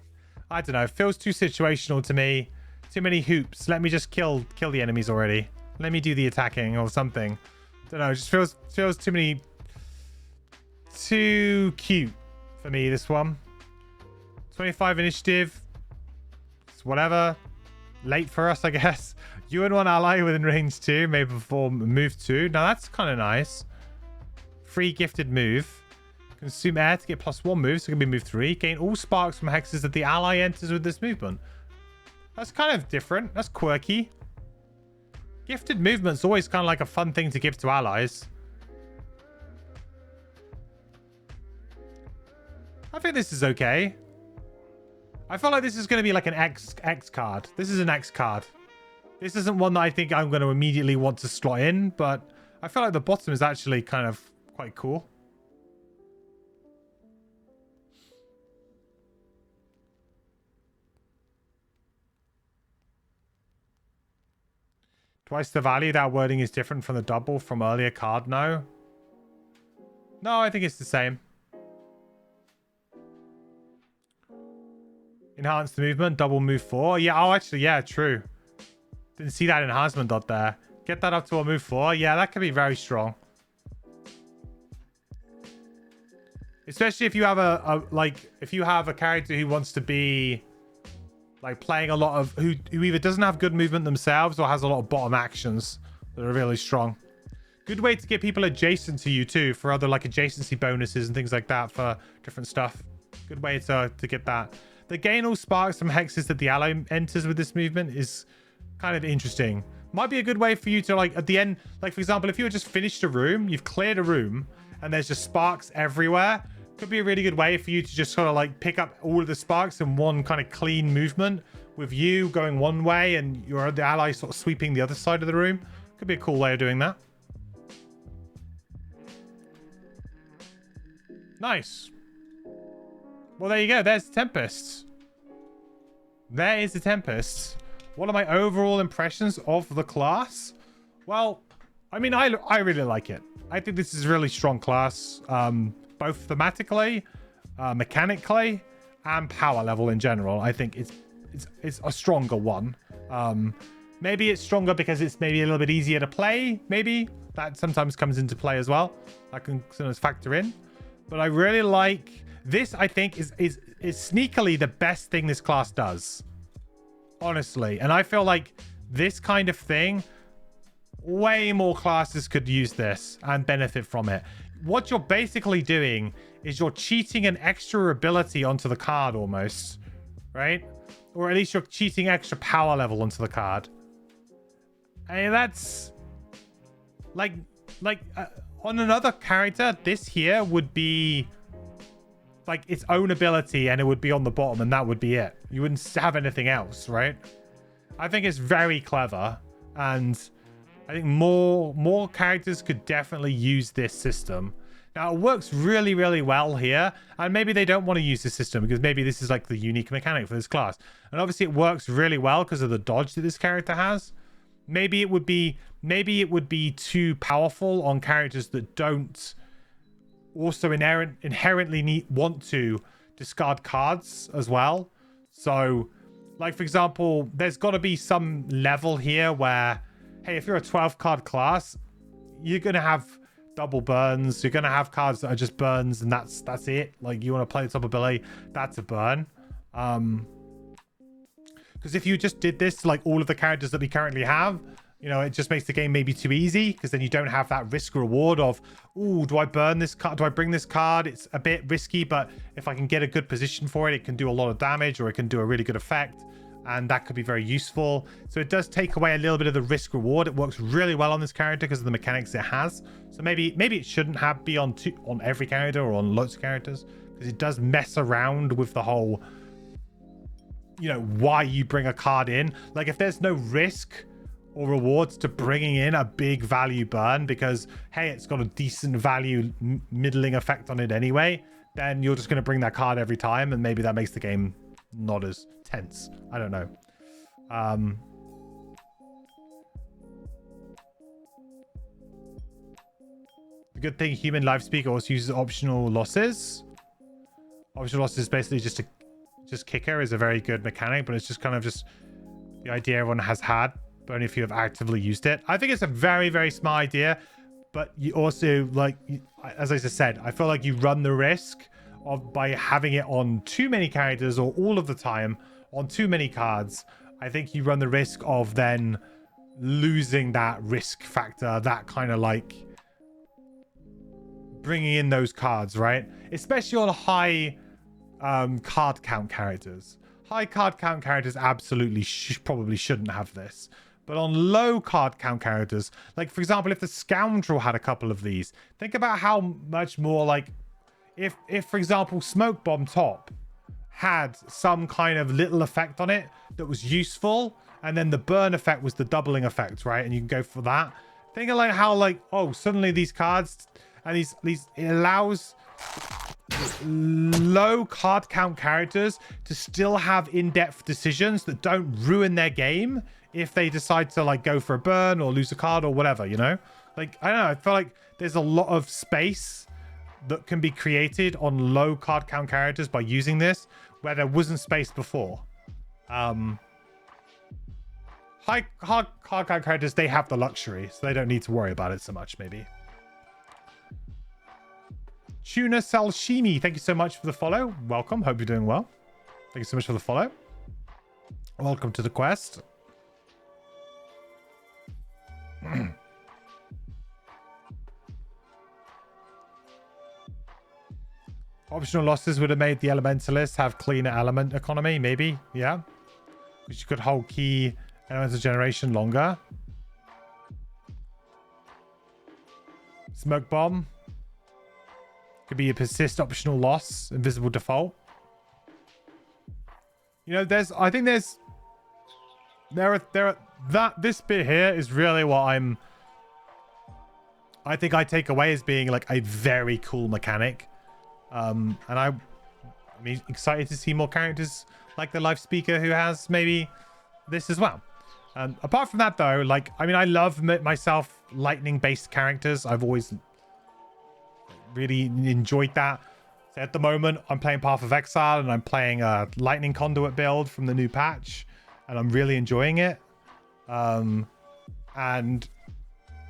I don't know. It feels too situational to me. Too many hoops. Let me just kill the enemies already. Let me do the attacking or something. Don't know. It just feels too cute for me, this one. 25 initiative. It's whatever. Late for us, I guess. You and one ally within range 2 may perform move 2. Now that's kind of nice. Free gifted move. Consume air to get +1 moves. So it can be move 3. Gain all sparks from hexes that the ally enters with this movement. That's kind of different. That's quirky. Gifted movement's always kind of like a fun thing to give to allies. I think this is okay. I feel like this is going to be like an X card. This is an X card. This isn't one that I think I'm going to immediately want to slot in, but I feel like the bottom is actually kind of quite cool. Twice the value. That wording is different from the double from earlier card. No, I think it's the same. Enhanced movement, double move 4. Yeah, oh, actually, yeah, true. Didn't see that enhancement dot there. Get that up to a move 4. Yeah, that could be very strong. Especially if you have if you have a character who wants to be like playing a lot of who either doesn't have good movement themselves or has a lot of bottom actions that are really strong. Good way to get people adjacent to you too, for other like adjacency bonuses and things like that for different stuff. Good way to get that. The gain all sparks from hexes that the ally enters with this movement is kind of interesting. Might be a good way for you to, like, at the end, like, for example, if you just finished a room, you've cleared a room, and there's just sparks everywhere, could be a really good way for you to just sort of, like, pick up all of the sparks in one kind of clean movement, with you going one way and the ally sort of sweeping the other side of the room. Could be a cool way of doing that. Nice. Well, there you go. There's the Tempest. There is the Tempest. What are my overall impressions of the class? Well, I mean, I really like it. I think this is a really strong class, both thematically, mechanically, and power level in general. I think it's a stronger one. Maybe it's stronger because it's maybe a little bit easier to play. Maybe that sometimes comes into play as well. That can sometimes factor in. But I really like this. I think is sneakily the best thing this class does. Honestly. And I feel like this kind of thing way more classes could use this and benefit from it. What you're basically doing is you're cheating an extra ability onto the card almost, right? Or at least you're cheating extra power level onto the card. And that's like on another character, this here would be like its own ability and it would be on the bottom and that would be it. You wouldn't have anything else, right? I think it's very clever, and I think more characters could definitely use this system. Now, it works really, really well here, and maybe they don't want to use this system because maybe this is like the unique mechanic for this class. And obviously it works really well because of the dodge that this character has. Maybe it would be too powerful on characters that don't also inherently want to discard cards as well. So, like, for example, there's got to be some level here where, hey, if you're a 12 card class, you're going to have double burns. You're going to have cards that are just burns, and that's it. Like, you want to play the top ability, that's a burn. Because if you just did this to, like, all of the characters that we currently have, you know, it just makes the game maybe too easy, because then you don't have that risk reward of, ooh, do I burn this card? Do I bring this card? It's a bit risky, but if I can get a good position for it, it can do a lot of damage, or it can do a really good effect, and that could be very useful. So it does take away a little bit of the risk reward. It works really well on this character because of the mechanics it has. So maybe it shouldn't be on every character or on lots of characters, because it does mess around with the whole, you know, why you bring a card in. Like, if there's no risk or rewards to bringing in a big value burn because, hey, it's got a decent value middling effect on it anyway, then you're just going to bring that card every time, and maybe that makes the game not as tense. I don't know. The good thing, human life speaker also uses optional losses. Optional losses is basically just kicker is a very good mechanic, but it's just kind of just the idea everyone has had, but only if you have actively used it. I think it's a very, very smart idea, but you also, like, as I just said, I feel like you run the risk of, by having it on too many characters or all of the time on too many cards, I think you run the risk of then losing that risk factor, that kind of like bringing in those cards, right? Especially on high card count characters. High card count characters absolutely probably shouldn't have this. But on low card count characters, like, for example, if the Scoundrel had a couple of these, think about how much more, like, if for example, Smoke Bomb Top had some kind of little effect on it that was useful, and then the burn effect was the doubling effect, right? And you can go for that. Think of like how, like, oh, suddenly these cards and these it allows low card count characters to still have in-depth decisions that don't ruin their game if they decide to, like, go for a burn or lose a card or whatever, you know? Like, I don't know, I feel like there's a lot of space that can be created on low card count characters by using this where there wasn't space before. High card count characters, they have the luxury, so they don't need to worry about it so much, maybe. Tuna Salshimi, thank you so much for the follow. Welcome, hope you're doing well. Thank you so much for the follow. Welcome to the quest. Optional losses would have made the Elementalists have cleaner element economy, maybe. Yeah. Which you could hold key elemental generation longer. Smoke Bomb. Could be a persist optional loss. Invisible default. You know, this bit here is really what I think I take away as being like a very cool mechanic. And I'm excited to see more characters like the live speaker who has maybe this as well. Apart from that, though, like, I mean, I love myself lightning based characters. I've always really enjoyed that. So at the moment, I'm playing Path of Exile, and I'm playing a lightning conduit build from the new patch, and I'm really enjoying it. And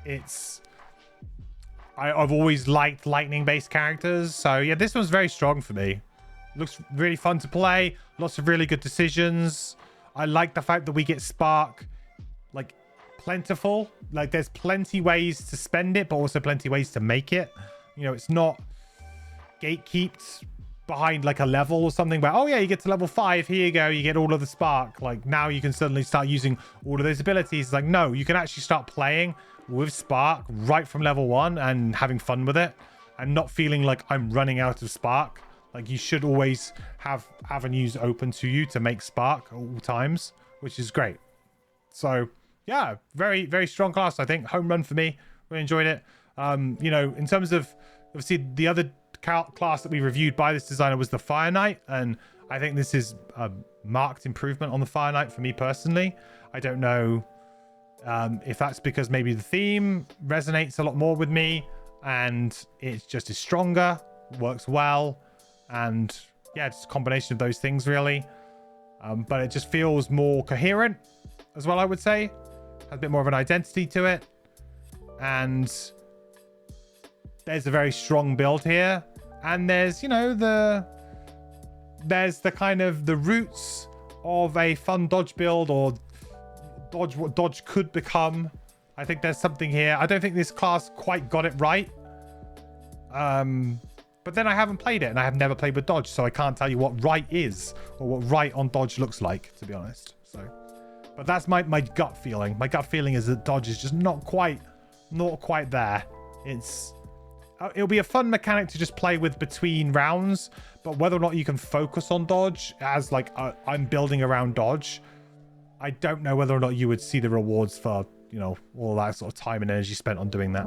it's, I've always liked lightning-based characters, so yeah, this one's very strong for me. Looks really fun to play, lots of really good decisions. I like the fact that we get Spark, like, plentiful. Like there's plenty ways to spend it, but also plenty ways to make it. You know, it's not gatekeeped behind like a level or something where, oh yeah, you get to level 5, here you go, you get all of the spark. Like now you can suddenly start using all of those abilities. It's like, no, you can actually start playing with spark right from level 1 and having fun with it and not feeling like I'm running out of spark. Like you should always have avenues open to you to make spark at all times, which is great. So yeah, very, very strong class. I think home run for me. Really enjoyed it. You know, in terms of obviously the other class that we reviewed by this designer was the Fire Knight, and I think this is a marked improvement on the Fire Knight for me personally. I don't know if that's because maybe the theme resonates a lot more with me and it's just is stronger, works well, and yeah, it's a combination of those things really. But it just feels more coherent as well, I would say. Has a bit more of an identity to it, and there's a very strong build here, and there's, you know, there's the kind of the roots of a fun dodge build, or dodge what dodge could become. I think there's something here. I don't think this class quite got it right, but then I haven't played it and I have never played with dodge, so I can't tell you what right is or what right on dodge looks like, to be honest. So but that's my gut feeling. My gut feeling is that dodge is just not quite there. It'll be a fun mechanic to just play with between rounds, but whether or not you can focus on dodge as like I'm building around dodge, I don't know whether or not you would see the rewards for, you know, all that sort of time and energy spent on doing that.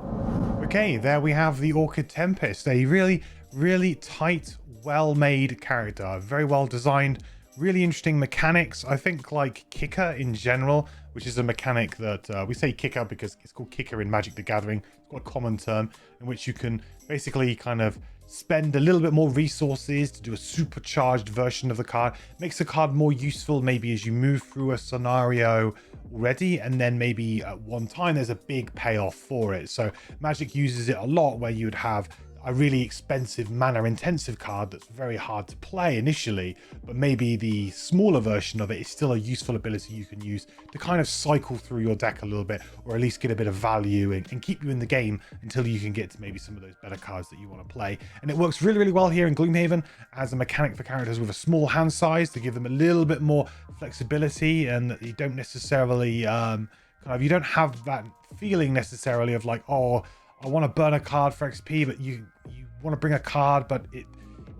Okay, there we have the Orchid Tempest, a really, really tight, well-made character, very well designed, really interesting mechanics. I think like Kicker in general, which is a mechanic that we say Kicker because it's called Kicker in Magic the Gathering. It's got a common term in which you can basically kind of spend a little bit more resources to do a supercharged version of the card. Makes the card more useful maybe as you move through a scenario already, and then maybe at one time there's a big payoff for it. So Magic uses it a lot where you would have a really expensive mana intensive card that's very hard to play initially, but maybe the smaller version of it is still a useful ability you can use to kind of cycle through your deck a little bit, or at least get a bit of value and keep you in the game until you can get to maybe some of those better cards that you want to play. And it works really, really well here in Gloomhaven as a mechanic for characters with a small hand size to give them a little bit more flexibility, and that you don't necessarily you don't have that feeling necessarily of like, oh, I want to burn a card for XP, but you want to bring a card, but it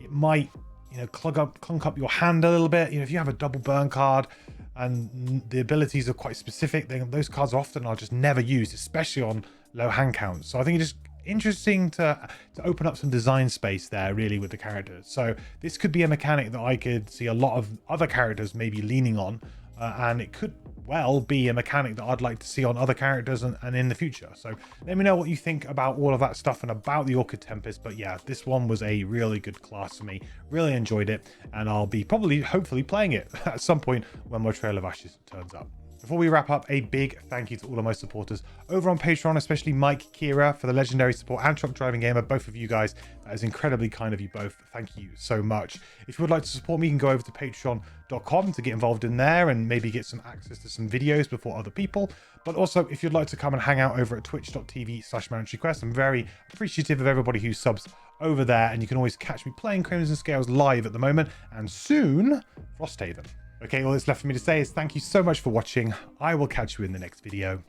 might, you know, clunk up your hand a little bit. You know, if you have a double burn card and the abilities are quite specific, then those cards often are just never used, especially on low hand counts. So I think it's just interesting to open up some design space there really with the characters. So this could be a mechanic that I could see a lot of other characters maybe leaning on, and it could well be a mechanic that I'd like to see on other characters and in the future. So let me know what you think about all of that stuff and about the Orchid Tempest. But yeah, this one was a really good class for me. Really enjoyed it, and I'll be hopefully playing it at some point when my Trail of Ashes turns up. Before we wrap up, a big thank you to all of my supporters over on Patreon, especially Mike, Kira for the legendary support, and Truck Driving Gamer, both of you guys. That is incredibly kind of you both. Thank you so much. If you would like to support me, you can go over to patreon.com to get involved in there and maybe get some access to some videos before other people. But also, if you'd like to come and hang out over at twitch.tv/ManageRequest, I'm very appreciative of everybody who subs over there, and you can always catch me playing Crimson Scales live at the moment, and soon Frosthaven. Okay, all that's left for me to say is thank you so much for watching. I will catch you in the next video.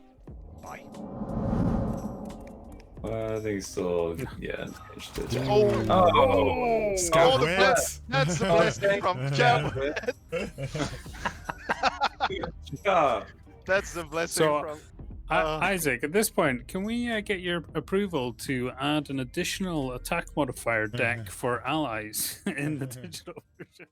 Bye. I think so. Yeah. Oh, Scout that's the blessing from Cap. That's the blessing from. Isaac, at this point, can we get your approval to add an additional attack modifier deck for allies in the digital version?